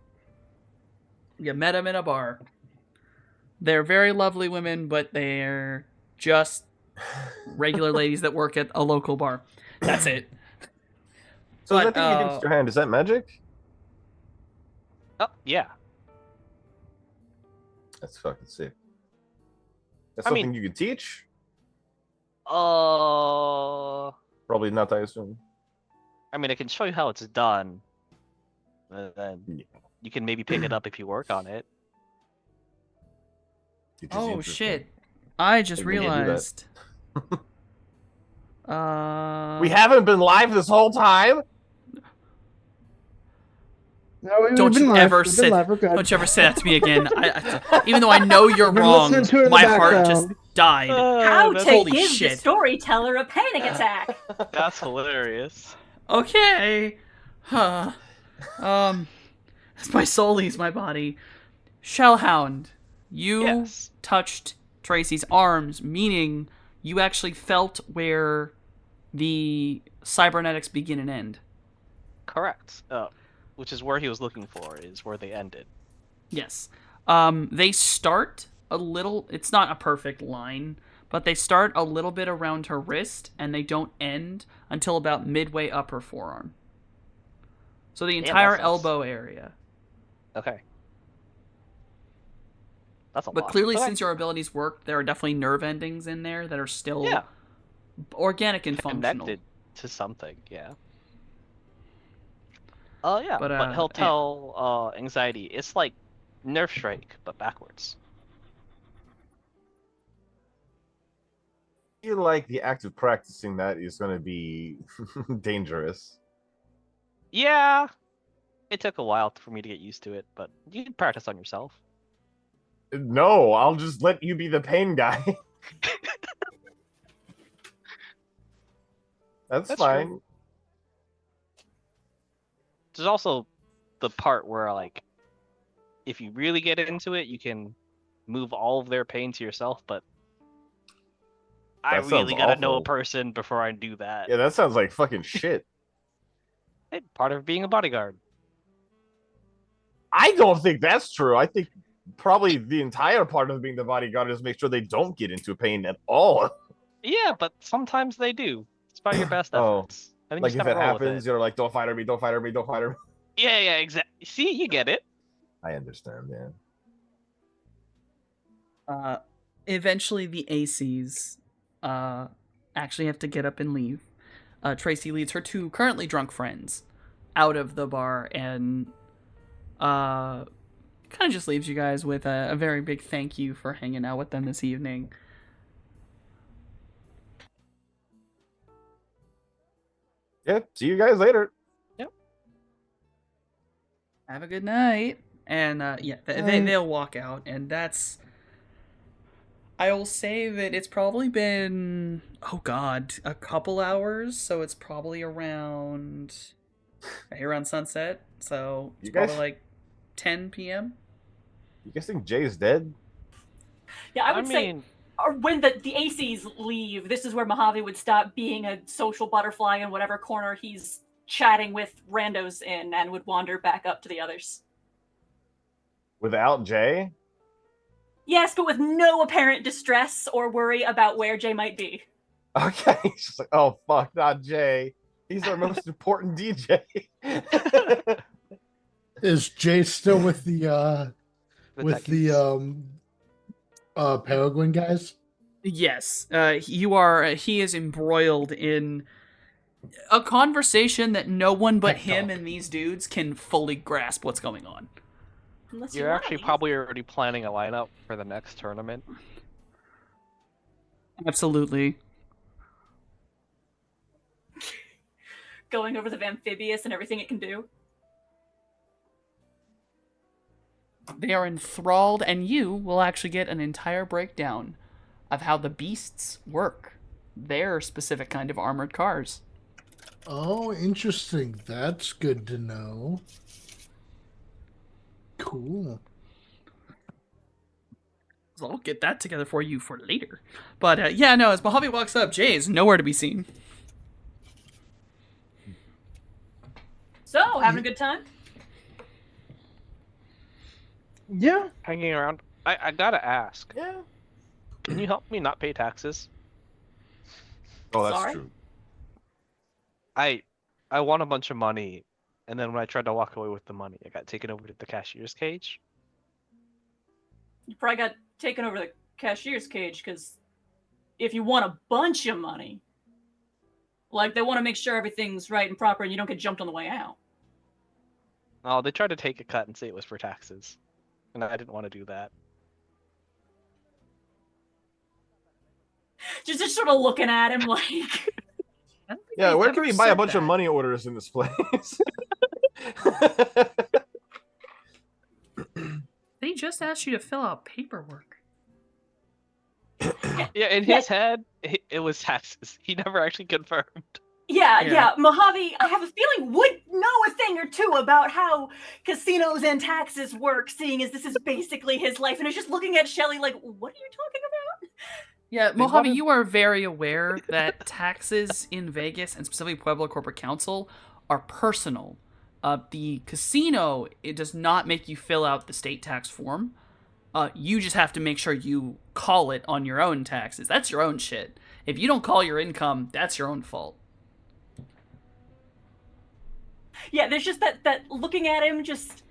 You met them in a bar. They're very lovely women, but they're just regular ladies that work at a local bar. That's it. So But, that thing against your hand, is that magic? Oh, yeah. That's fucking sick. That's I something mean- you can teach? I Probably not, I assume. mean, I can show you how it's done. Then Yeah. you can maybe pick it up if you work on it. Teach is Oh interesting. shit. I just Think we need to do that. realized. We haven't been live this whole time? No, we've Don't been you live. ever We've been say live. We're good. don't you ever say that to me again. Even though I know you're I've been wrong, listening to it in the my heart just background. died. How to Holy give shit. the storyteller a panic attack. That's hilarious. Okay. Huh. As my soul leaves my body. Shellhound, you Yes. touched Tracy's arms, meaning you actually felt where the cybernetics begin and end. Correct. Which is where he was looking for, is where they ended. Yes. They start a little, it's not a perfect line, but they start a little bit around her wrist and they don't end until about midway up her forearm. So the Damn, entire that sucks. elbow area. Okay. That's a But lot. clearly, Okay. since your abilities work, there are definitely nerve endings in there that are still Yeah. organic and functional. Connected to something, yeah. Oh yeah, But, but he'll yeah. tell Anxiety it's like Nerf Strike but backwards. I feel like the act of practicing that is going to be dangerous. Yeah, it took a while for me to get used to it, but you can practice on yourself. No, I'll just let you be the pain guy. That's That's fine. true. There's also the part where like, if you really get into it, you can move all of their pain to yourself, but I That sounds really gotta know a awful. person before I do that. Yeah, that sounds like fucking shit. Hey, part of being a bodyguard. I don't think that's true. I think probably the entire part of being the bodyguard is make sure they don't get into pain at all. Yeah, but sometimes they do. It's by your best Oh, efforts. I think Like you if just it gotta roll with happens, you're like, don't fight her, me, don't fight her, me, don't fight her. Yeah, exactly. See, you get it. I understand, man. Eventually, the ACs actually have to get up and leave. Tracy leads her 2 currently drunk friends out of the bar and kind of just leaves you guys with a very big thank you for hanging out with them this evening. Yeah, see you guys later. Have a good night. And they'll walk out, and that's. I will say that it's probably been, oh god, a couple hours, so it's probably around sunset, so it's You guys- probably like 10 p.m. You guys think Jay's dead? Yeah, I would say, mean, or when the ACs leave, this is where Mojave would stop being a social butterfly in whatever corner he's chatting with randos in and would wander back up to the others. Without Jay? Yes, but with no apparent distress or worry about where Jay might be. Okay. She's like, oh fuck, not Jay. He's our most important DJ. Is Jay still with the Peregrine guys? Yes, he is embroiled in a conversation that no one but Tech him talk. and these dudes can fully grasp what's going on. Unless you're actually lying. probably already planning a lineup for the next tournament. Absolutely. Going over the amphibious and everything it can do. they are enthralled, and you will actually get an entire breakdown of how the beasts work, their specific kind of armored cars. Oh, interesting. That's good to know. Cool. So I'll get that together for you for later. But yeah, no, as Mojave walks up, Jay is nowhere to be seen. So, having a good time? Yeah. Hanging around. I gotta ask. Yeah. Can you help me not pay taxes? Oh, that's Sorry? true. I won a bunch of money, and then when I tried to walk away with the money, I got taken over to the cashier's cage. You probably got taken over the cashier's cage because if you want a bunch of money, like they want to make sure everything's right and proper and you don't get jumped on the way out. Oh, they tried to take a cut and say it was for taxes, and I didn't want to do that. Just sort of looking at him like, Yeah, where Never can we buy a said bunch of that. money orders in this place? They just asked you to fill out paperwork. Yeah, in his head, it was taxes. He never actually confirmed. yeah, Mojave, I have a feeling would know a thing or two about how casinos and taxes work, seeing as this is basically his life, and is just looking at Shelly like, what are you talking about? Yeah, They Mojave, wanted- you are very aware that taxes in Vegas, and specifically Pueblo Corporate Council, are personal. The casino, it does not make you fill out the state tax form. You just have to make sure you call it on your own taxes. That's your own shit. If you don't call your income, that's your own fault. Yeah, there's just that looking at him just,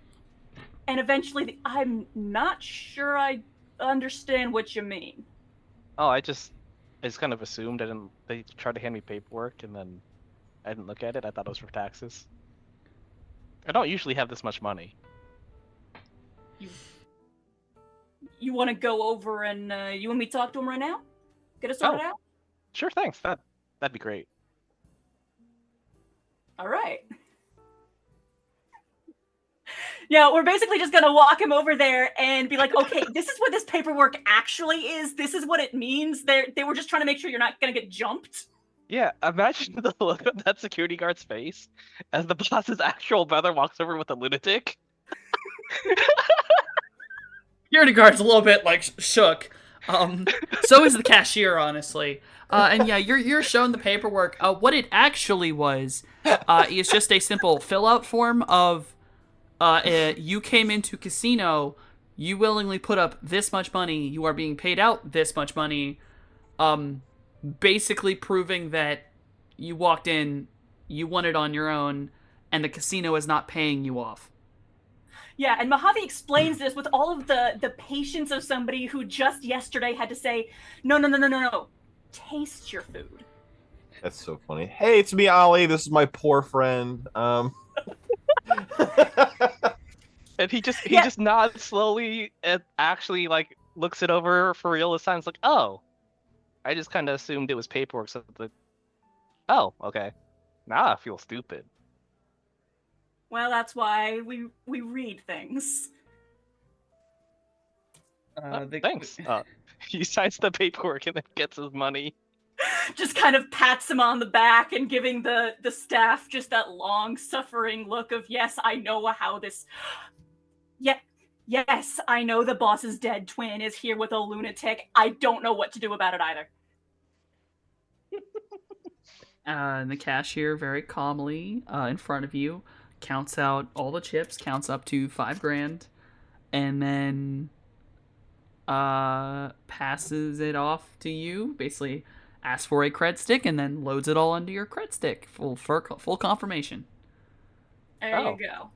and eventually, I'm not sure I understand what you mean. Oh, I just kind of assumed. They tried to hand me paperwork, and then I didn't look at it. I thought it was for taxes. I don't usually have this much money. You want to go over and you and me talk to him right now? Get us sorted Oh. out? Sure, thanks. That'd be great. All right. Yeah, we're basically just gonna walk him over there and be like, okay, this is what this paperwork actually is. This is what it means. They were just trying to make sure you're not gonna get jumped. Yeah, imagine the look on that security guard's face as the boss's actual brother walks over with a lunatic. Security guard's a little bit like shook. So is the cashier, honestly. And yeah, you're shown the paperwork. What it actually was is just a simple fill-out form of you came into casino, you willingly put up this much money, you are being paid out this much money, basically proving that you walked in, you won it on your own, and the casino is not paying you off. Yeah, and Mojave explains this with all of the patience of somebody who just yesterday had to say, no, taste your food. That's so funny. Hey, it's me, Ollie. This is my poor friend. And he just Yeah. just nods slowly and actually like looks it over for real this time. It's like, oh, I just kind of assumed it was paperwork. So oh, okay. Now I feel stupid. Well, that's why we read things. Thanks. He signs the paperwork and then gets his money. Just kind of pats him on the back and giving the staff just that long suffering look of, yes, I know how this. Yeah, yes, I know the boss's dead twin is here with a lunatic. I don't know what to do about it either. And the cashier very calmly in front of you counts out all the chips, counts up to $5,000, and then passes it off to you. Basically, asks for a cred stick and then loads it all onto your cred stick. Full confirmation. There Oh. you go.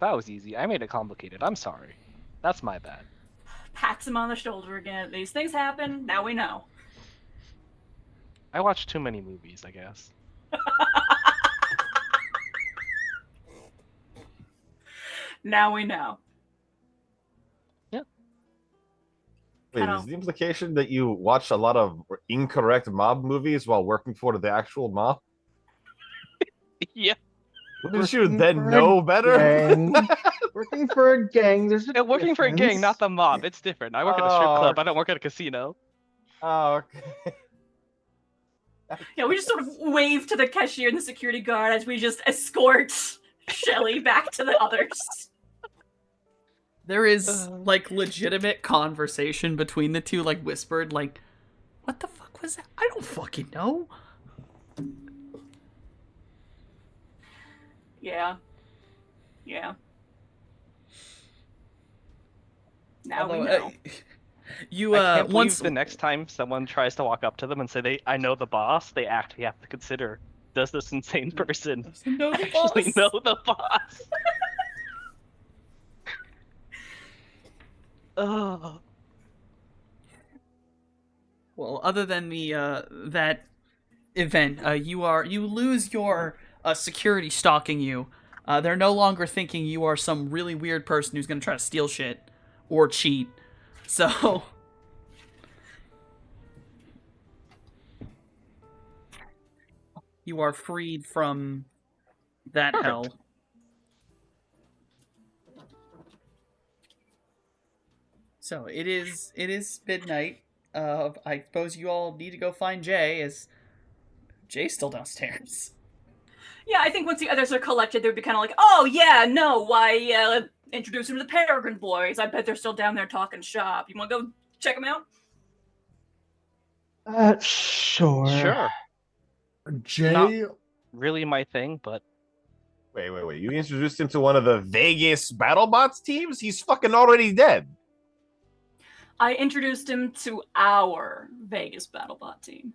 That was easy. I made it complicated. I'm sorry. That's my bad. Pats him on the shoulder again. These things happen. Now we know. I watched too many movies, I guess. Now we know. Wait, I is the implication that you watch a lot of incorrect mob movies while working for the actual mob? Yeah. Wouldn't you then know better? Gang. Working for a gang, there's a Working for a gang, not difference. the mob. It's different. I work at a strip club. I don't work at a casino. Oh, okay. Yeah, we just sort of wave to the cashier and the security guard as we just escort Shelly back to the others. There is like legitimate conversation between the two, like whispered, like, "What the fuck was that? I don't fucking know." Yeah. Now we Although, know. You I can't believe once the next time someone tries to walk up to them and say I know the boss, they actually have to consider, does this insane person know the actually boss? know the boss? Oh. Well, other than the that event, you lose your security stalking you. They're no longer thinking you are some really weird person who's gonna try to steal shit or cheat. So you are freed from that Perfect. hell. So it is midnight. I suppose you all need to go find Jay, as Jay's still downstairs. Yeah, I think once the others are collected, they'd be kind of like, oh, yeah, no, why, introduce him to the Peregrine Boys. I bet they're still down there talking shop. You want to go check them out? Sure. Sure. Jay, Not really my thing, but Wait. You introduced him to one of the Vegas BattleBots teams? He's fucking already dead. I introduced him to our Vegas BattleBot team.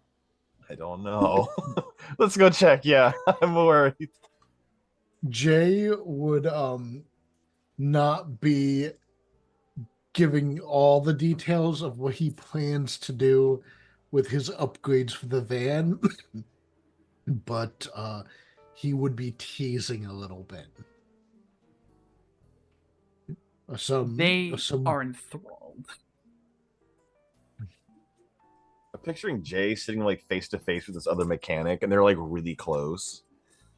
I don't know. Let's go check. Yeah, I'm worried. Jay would not be giving all the details of what he plans to do with his upgrades for the van, but he would be teasing a little bit. They are enthralled. I'm picturing Jay sitting like face to face with this other mechanic, and they're like really close.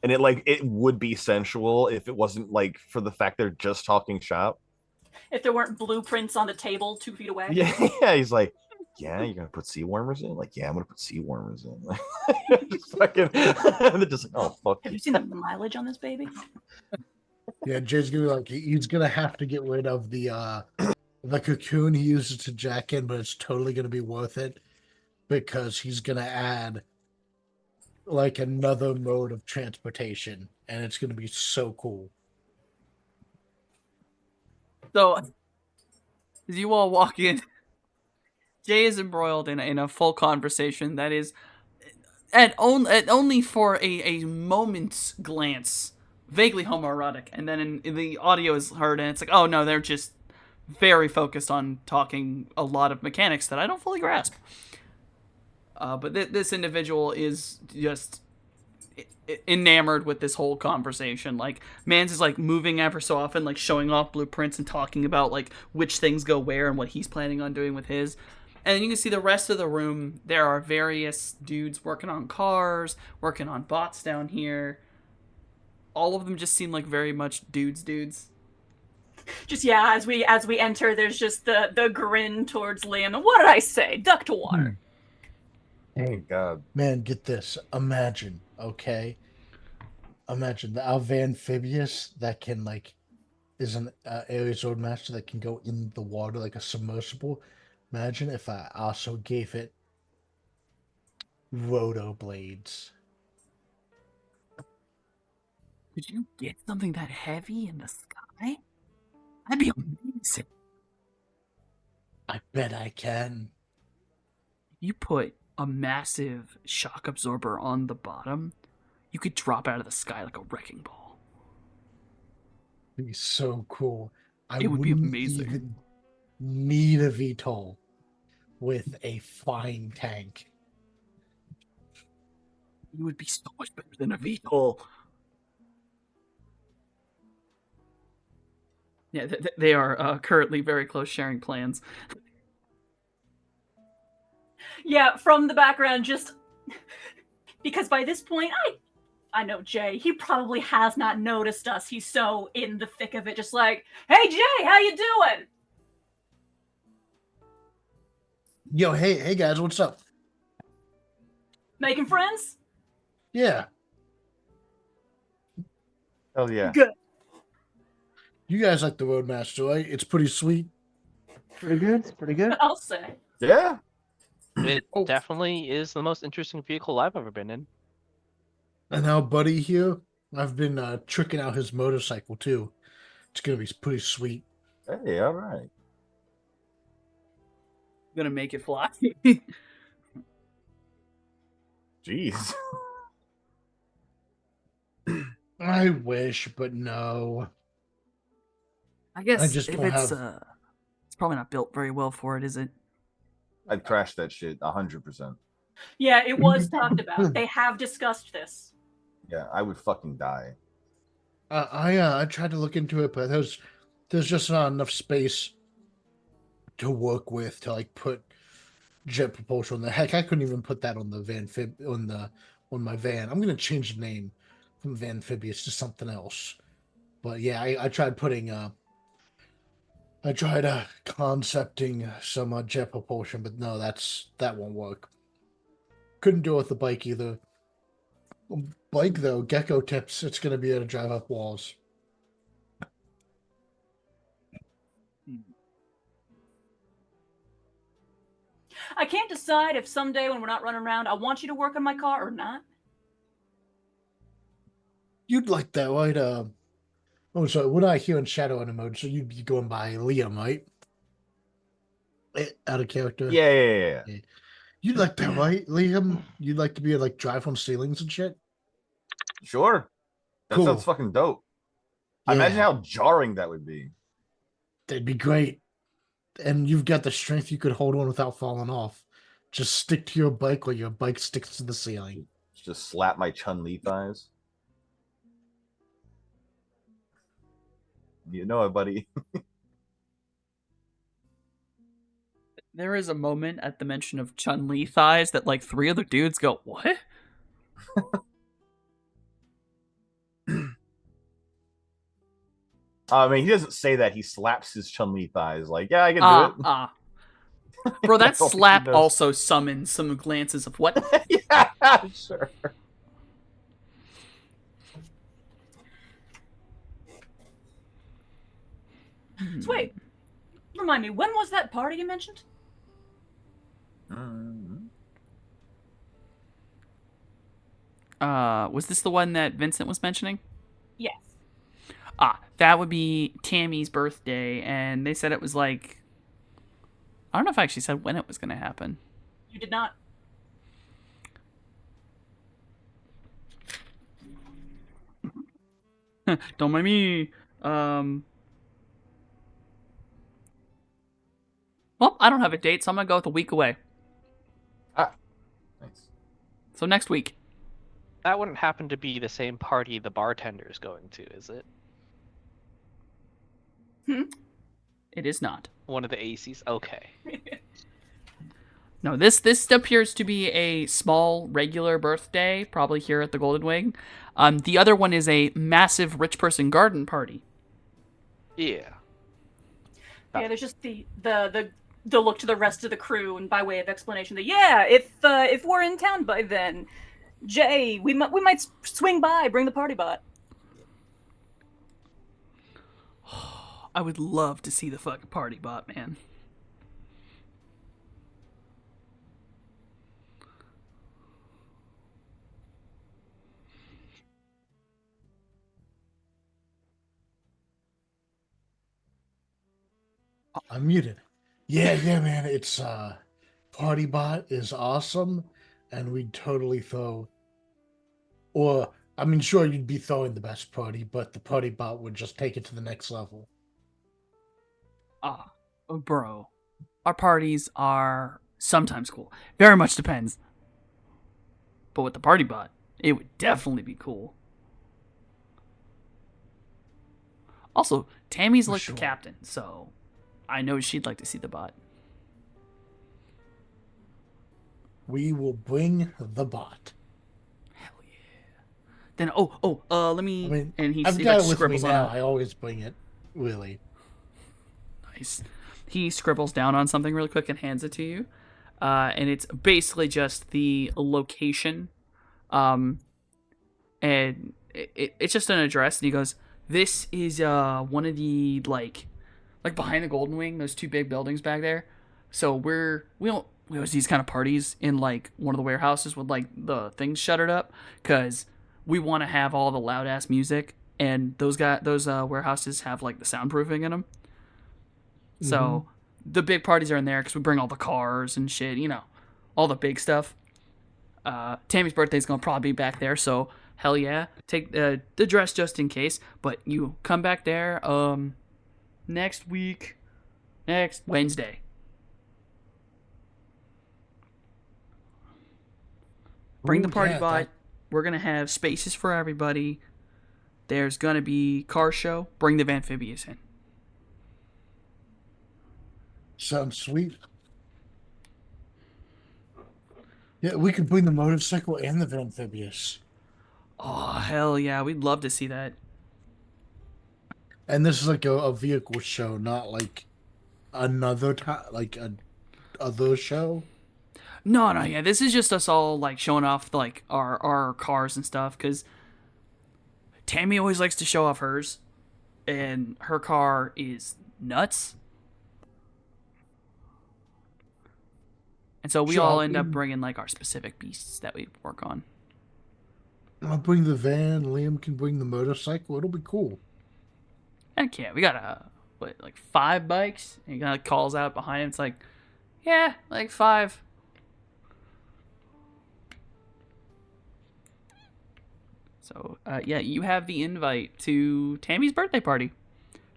And it would be sensual if it wasn't like for the fact they're just talking shop. If there weren't blueprints on the table 2 feet away. Yeah, he's like, yeah, you're gonna put sea warmers in? Like, yeah, I'm gonna put sea warmers in. Just fucking, and they're just like, oh fuck. Have you seen the mileage on this baby? Yeah, Jay's gonna be like, he's gonna have to get rid of the cocoon he uses to jack in, but it's totally gonna be worth it because he's gonna add like another mode of transportation, and it's gonna be so cool. So, as you all walk in, Jay is embroiled in a full conversation that is, at only for a moment's glance, vaguely homoerotic, and then in the audio is heard, and it's like, oh no, they're just very focused on talking a lot of mechanics that I don't fully grasp. But this individual is just enamored with this whole conversation. Like, Mans is like moving ever so often, like showing off blueprints and talking about like which things go where and what he's planning on doing with his. And then you can see the rest of the room. There are various dudes working on cars, working on bots down here. All of them just seem like very much dudes. Just, yeah, as we enter, there's just the grin towards Liam. What did I say? Duck to water. Hey, God. man, get this. Imagine, okay? Imagine the Amphibious that can, like, is an Ares Sword Master that can go in the water like a submersible. Imagine if I also gave it roto blades. Could you get something that heavy in the sky? That'd be amazing. I bet I can. You put a massive shock absorber on the bottom, you could drop out of the sky like a wrecking ball. It'd be so cool. It would be amazing. Even need a VTOL with a flying tank. You would be so much better than a VTOL. Yeah, they are currently very close, sharing plans. Yeah, from the background, just because by this point, I know Jay. He probably has not noticed us. He's so in the thick of it, just like, "Hey Jay, how you doing?" Yo, hey guys, what's up? Making friends? Yeah, Hell yeah. Good. you guys like the Roadmaster, right? It's pretty sweet. Pretty good. It's pretty good. I'll say. Yeah. It Oh. definitely is the most interesting vehicle I've ever been in. And now, Buddy here, I've been tricking out his motorcycle too. It's gonna be pretty sweet. Hey, all right. Gonna make it fly. Jeez. I wish, but no. I guess I just if don't it's have- it's probably not built very well for it, is it? I'd crash that shit 100%. Yeah, it was talked about. They have discussed this. Yeah, I would fucking die. I tried to look into it, but there's just not enough space to work with to like put jet propulsion on the heck. I couldn't even put that on the on my van. I'm gonna change the name from Vanphibious to something else. But yeah, I tried putting I tried concepting some jet propulsion, but no, that won't work. Couldn't do it with the bike either. Bike though, Gecko tips. It's gonna be able to drive up walls. I can't decide if someday when we're not running around, I want you to work on my car or not. You'd like that, right? Oh, sorry. We're not here in Shadow Runner mode, so you'd be going by Liam, right? Out of character. Yeah. You'd like that, right, Liam? You'd like to be able to like drive on ceilings and shit. Sure. That Cool. sounds fucking dope. Yeah, Imagine how jarring that would be. that'd be great. And you've got the strength you could hold on without falling off. Just stick to your bike while your bike sticks to the ceiling. Just slap my Chun-Li thighs. You know it, buddy. There is a moment at the mention of Chun-Li thighs that like 3 other dudes go, "What?" I mean, he doesn't say that. He slaps his Chun-Li thighs. Like, yeah, I can do it. Bro, that I don't think he slap knows. also summons some glances of what? Yeah, sure. So wait, remind me, when was that party you mentioned? Was this the one that Vincent was mentioning? Yes. That would be Tammy's birthday, and they said it was like, I don't know if I actually said when it was going to happen. You did not. Don't mind me. Well, I don't have a date, so I'm going to go with a week away. Nice. So next week. That wouldn't happen to be the same party the bartender is going to, is it? It is not. One of the ACs? Okay. No, this appears to be a small regular birthday, probably here at the Golden Wing. The other one is a massive rich person garden party. Yeah. Yeah, there's just the look to the rest of the crew, and by way of explanation, that yeah, if we're in town by then, Jay, we might swing by, bring the party bot. I would love to see the fucking party bot, man. I'm muted. Yeah, man. It's Party Bot is awesome, and we'd totally throw. Or I mean, sure, you'd be throwing the best party, but the Party Bot would just take it to the next level. Bro, our parties are sometimes cool. Very much depends. But with the party bot, it would definitely be cool. Also, Tammy's For like sure. the captain, so I know she'd like to see the bot. We will bring the bot. Hell yeah. Then let me. I mean, and I've he got like it with me scribbles on now. a I always bring it. Really. nice. He scribbles down on something really quick and hands it to you, and it's basically just the location, and it's just an address. And he goes, "This is one of the like behind the Golden Wing, those two big buildings back there. So we host these kind of parties in like one of the warehouses with like the things shuttered up because we want to have all the loud ass music, and those warehouses have like the soundproofing in them. So the big parties are in there because we bring all the cars and shit, all the big stuff. Tammy's birthday's gonna probably be back there, so hell yeah, take the dress just in case. But you come back there next Wednesday. Bring the Ooh, party yeah, bot. that We're gonna have spaces for everybody. There's gonna be car show. Bring the amphibious in. sounds sweet. Yeah, we could bring the motorcycle and the amphibious. Oh hell yeah, we'd love to see that. And this is like a vehicle show, not like another like a other show. No, yeah, this is just us all like showing off like our cars and stuff because Tammy always likes to show off hers, and her car is nuts. And so we Sure, all end up bringing like our specific beasts that we work on. I'll bring the van. Liam can bring the motorcycle. It'll be cool. Heck yeah, we got like 5 bikes? And he kind of calls out behind him. It's like, yeah, like 5. So yeah, you have the invite to Tammy's birthday party,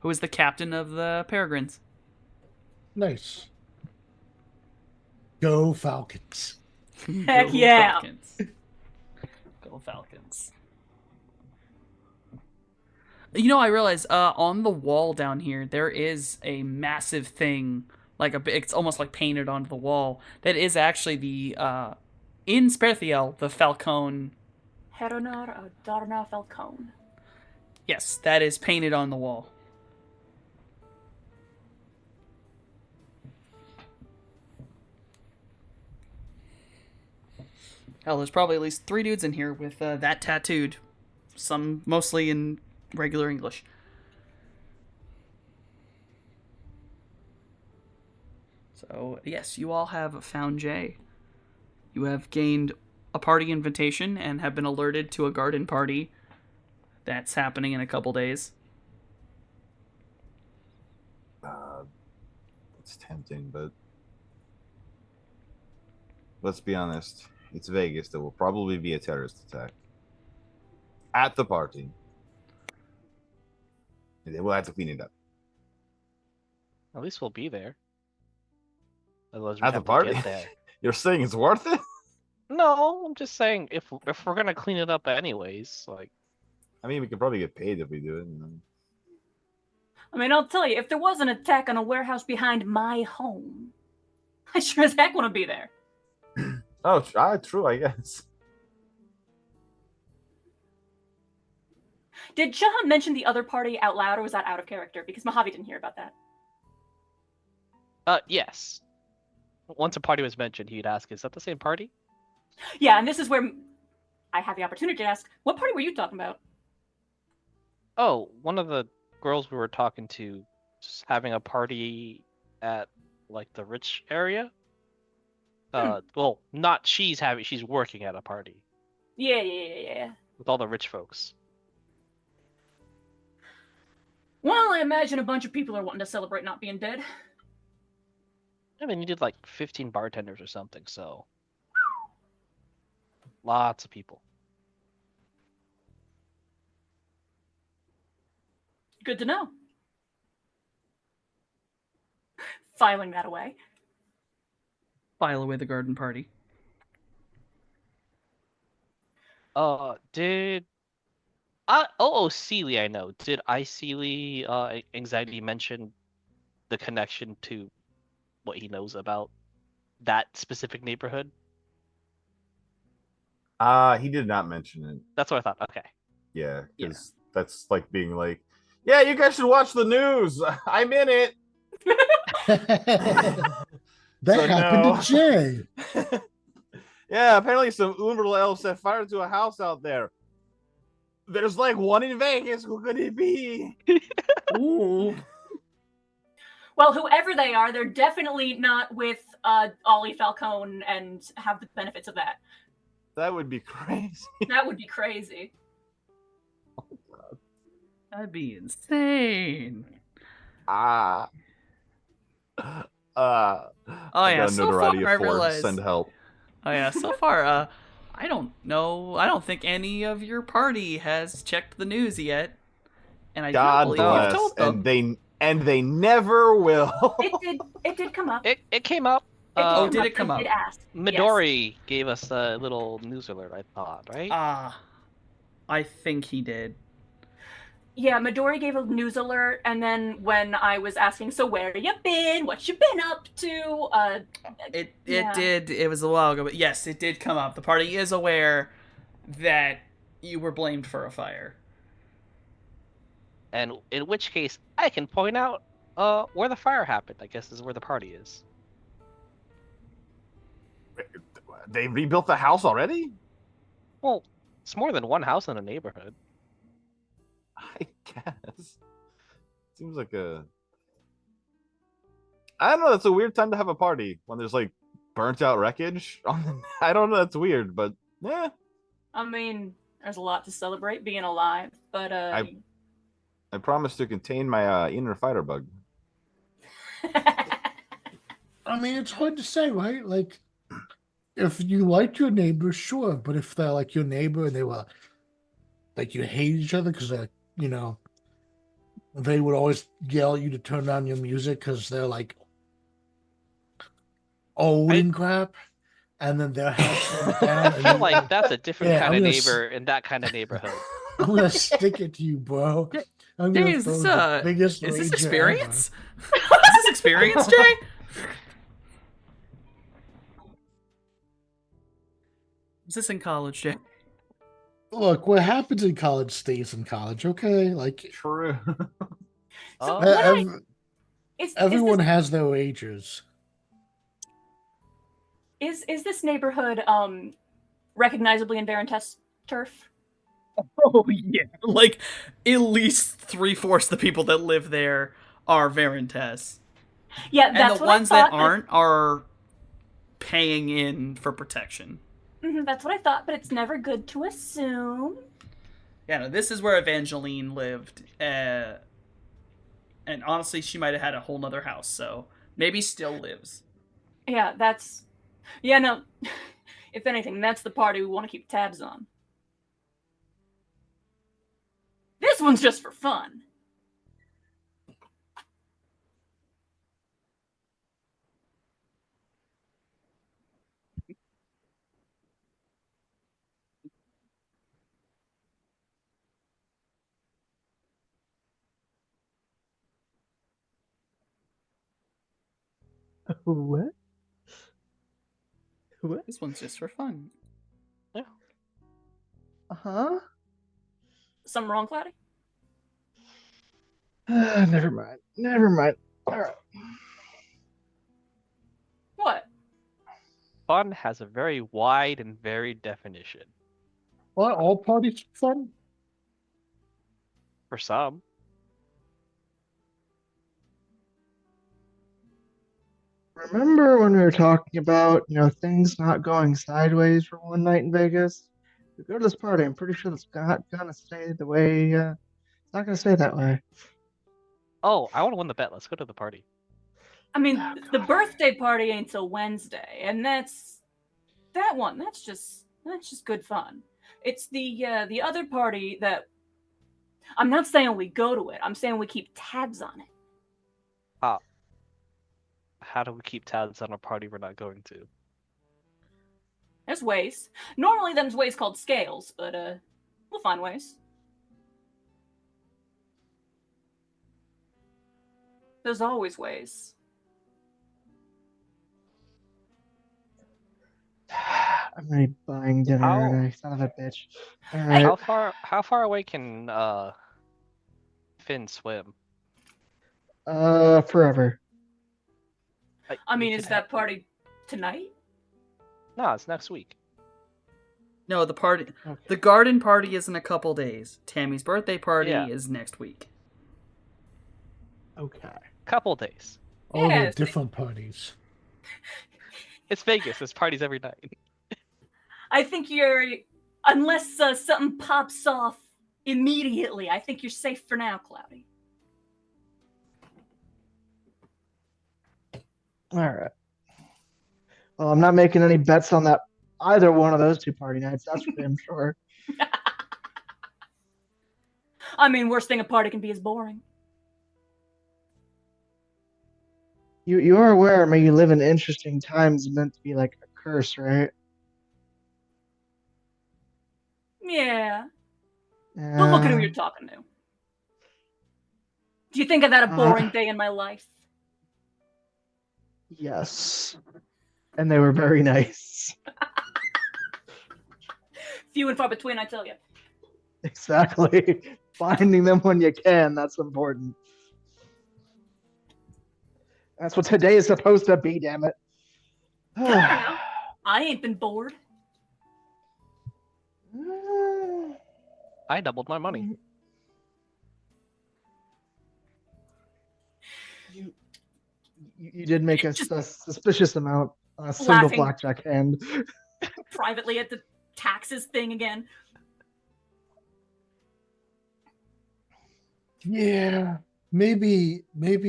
who is the captain of the Peregrines. Nice. Go Falcons. Heck Go yeah. Falcons. Go Falcons. I realize on the wall down here there is a massive thing, it's almost like painted onto the wall. That is actually the in Sperthiel, the Falcone. Heronar Darna Falcone. Yes, that is painted on the wall. Hell, there's probably at least 3 dudes in here with that tattooed. Some mostly in regular English. So, yes, you all have found Jay. You have gained a party invitation and have been alerted to a garden party that's happening in a couple days. It's tempting, but let's be honest. It's Vegas. There will probably be a terrorist attack at the party. And then we'll have to clean it up. At least we'll be there. Otherwise, we At the have to party? get there. You're saying it's worth it? No, I'm just saying if we're gonna clean it up anyways, like I mean, we could probably get paid if we do it. I mean, I'll tell you, if there was an attack on a warehouse behind my home, I sure as heck want to be there. Oh, true, I guess. Did Jahan mention the other party out loud, or was that out of character? Because Mojave didn't hear about that. yes. Once a party was mentioned, he'd ask, "Is that the same party?" Yeah, and this is where I had the opportunity to ask, what party were you talking about? Oh, one of the girls we were talking to, just having a party at like the rich area. Well, not she's working at a party Yeah. with all the rich folks. Well, I imagine a bunch of people are wanting to celebrate not being dead. I mean, you did like 15 bartenders or something, so lots of people. Good to know. Filing that away. File away the garden party. Did Sealy, I know. Did Sealy Anxiety mention the connection to what he knows about that specific neighborhood? He did not mention it. That's what I thought. Okay. Yeah, Yeah. because that's like being like, yeah, you guys should watch the news. I'm in it. That So, happened no. to Jay. Yeah, apparently some Umbral elves set fire to a house out there. There's like one in Vegas. Who could it be? Ooh. Well, whoever they are, they're definitely not with Ollie Falcone and have the benefits of that. That would be crazy. That would be crazy. That'd be insane. Ah. Oh I yeah, got a so notoriety far I of Forbes. realize. Send help. Oh yeah, so far, I don't know. I don't think any of your party has checked the news yet, and I God don't believe bless. you've told them. And they never will. It did come up. It came up. Oh, did it come I up? did ask. Midori gave us a little news alert, I thought, right? I think he did. Yeah, Midori gave a news alert, and then when I was asking, so where you been? What you been up to? It Yeah. did. It was a while ago, but yes, it did come up. The party is aware that you were blamed for a fire. And in which case, I can point out where the fire happened. I guess is where the party is. They rebuilt the house already? Well, it's more than one house in a neighborhood. I guess. Seems like a. I don't know. That's a weird time to have a party when there's like burnt out wreckage. I don't know. That's weird, but yeah. I mean, there's a lot to celebrate being alive, but I promise to contain my inner fighter bug. I mean, it's hard to say, right? Like, if you like your neighbor, sure, but if they're like your neighbor and they were like you hate each other because they're, you know, they would always yell at you to turn down your music because they're like old and crap, and then their house burns down. I and feel you- like that's a different Yeah, kind I'm of gonna s- neighbor in that kind of neighborhood. I'm gonna stick it to you, bro. I'm Jay, gonna is throw this the biggest is this rager experience? Is this experience, Jay? Is this in college, Jay? ever. Look, what happens in college stays in college, okay? Like True. So Oh. what I- ev- is everyone this, has their ages. is this neighborhood recognizably in Varentes turf? Oh yeah, like at least 3/4 the people that live there are Varentes, Yeah, and that's the what ones I that thought. aren't are paying in for protection. That's what I thought, but it's never good to assume. Yeah, no, this is where Evangeline lived, and honestly, she might have had a whole nother house, so maybe still lives. Yeah, no. If anything, that's the party we want to keep tabs on. This one's just for fun. What? What? This one's just for fun. Huh? Something wrong, Cloudy? Never mind. Never mind. All right. What? Fun has a very wide and varied definition. What? All parties are fun? For some, Remember when we were talking about, things not going sideways for one night in Vegas? We go to this party. I'm pretty sure it's not gonna stay the way. It's not gonna stay that way. oh, I want to win the bet. Let's go to the party. I mean, Oh, the God. birthday party ain't till Wednesday, and that's just good fun. It's the other party that I'm not saying we go to it. I'm saying we keep tabs on it. How do we keep tabs on a party we're not going to? There's ways. Normally, them's ways called scales, but we'll find ways. There's always ways. I'm gonna be buying dinner, How- and I son of a bitch. All right. How far away can Finn swim? Forever. I mean, We is could that party tonight? No, it's next week. No, the party, Okay. the garden party is in a couple days. Tammy's birthday party Yeah. is next week. Okay. Couple days. Oh, they're Yes. different parties. It's Vegas. There's parties every night. I think you're, unless something pops off immediately, I think you're safe for now, Cloudy. All right. Well, I'm not making any bets on that either one of those two party nights. That's for damn sure. I mean, worst thing a party can be is boring. You are aware, man, you live in interesting times meant to be like a curse, right? Yeah. But look at who Yeah. you're talking to. Do you think of that a boring day in my life? Yes. And they were very nice. Few and far between, I tell you. Exactly. Finding them when you can, that's important. That's what today is supposed to be, damn it. I ain't been bored. I doubled my money. You did make a suspicious amount on a single Laughing. blackjack hand. Privately at the taxes thing again. Yeah, maybe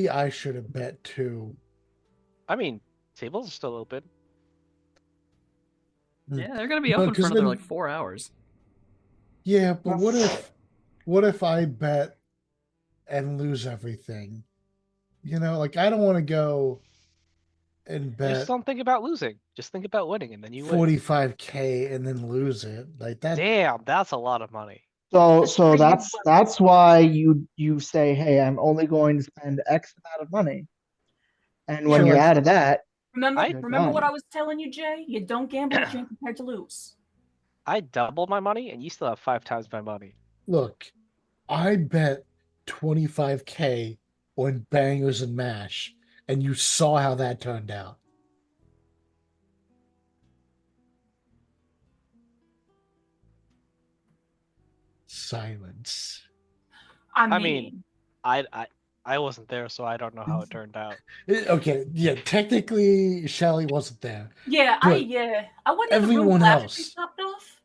I should have bet too. I mean, tables are still open. Yeah, they're gonna be No, open for 'cause another then- like 4 hours. Yeah, but what if I bet and lose everything? You know, like I don't want to go and bet Just don't think about losing. Just think about winning, and then you win. 45K and then lose it. Like that. Damn, that's a lot of money. So that's why you say, hey, I'm only going to spend X amount of money. And when So, you're like- out of that, Remember, You're remember what done. I was telling you, Jay? You don't gamble what you ain't prepared to lose. I doubled my money, and you still have 5 times my money. Look, I bet 25K on Bangers and Mash, and you saw how that turned out. Silence. I I mean, mean, I wasn't there, so I don't know how it turned out. Okay, yeah, technically Shelly wasn't there. yeah, but I went in the room everyone laughing else- she popped off.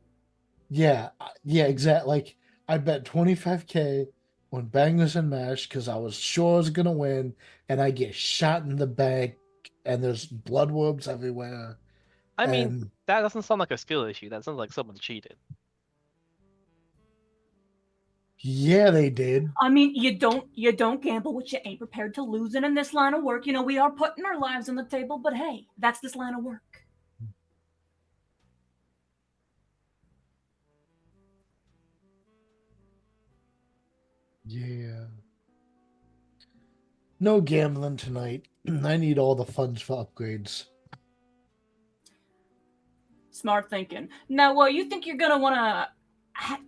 Yeah, exactly. Like I bet 25K on Bangers and Mash because I was sure I was gonna win, and I get shot in the back, and there's bloodworms everywhere. I mean, and that doesn't sound like a skill issue. That sounds like someone cheated. yeah, they did. I mean, you don't gamble what you ain't prepared to lose. And in this line of work, you know, we are putting our lives on the table, but hey, that's this line of work. Yeah. No gambling tonight. I need all the funds for upgrades. Smart thinking. Now, well, you think you're gonna want to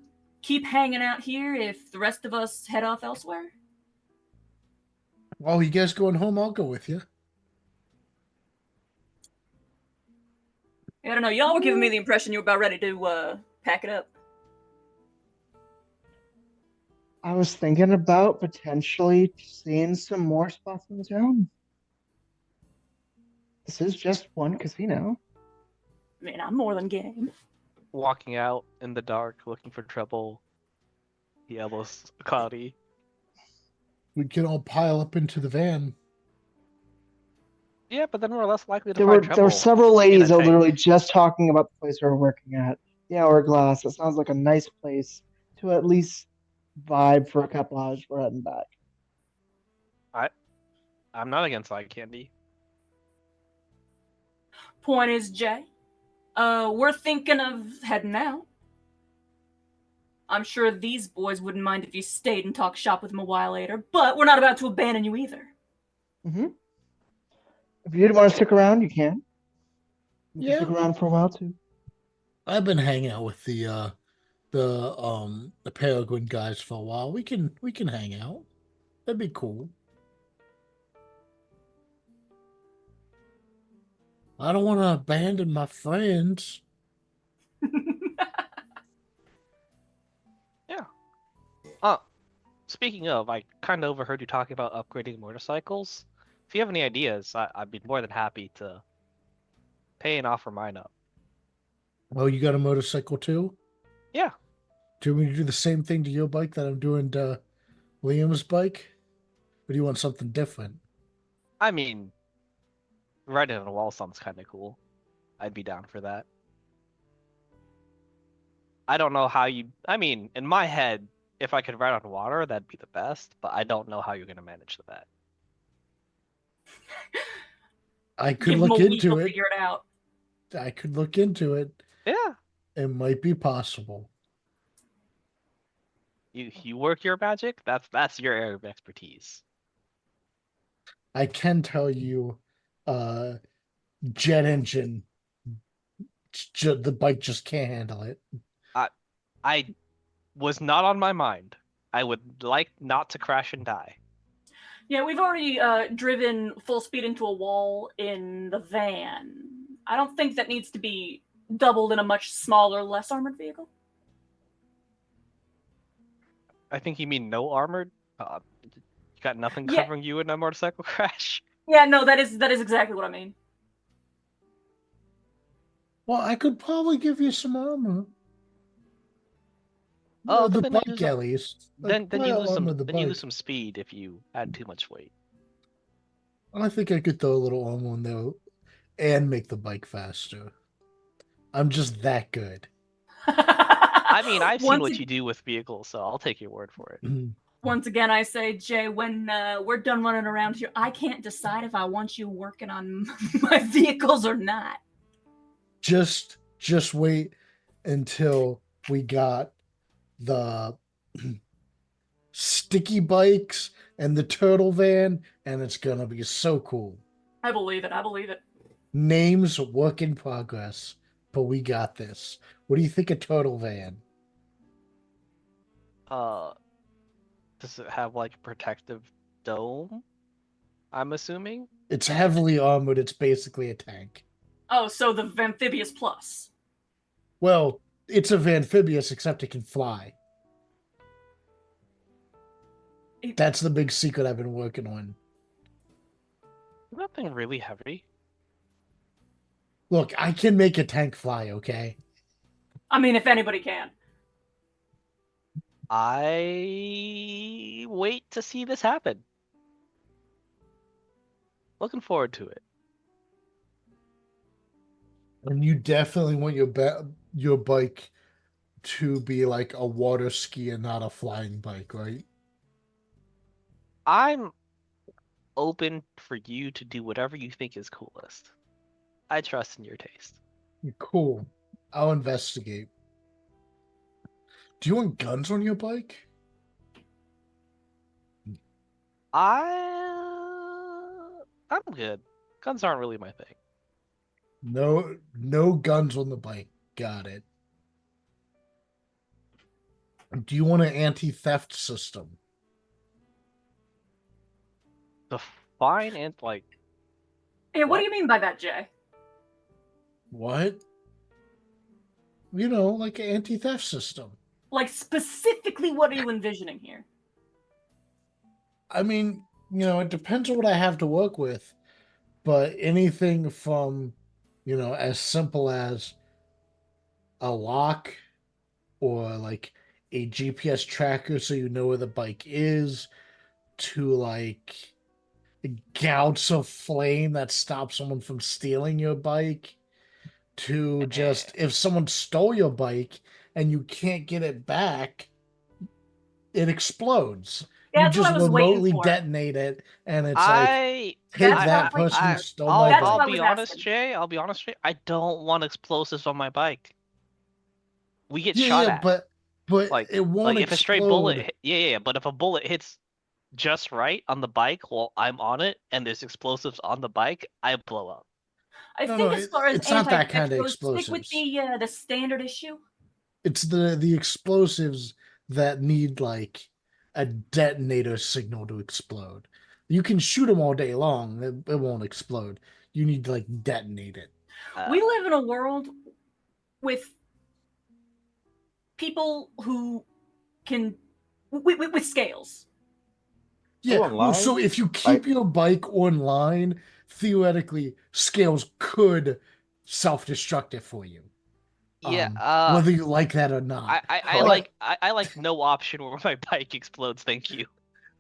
keep hanging out here if the rest of us head off elsewhere? Oh, you guys going home? I'll go with you. I don't know. Y'all were giving me the impression you were about ready to pack it up. I was thinking about potentially seeing some more spots in the town. This is just one casino. I mean, I'm more than game. Walking out in the dark, looking for trouble. The elbows cloudy. We can all pile up into the van. Yeah, but then we're less likely to There find were trouble. several ladies that were tank. literally just talking about the place we were working at, the Hourglass. It sounds like a nice place to at least vibe for a couple hours. We're heading back. I'm not against eye candy. Point is, Jay, we're thinking of heading out. I'm sure these boys wouldn't mind if you stayed and talked shop with them a while later, but we're not about to abandon you either. Mm-hmm. If you didn't want to stick around, you can. You Yeah. can stick around for a while too. I've been hanging out with the Peregrine guys for a while. We can hang out. That'd be cool. I don't want to abandon my friends. Yeah. Speaking of, I kind of overheard you talking about upgrading motorcycles. If you have any ideas, I'd be more than happy to pay and offer mine up. Oh, you got a motorcycle too? Yeah. Do you want me to do the same thing to your bike that I'm doing to Liam's bike? Or do you want something different? I mean, riding on a wall sounds kind of cool. I'd be down for that. I don't know how you. I mean, in my head, if I could ride on water, that'd be the best. But I don't know how you're gonna manage that. I could Give him a look week, into he'll it. figure it out. I could look into it. Yeah. It might be possible. You work your magic. That's your area of expertise. I can tell you, jet engine, the bike just can't handle it. I was not on my mind. I would like not to crash and die. Yeah, we've already driven full speed into a wall in the van. I don't think that needs to be doubled in a much smaller, less armored vehicle. I think you mean no armored. You got nothing Yeah. covering you in a motorcycle crash. Yeah, no, that is exactly what I mean. Well, I could probably give you some armor. Oh, The but then you bike, lose at least. Then Like, you I'll lose some. armor the Then you lose bike. some speed if you add too much weight. I think I could throw a little armor in there and make the bike faster. I'm just that good. I mean, I've seen Once what ag- you do with vehicles, so I'll take your word for it. Once again, I say, Jay, when we're done running around here, I can't decide if I want you working on my vehicles or not. Just wait until we got the sticky bikes and the turtle van, and it's gonna be so cool. I believe it. I believe it. Names work in progress, but we got this. What do you think of turtle van? Does it have like a protective dome? I'm assuming. It's heavily armored. It's basically a tank. Oh, so the Amphibious Plus. Well, it's a amphibious, except it can fly. That's the big secret I've been working on. Nothing really heavy. Look, I can make a tank fly, okay? I mean, if anybody can. I wait to see this happen. Looking forward to it. And you definitely want your bike to be like a water ski and not a flying bike, right? I'm open for you to do whatever you think is coolest. I trust in your taste. Cool. I'll investigate. Do you want guns on your bike? I'm good. Guns aren't really my thing. No guns on the bike. Got it. Do you want an anti-theft system? Define and like. Yeah, what do you mean by that, Jay? What? You know, like an anti-theft system. Like, specifically, what are you envisioning here? I mean, you know, it depends on what I have to work with, but anything from, you know, as simple as a lock or like a GPS tracker so you know where the bike is, to like gouts of flame that stop someone from stealing your bike, to just if someone stole your bike and you can't get it back, it explodes. Yeah, You that's what just I was waiting remotely for. detonate it, and it's like, hey, That's that what I- person who stole I'll, my That's bike. what I I'll be was honest, asking. Jay. I'll be honest, Jay. I don't want explosives on my bike. We get Yeah, shot yeah, at. but Like, it won't like if a stray explode. bullet, yeah, but if a bullet hits just right on the bike while I'm on it and there's explosives on the bike, I blow up. I No, think no, as far as it's not that kind of anti-tech goes, stick with explosives. the standard issue. It's the explosives that need like a detonator signal to explode. You can shoot them all day long; it won't explode. You need to like detonate it. We live in a world with people who can with scales. Yeah. online? So if you keep your bike online, theoretically, scales could self-destruct it for you. Yeah. Whether you like that or not. I like no option where my bike explodes. Thank you.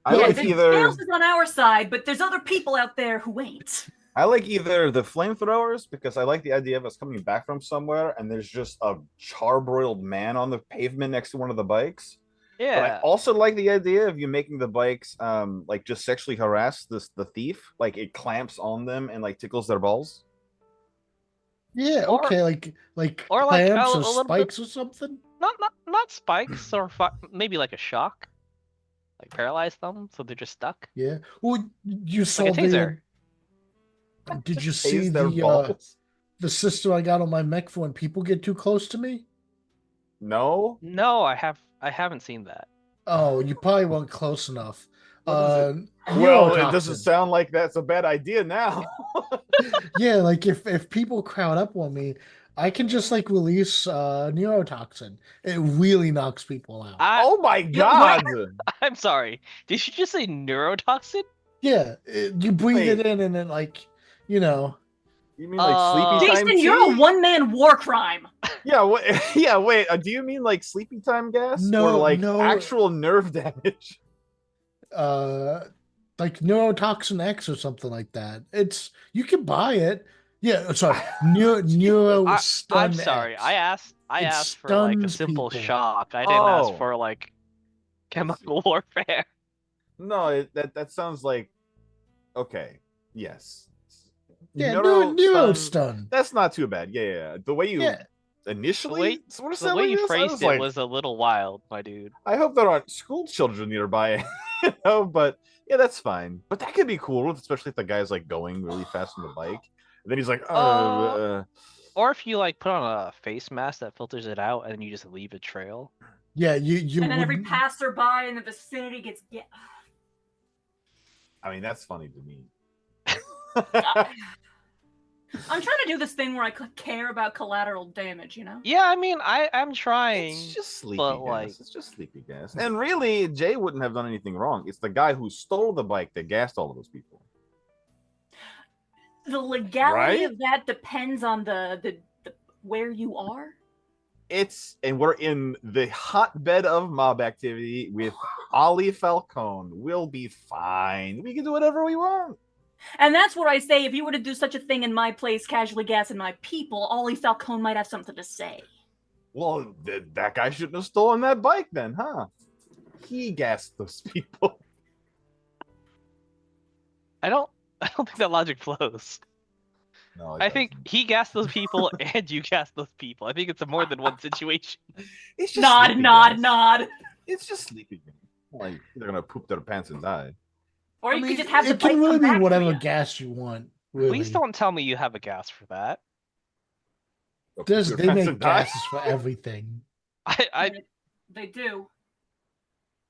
I Yeah, like if you- either Scales is on our side, but there's other people out there who ain't. the flamethrowers because I like the idea of us coming back from somewhere and there's just a charbroiled man on the pavement next to one of the bikes. But I Yeah. also like the idea of you making the bikes like just sexually harass the thief. Like it clamps on them and like tickles their balls. Yeah, Or- okay, like or like clamps a or little bit- spikes or something. Not spikes or maybe like a shock, like paralyze them so they're just stuck. Yeah. Well, you saw Like a taser. did you Tase see their balls. the sister I got on my mech for when people get too close to me? No. No, I haven't seen that. Oh, you probably weren't close enough. What is Well, it doesn't Neurotoxin. sound like that's a bad idea now. Yeah, like if people crowd up on me, I can just like release neurotoxin. It really knocks people out. Oh my know, god! I'm sorry. Did you just say neurotoxin? Yeah, you breathe Wait. it in and then like, you know. You mean like sleepy time Jason, you're a tea? one-man war crime. Yeah, yeah, wait. Do you mean like sleepy time gas? No, or like no. actual nerve damage? Like neurotoxin X or something like that. You can buy it. Yeah, sorry. Neuro stun I'm sorry. X. I It asked for like a stuns simple people. shock. I didn't ask Oh. for like chemical warfare. No, that sounds like okay. Yes. Yeah, Neuro neuro stun- stun. That's not too bad. Yeah. The way you Yeah. initially sort of The sound way like you this, I phrased was it like, was a little wild, my dude. I hope there aren't school children nearby. But yeah, that's fine. But that could be cool, especially if the guy's like going really fast on the bike. And then he's like, Or if you like put on a face mask that filters it out and then you just leave a trail. Yeah, you And then every wouldn't- passerby in the vicinity gets I mean, that's funny to me. I'm trying to do this thing where I care about collateral damage, you know? Yeah, I mean, I'm trying. It's just sleepy but, gas. like- It's just sleepy gas. And really, Jay wouldn't have done anything wrong. It's the guy who stole the bike that gassed all of those people. The legality Right? of that depends on the where you are. And we're in the hotbed of mob activity with Ollie Falcone. We'll be fine. We can do whatever we want. And that's what I say. If you were to do such a thing in my place, casually gassing my people, Ollie Falcone might have something to say. Well, that guy shouldn't have stolen that bike then, huh? He gassed those people. I don't think that logic flows. No, I think he gassed those people and you gassed those people. I think it's a more than one situation. it's just Nod, sleepy nod, gas. nod. It's just sleepy gas. Like they're gonna poop their pants and die. Or you I could mean, just have the it can bike really come be back to whatever you. gas you want. Really. Please don't tell me you have a gas for that. They'll poop There's, their they pants make and die. gases for everything. I They do.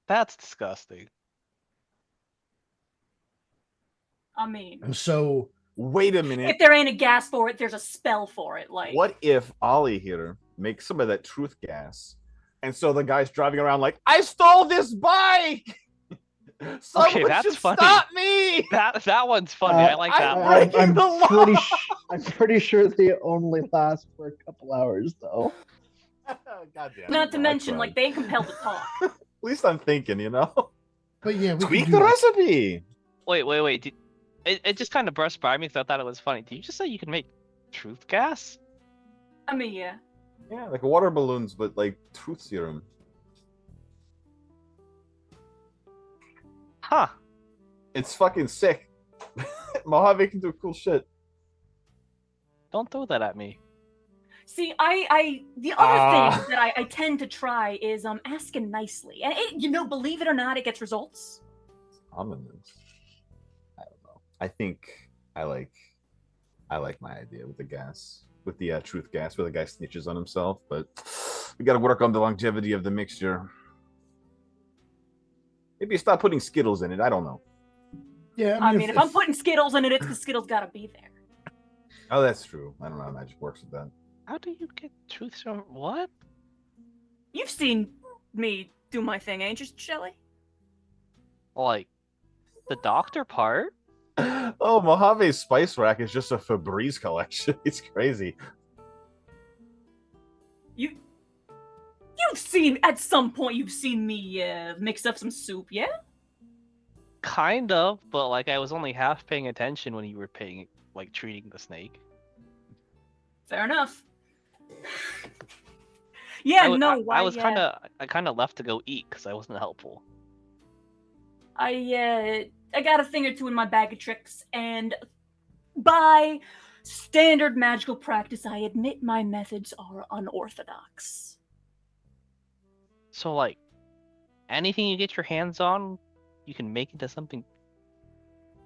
that's disgusting. I mean, And so Wait a minute. if there ain't a gas for it, there's a spell for it. Like, What if Ollie here makes some of that truth gas? And so the guy's driving around like, I stole this bike! Someone that's should funny. stop me! That one's funny. I like that I'm one. breaking the law! I'm pretty sure they only last for a couple hours, though. God damn it, not to no, I mention, tried. like, they ain't compelled to talk. At least I'm thinking, you know? but yeah, we Tweak can the do that. recipe! Wait. It just kind of brushed by me because I thought it was funny. Did you just say you can make truth gas? I mean, yeah. Yeah, like water balloons, but like truth serum. Huh. It's fucking sick. Mojave can do cool shit. Don't throw that at me. See, the other thing that I tend to try is asking nicely, and believe it or not, it gets results. Ominous. I don't know. I think I like I like my idea with the gas, with the truth gas, where the guy snitches on himself. But we got to work on the longevity of the mixture. Maybe stop putting Skittles in it. I don't know. Yeah, I mean, if I'm putting Skittles in it, it's because Skittles gotta be there. Oh, that's true. I don't know how magic works with that. How do you get truth from what? You've seen me do my thing, ain't you, Shelly? Like, the doctor part? Oh, Mojave's spice rack is just a Febreze collection. It's crazy. You've seen, at some point, you've seen me mix up some soup, yeah? Kind of, but like I was only half paying attention when you were treating the snake. Fair enough. Yeah, I kind of left to go eat because I wasn't helpful. I got a thing or two in my bag of tricks, and by standard magical practice, I admit my methods are unorthodox. So like, anything you get your hands on, you can make into something.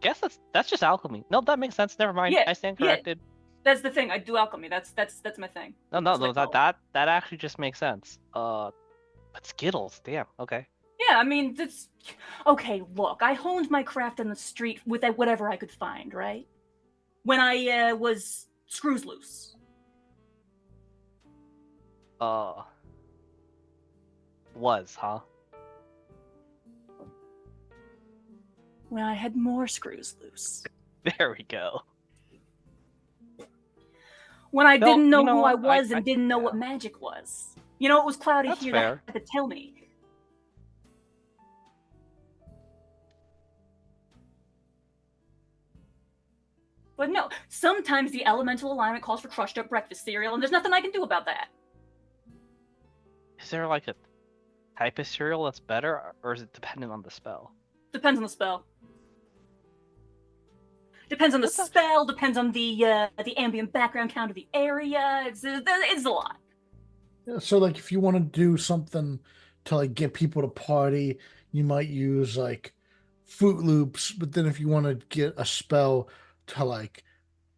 Guess that's just alchemy. No, that makes sense. Never mind. Yeah, I stand yeah. corrected. That's the thing. I do alchemy. That's my thing. No, That's my that goal. actually just makes sense. But Skittles, damn. Okay. Yeah, I mean, that's okay. Look, I honed my craft on the street with whatever I could find. Right when I was screws loose. Was, huh? When I had more screws loose. There we go. When I didn't know who I what? was and didn't know what magic was. You know, it was Cloudy That's here fair. that had to tell me. But no, sometimes the elemental alignment calls for crushed up breakfast cereal, and there's nothing I can do about that. Is there like a type of cereal that's better, or is it dependent on the spell? Depends on the spell. Depends on the spell. Depends on the ambient background count of the area. It's a lot. Yeah, so like if you want to do something to like get people to party, you might use like Fruit Loops, but then if you want to get a spell to like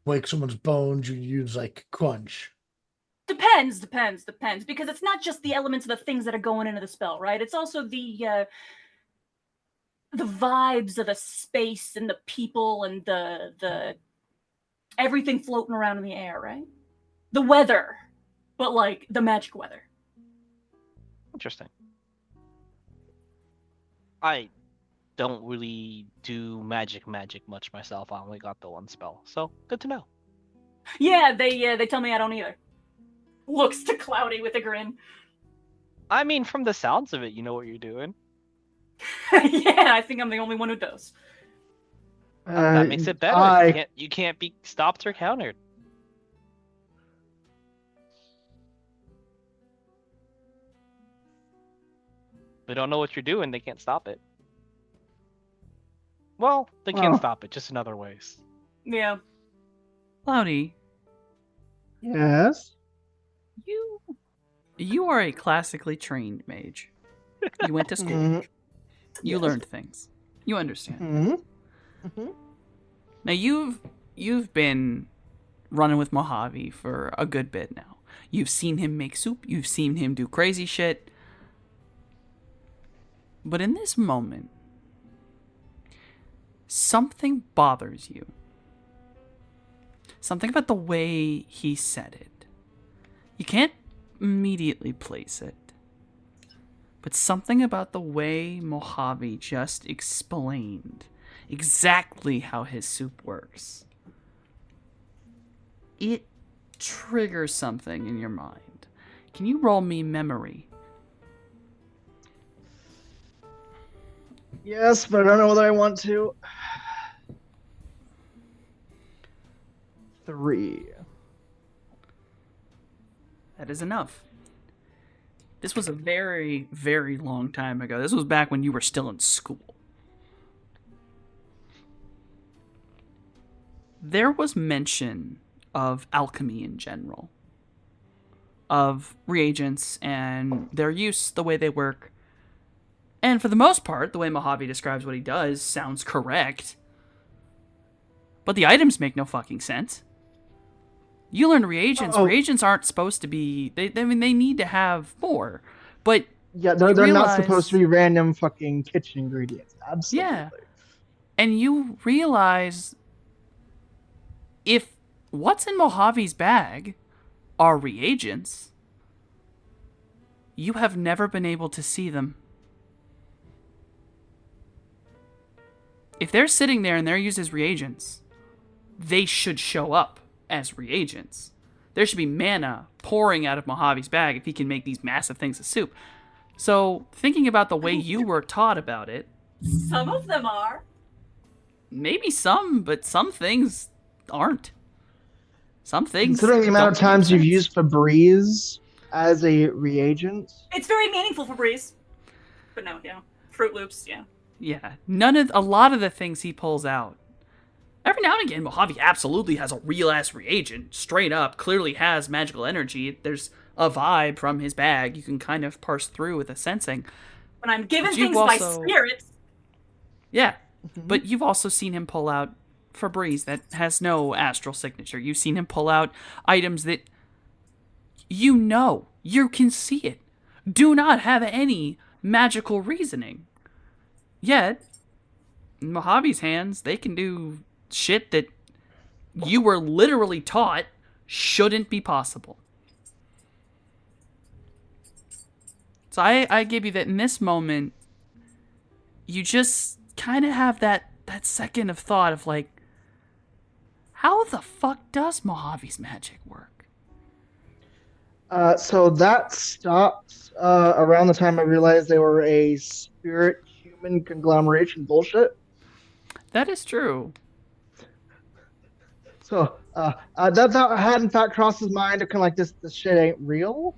wake someone's bones, you use like Crunch. Depends, because it's not just the elements of the things that are going into the spell, right? It's also the vibes of the space and the people and the everything floating around in the air, right? The weather, but like the magic weather. Interesting. I don't really do magic much myself. I only got the one spell, so good to know. Yeah, they tell me I don't either. Looks to Cloudy with a grin. I mean, from the sounds of it, you know what you're doing. Yeah, I think I'm the only one who does. That makes it better. You can't be stopped or countered. They don't know what you're doing. They can't stop it. Well, they can stop it, just in other ways. Yeah. Cloudy, Yes. you are a classically trained mage. You went to school. Mhm. You Yes. learned things. You understand. Mm-hmm. Now you've been running with Mojave for a good bit now. You've seen him make soup. You've seen him do crazy shit. But in this moment, something bothers you. Something about the way he said it. You can't immediately place it. But something about the way Mojave just explained exactly how his soup works. It triggers something in your mind. Can you roll me memory? Yes, but I don't know whether I want to. 3. That is enough. This was a very, very long time ago. This was back when you were still in school. There was mention of alchemy in general, of reagents and their use, the way they work. And for the most part, the way Mojave describes what he does sounds correct. But the items make no fucking sense. You learn reagents. Oh. Reagents aren't supposed to be. They need to have more, but Yeah, they're you not supposed to realize- be random fucking kitchen ingredients. Absolutely. Yeah. And you realize if what's in Mojave's bag are reagents, you have never been able to see them. If they're sitting there and they're used as reagents, they should show up as reagents. There should be mana pouring out of Mojave's bag if he can make these massive things of soup. So, thinking about the way you were taught about it, Some of them are. maybe some, but some things aren't. Some things. Considering the amount of don't make times you've sense. used Febreze as a reagent, It's very meaningful for Breeze. But no, yeah. Fruit Loops, yeah. Yeah, a lot of the things he pulls out. Every now and again, Mojave absolutely has a real ass reagent, straight up, clearly has magical energy. There's a vibe from his bag you can kind of parse through with a sensing. When I'm given But you've things by also- spirits, Yeah, but you've also seen him pull out Febreze that has no astral signature. You've seen him pull out items that you can see it, do not have any magical reasoning. Yet, in Mojave's hands, they can do shit that you were literally taught shouldn't be possible. So I give you that in this moment, you just kind of have that second of thought of like, how the fuck does Mojave's magic work? so that stopped around the time I realized they were a spirit-human conglomeration bullshit. That is true. So that thought had in fact crossed his mind of kind of like this shit ain't real.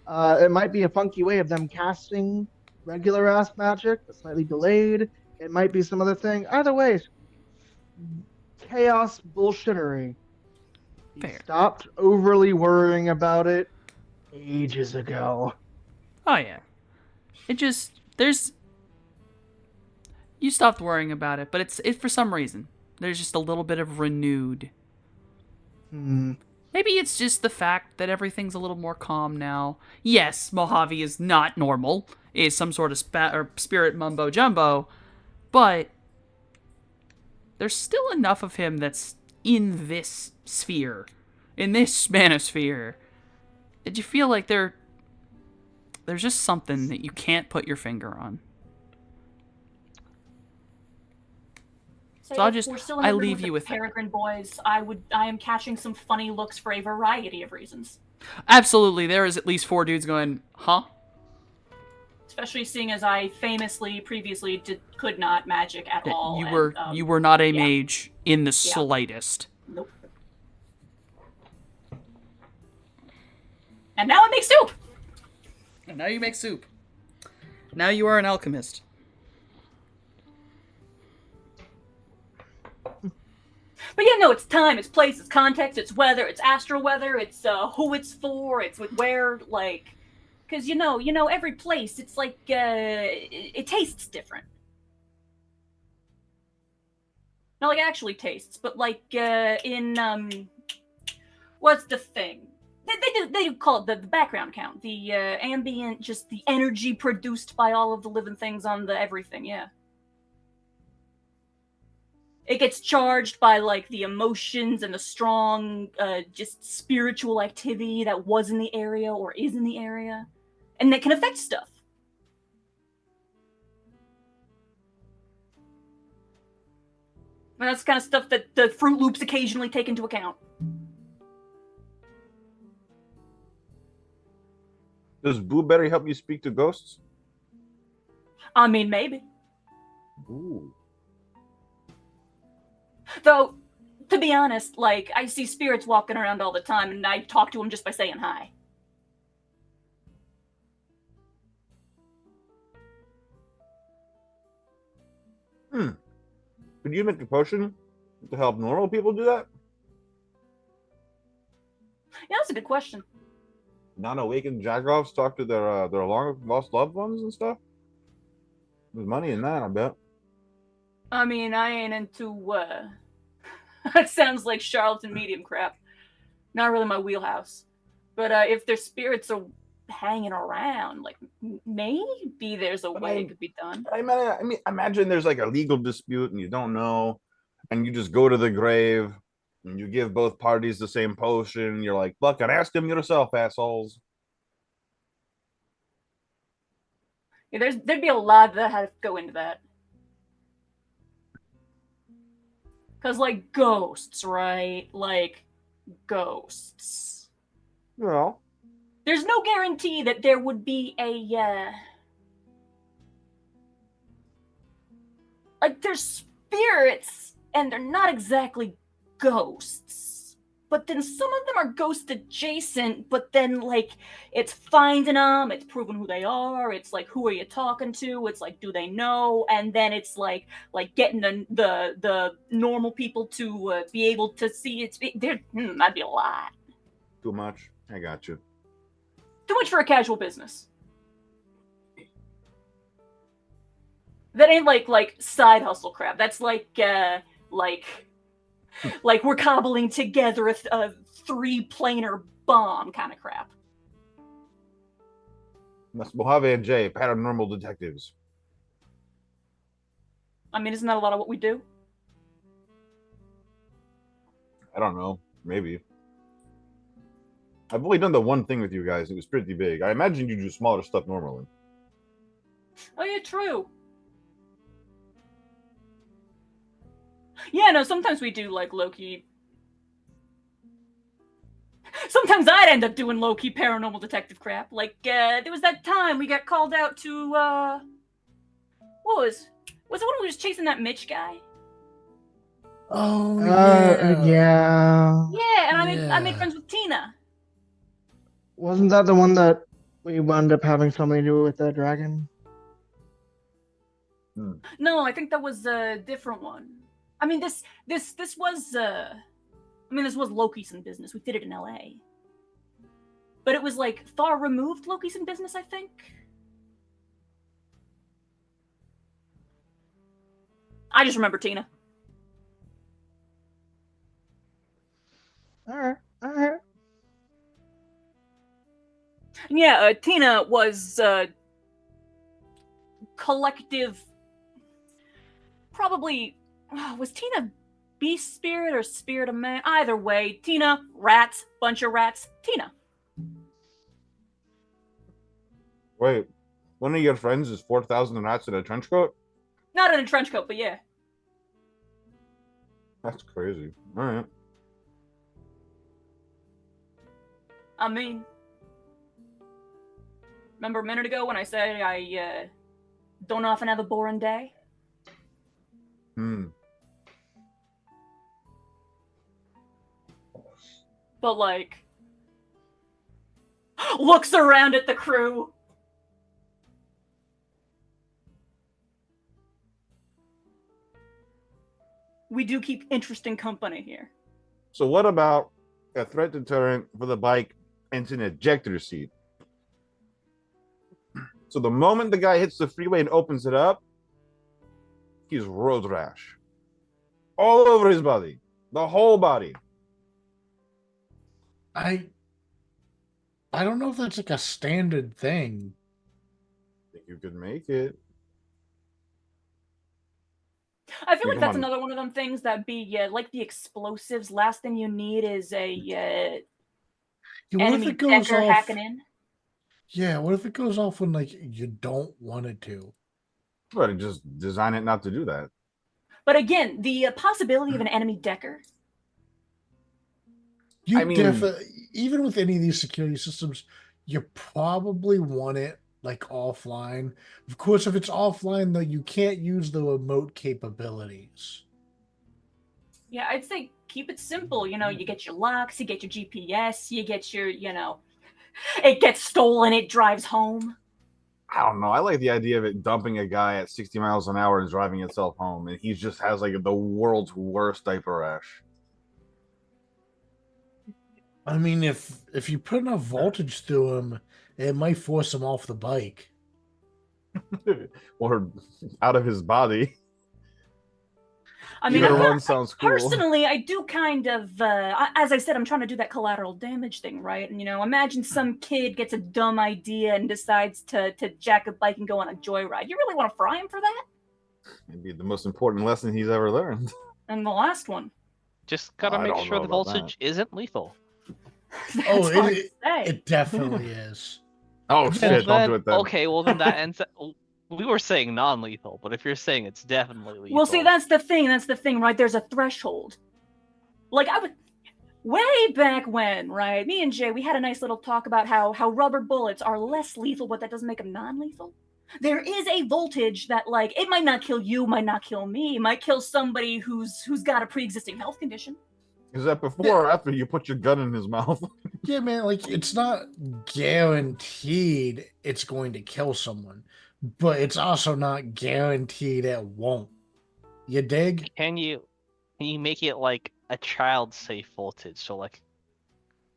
It might be a funky way of them casting regular ass magic, but slightly delayed. It might be some other thing. Either way, chaos bullshittery. He Fair. stopped overly worrying about it ages ago. Oh yeah. You stopped worrying about it, but it's for some reason. There's just a little bit of renewed. Maybe it's just the fact that everything's a little more calm now. Yes, Mojave is not normal. Is some sort of spirit mumbo jumbo, but there's still enough of him that's in this sphere, in this manosphere. Did you feel like there's just something that you can't put your finger on? So if we're still in I the room leave with you the with that. Peregrine boys. I am catching some funny looks for a variety of reasons. Absolutely, there is at least 4 dudes going, huh? Especially seeing as I famously previously could not magic at all. You were not a yeah. mage in the slightest. Nope. And now I make soup. And now you make soup. Now you are an alchemist. But yeah, no, it's time, it's place, it's context, it's weather, it's astral weather, it's who it's for, it's with where, like, because you know, every place, it's like it tastes different. Not like actually tastes, but like in what's the thing? They do call it the background count, the ambient, just the energy produced by all of the living things on the everything. Yeah. It gets charged by like the emotions and the strong, just spiritual activity that was in the area or is in the area, and that can affect stuff. And that's the kind of stuff that the Fruit Loops occasionally take into account. Does Blueberry help you speak to ghosts? I mean, maybe. Ooh. Though, to be honest, like, I see spirits walking around all the time, and I talk to them just by saying hi. Could you make a potion to help normal people do that? Yeah, that's a good question. Non-awakened Jagroffs talk to their long lost loved ones and stuff? There's money in that, I bet. I mean, I ain't into, that sounds like charlatan medium crap. not really my wheelhouse. But if their spirits are hanging around, like maybe there's a way it could be done. I mean, imagine there's like a legal dispute and you don't know, and you just go to the grave and you give both parties the same potion. You're like, "Fuck, and ask them yourself, assholes." Yeah, there'd be a lot that had to go into that. Cause like ghosts, right? Like ghosts. Well, There's no guarantee that there would be a like there's spirits and they're not exactly ghosts. But then some of them are ghost adjacent, but then like it's finding them, it's proving who they are, it's like who are you talking to, it's like do they know, and then it's like getting the normal people to be able to see it's that'd be a lot. too much. I got you. Too much for a casual business. That ain't like side hustle crap. That's like we're cobbling together a 3-planar bomb kind of crap. That's Mojave and Jay, paranormal detectives. I mean, isn't that a lot of what we do? I don't know. Maybe. I've only done the one thing with you guys. It was pretty big. I imagine you do smaller stuff normally. Oh yeah, true. Yeah, no, sometimes we do like low-key. Sometimes I'd end up doing low-key paranormal detective crap. Like, there was that time we got called out to, what was it when we was chasing that Mitch guy? Oh yeah. Yeah, and I made friends with Tina. Wasn't that the one that we wound up having something to do with the dragon? No, I think that was a different one. I mean, this was this was Loki's business. We did it in LA. But it was like far removed Loki's business, I think. I just remember Tina. All right. Yeah, Tina was collective. Probably was Tina beast spirit or spirit of man? Either way, Tina, rats, bunch of rats, Tina. Wait, one of your friends is 4,000 rats in a trench coat? Not in a trench coat, but yeah. That's crazy. All right. I mean, remember a minute ago when I said I don't often have a boring day? But like, looks around at the crew. We do keep interesting company here. So what about a threat deterrent for the bike and an ejector seat? So the moment the guy hits the freeway and opens it up, he's road rash. All over his body. The whole body. I don't know if that's like a standard thing. I think you could make it. I feel like Come that's on. another one of them things that be like the explosives. Last thing you need is a Yeah, what if enemy it goes decker off? hacking in. Yeah, what if it goes off when like you don't want it to? But just design it not to do that. But again, the possibility of an enemy decker. You I mean- definitely, even with any of these security systems, you probably want it like offline. Of course, if it's offline, though, you can't use the remote capabilities. Yeah, I'd say keep it simple. You know, you get your locks, you get your GPS, you get your, it gets stolen, it drives home. I don't know. I like the idea of it dumping a guy at 60 miles an hour and driving itself home, and he just has like the world's worst diaper rash. I mean, if you put enough voltage through him, it might force him off the bike. Or out of his body. I mean, Either I'm one not, sounds cool. personally, I do kind of, as I said, I'm trying to do that collateral damage thing, right? And, imagine some kid gets a dumb idea and decides to jack a bike and go on a joyride. You really want to fry him for that? Maybe the most important lesson he's ever learned. And the last one. Just gotta I make don't sure know the about voltage isn't lethal. That's Oh, hard to say. it definitely is. Oh Well, shit! Don't do it then. Okay, well then that ends. We were saying non-lethal, but if you're saying it's definitely lethal. Well, see, that's the thing, right? There's a threshold. Like, I would... Way back when, right? Me and Jay, we had a nice little talk about how rubber bullets are less lethal, but that doesn't make them non-lethal. There is a voltage that, like, it might not kill you, might not kill me, it might kill somebody who's got a pre-existing health condition. Is that before or after you put your gun in his mouth? Yeah, man, like it's not guaranteed it's going to kill someone, but it's also not guaranteed it won't. You dig? Can you make it like a child-safe voltage? So like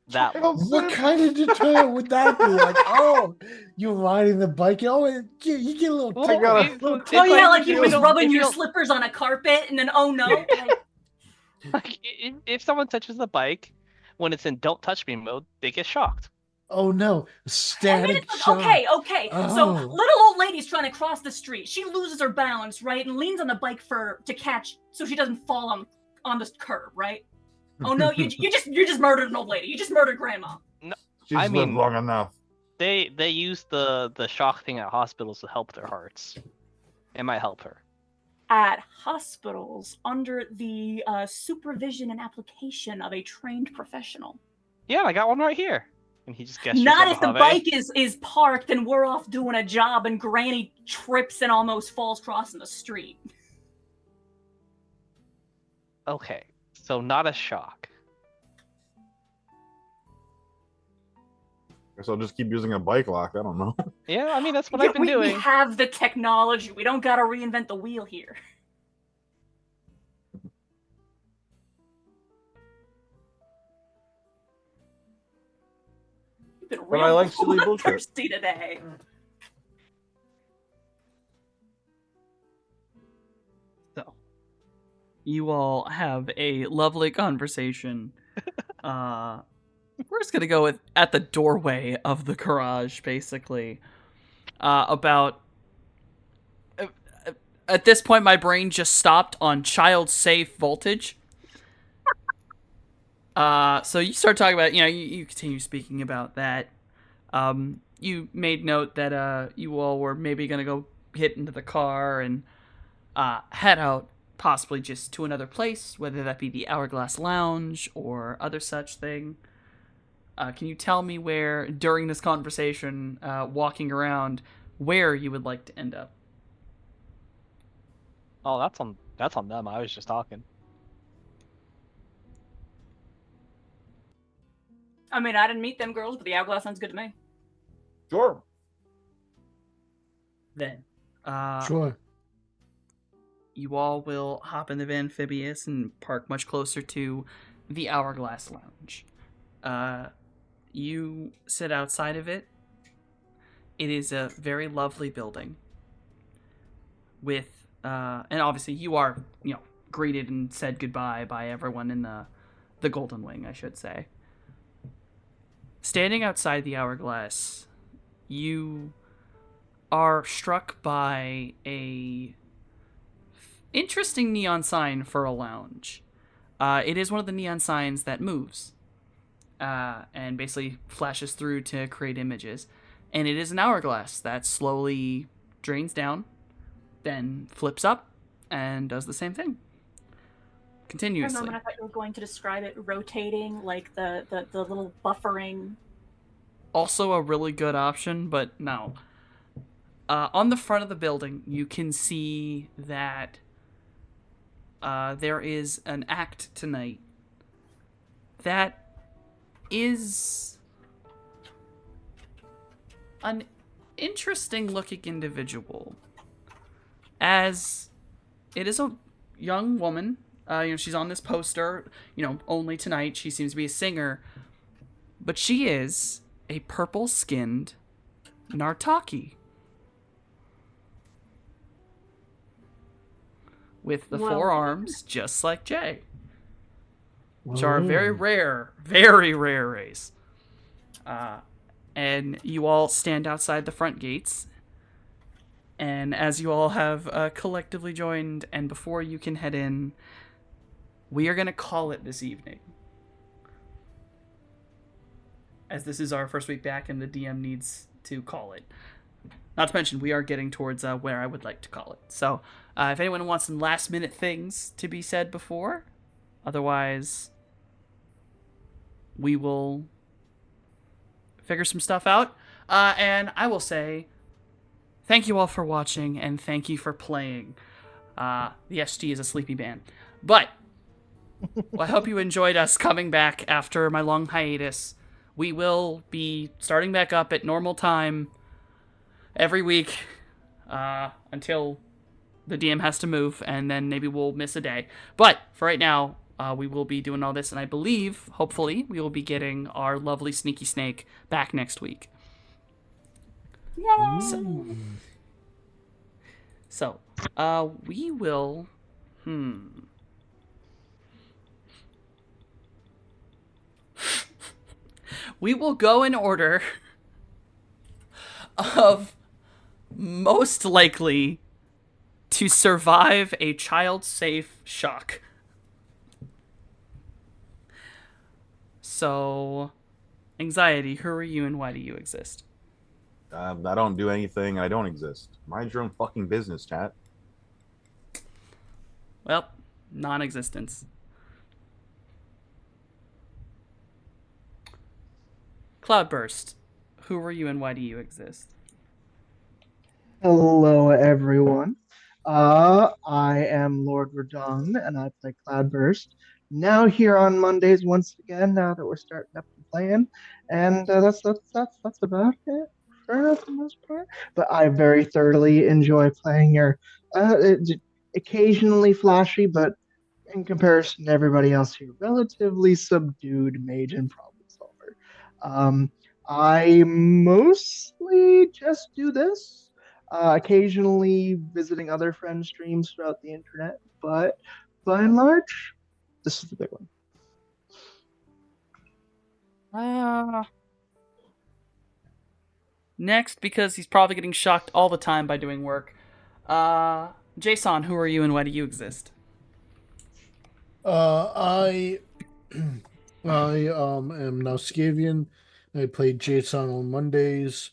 that. What kind of deterrent would that be? Like, oh, you're riding the bike. Oh, you get a little. Well, tickle, it- little it's Oh yeah, like if you you was don't- rubbing if you your don't- slippers on a carpet, and then oh no. Like, if someone touches the bike when it's in "Don't touch me" mode, they get shocked. Oh no, And then static it's like, shock. okay. So Oh. little old lady's trying to cross the street. She loses her balance, right, and leans on the bike to catch, so she doesn't fall on the curb, right? Oh no, you just murdered an old lady. You just murdered grandma. She's I lived mean- long enough. They use the shock thing at hospitals to help their hearts. It might help her. At hospitals, under the supervision and application of a trained professional. Yeah, I got one right here. And he just gestures Not at if the Mojave. bike is parked and we're off doing a job and Granny trips and almost falls crossing the street. Okay, so not a shock. Guess I'll just keep using a bike lock. I don't know. Yeah, I mean that's what Yeah, I've been we doing. have the technology. We don't gotta reinvent the wheel here. You've been But I real like silly bullshit. thirsty today. So, you all have a lovely conversation. We're just gonna go with at the doorway of the garage, basically. About at this point, my brain just stopped on child-safe voltage. So you start talking about, you continue speaking about that. You made note that you all were maybe gonna go hit into the car and head out, possibly just to another place, whether that be the Hourglass Lounge or other such thing. Can you tell me where, during this conversation, walking around, where you would like to end up? Oh, that's on them. I was just talking. I mean, I didn't meet them girls, but the Hourglass sounds good to me. Sure. Then, Sure. you all will hop in the Amphibious and park much closer to the Hourglass Lounge. You sit outside of it. It is a very lovely building. With, and obviously you are, greeted and said goodbye by everyone in the Golden Wing, I should say. Standing outside the Hourglass, you are struck by a interesting neon sign for a lounge. It is one of the neon signs that moves and basically flashes through to create images. And it is an hourglass that slowly drains down, then flips up, and does the same thing. For a Continuously. moment, I thought you were going to describe it rotating, like the little buffering. Also a really good option, but no. On the front of the building, you can see that there is an act tonight that is an interesting looking individual, as it is a young woman. She's on this poster, only tonight. She seems to be a singer, but she is a purple-skinned Nartaki. with the Well, 4 arms, just like Jay, which are a very Whoa. rare race. And you all stand outside the front gates. And as you all have collectively joined, and before you can head in, we are going to call it this evening. As this is our first week back and the DM needs to call it. Not to mention, we are getting towards where I would like to call it. So, if anyone wants some last minute things to be said before, otherwise, we will figure some stuff out. And I will say, thank you all for watching, and thank you for playing. The SG is a sleepy band. But, well, I hope you enjoyed us coming back after my long hiatus. We will be starting back up at normal time every week until the DM has to move, and then maybe we'll miss a day. But for right now, we will be doing all this, and I believe, hopefully, we will be getting our lovely Sneaky Snake back next week. Yay! So, we will... We will go in order of most likely to survive a child-safe shock. So, Anxiety, who are you and why do you exist? I don't do anything. I don't exist. Mind your own fucking business, chat. Well, non-existence. Cloudburst, who are you and why do you exist? Hello, everyone. I am Lord Radon, and I play Cloudburst. Now here on Mondays once again. Now that we're starting up and playing, and that's about it for the most part. But I very thoroughly enjoy playing your occasionally flashy, but in comparison to everybody else here, relatively subdued mage and problem solver. I mostly just do this, occasionally visiting other friends' streams throughout the internet, but by and large, this is the big one. Next, because he's probably getting shocked all the time by doing work. Jason, who are you and why do you exist? I am Nauskavian. I play Jason on Mondays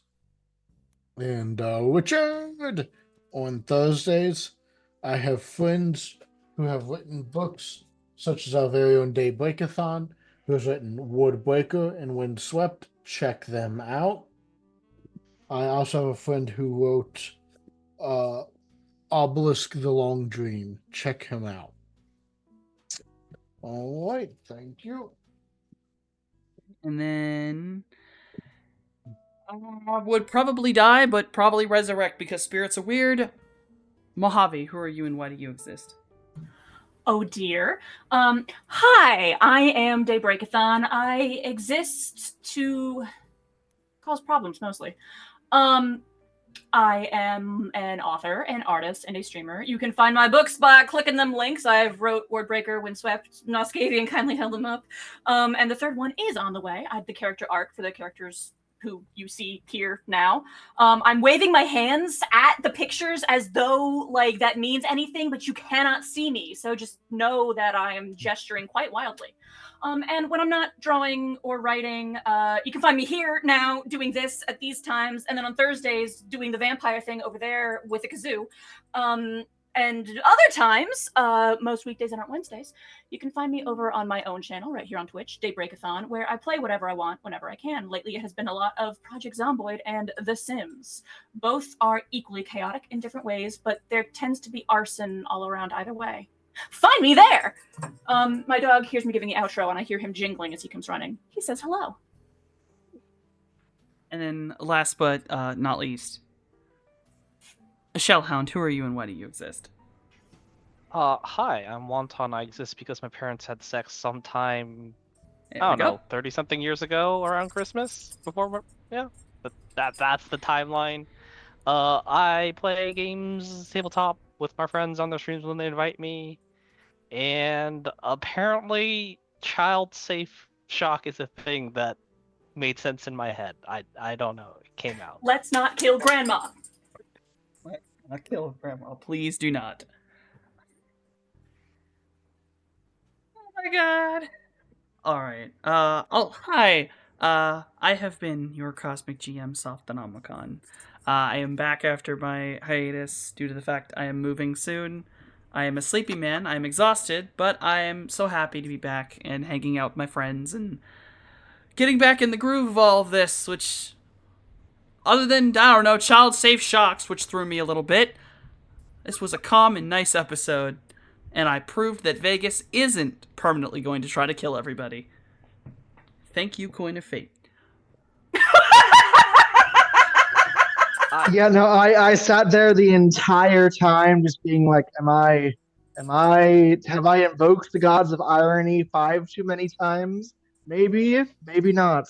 and Richard on Thursdays. I have friends who have written books, such as our very own Daybreakathon, who has written Wordbreaker and Windswept. Check them out. I also have a friend who wrote Obelisk the Long Dream. Check him out. All right, thank you. And then would probably die, but probably resurrect because spirits are weird. Mojave, who are you and why do you exist? Oh dear. Hi, I am Daybreakathon. I exist to cause problems mostly. I am an author, an artist, and a streamer. You can find my books by clicking them links. I've wrote Wordbreaker, Windswept, Nauskavian kindly held them up. And the third one is on the way. I have the character art for the characters who you see here now. I'm waving my hands at the pictures as though like that means anything, but you cannot see me. So just know that I am gesturing quite wildly. And when I'm not drawing or writing, you can find me here now doing this at these times, and then on Thursdays doing the vampire thing over there with a kazoo. And other times, most weekdays and on Wednesdays, you can find me over on my own channel right here on Twitch, Daybreakathon, where I play whatever I want whenever I can. Lately, it has been a lot of Project Zomboid and The Sims. Both are equally chaotic in different ways, but there tends to be arson all around either way. Find me there! My dog hears me giving the outro, and I hear him jingling as he comes running. He says hello. And then last but not least, a Shellhound, who are you and why do you exist? Hi, I'm Wonton. I exist because my parents had sex sometime, There I we don't go. know, 30-something years ago around Christmas? Before, yeah. But that's the timeline. I play games tabletop with my friends on their streams when they invite me, and apparently, child safe shock is a thing that made sense in my head. I don't know. It came out. Let's not kill Grandma. Let's not kill Grandma. Please do not. Oh my god. Alright. Hi. I have been your Cosmic GM, Softonomicon. I am back after my hiatus due to the fact I am moving soon. I am a sleepy man. I am exhausted, but I am so happy to be back and hanging out with my friends and getting back in the groove of all of this, which, other than, I don't know, child-safe shocks, which threw me a little bit, this was a calm and nice episode, and I proved that Vegas isn't permanently going to try to kill everybody. Thank you, Coin of Fate. Yeah, no, I sat there the entire time just being like, have I invoked the gods of irony 5 too many times? Maybe not.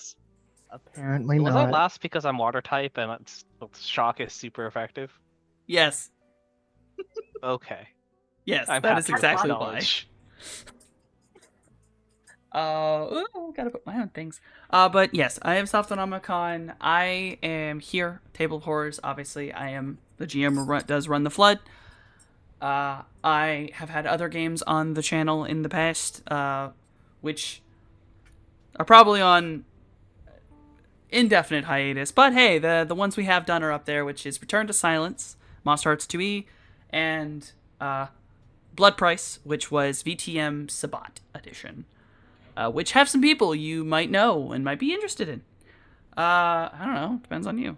Apparently Was not. that last because I'm water type and shock is super effective? Yes. Okay. Yes, I'm that is happy with exactly my why. knowledge. Gotta put my own things. But yes, I am Softonomicon. I am here, Table of Horrors. Obviously, I am the GM who does run the Flood. I have had other games on the channel in the past, which are probably on indefinite hiatus. But hey, the ones we have done are up there, which is Return to Silence, Monster Hearts 2E, and Blood Price, which was VTM Sabat Edition. Which have some people you might know and might be interested in. I don't know. Depends on you.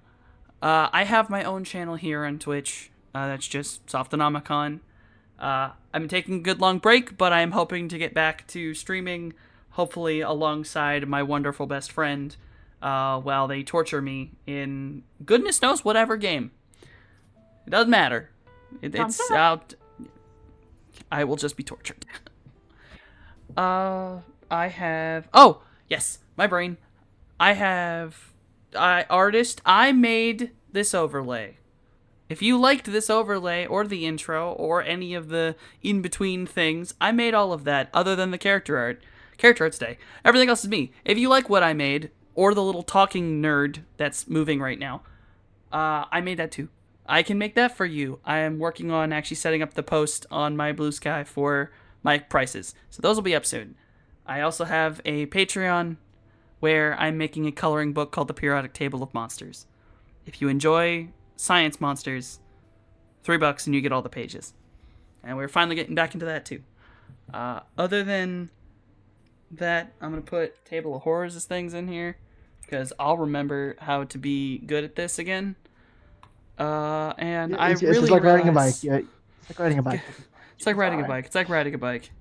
I have my own channel here on Twitch. That's just Softonomicon. I'm taking a good long break, but I'm hoping to get back to streaming, hopefully alongside my wonderful best friend, while they torture me in goodness knows whatever game. It doesn't matter. It's out. I will just be tortured. I have... Oh, yes, my brain. Artist, I made this overlay. If you liked this overlay, or the intro, or any of the in-between things, I made all of that, other than the character art. Character art's day. Everything else is me. If you like what I made, or the little talking nerd that's moving right now, I made that too. I can make that for you. I am working on actually setting up the post on my Blue Sky for my prices. So those will be up soon. I also have a Patreon where I'm making a coloring book called The Periodic Table of Monsters. If you enjoy science monsters, $3 and you get all the pages. And we're finally getting back into that too. Other than that, I'm going to put Table of Horrors' things in here because I'll remember how to be good at this again. And It's really like riding a realize- bike. Yeah, it's like riding a bike. It's like riding a bike. It's like riding a bike.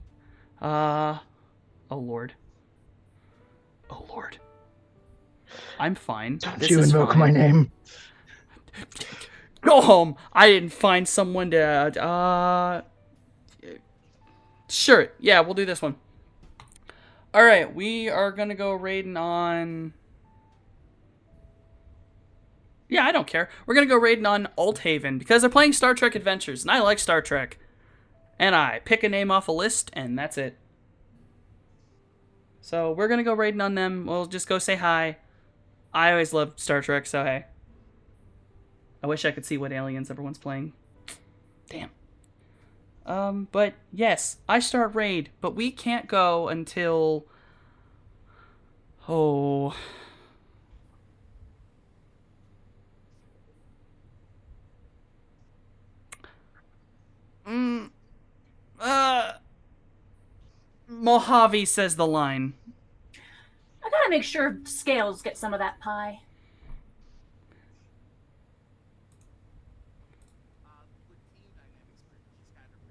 Oh lord. Oh lord. I'm fine. Don't This you is invoke fine. my name. Go home. I didn't find someone to Sure. Yeah, we'll do this one. All right, we are going to go raiding on Yeah, I don't care. We're going to go raiding on Althaven because they're playing Star Trek Adventures and I like Star Trek. And I pick a name off a list and that's it. So we're going to go raiding on them. We'll just go say hi. I always loved Star Trek, so hey. I wish I could see what aliens everyone's playing. Damn. But yes, I start raid, but we can't go until... Oh... Mojave says the line. I gotta make sure Scales get some of that pie.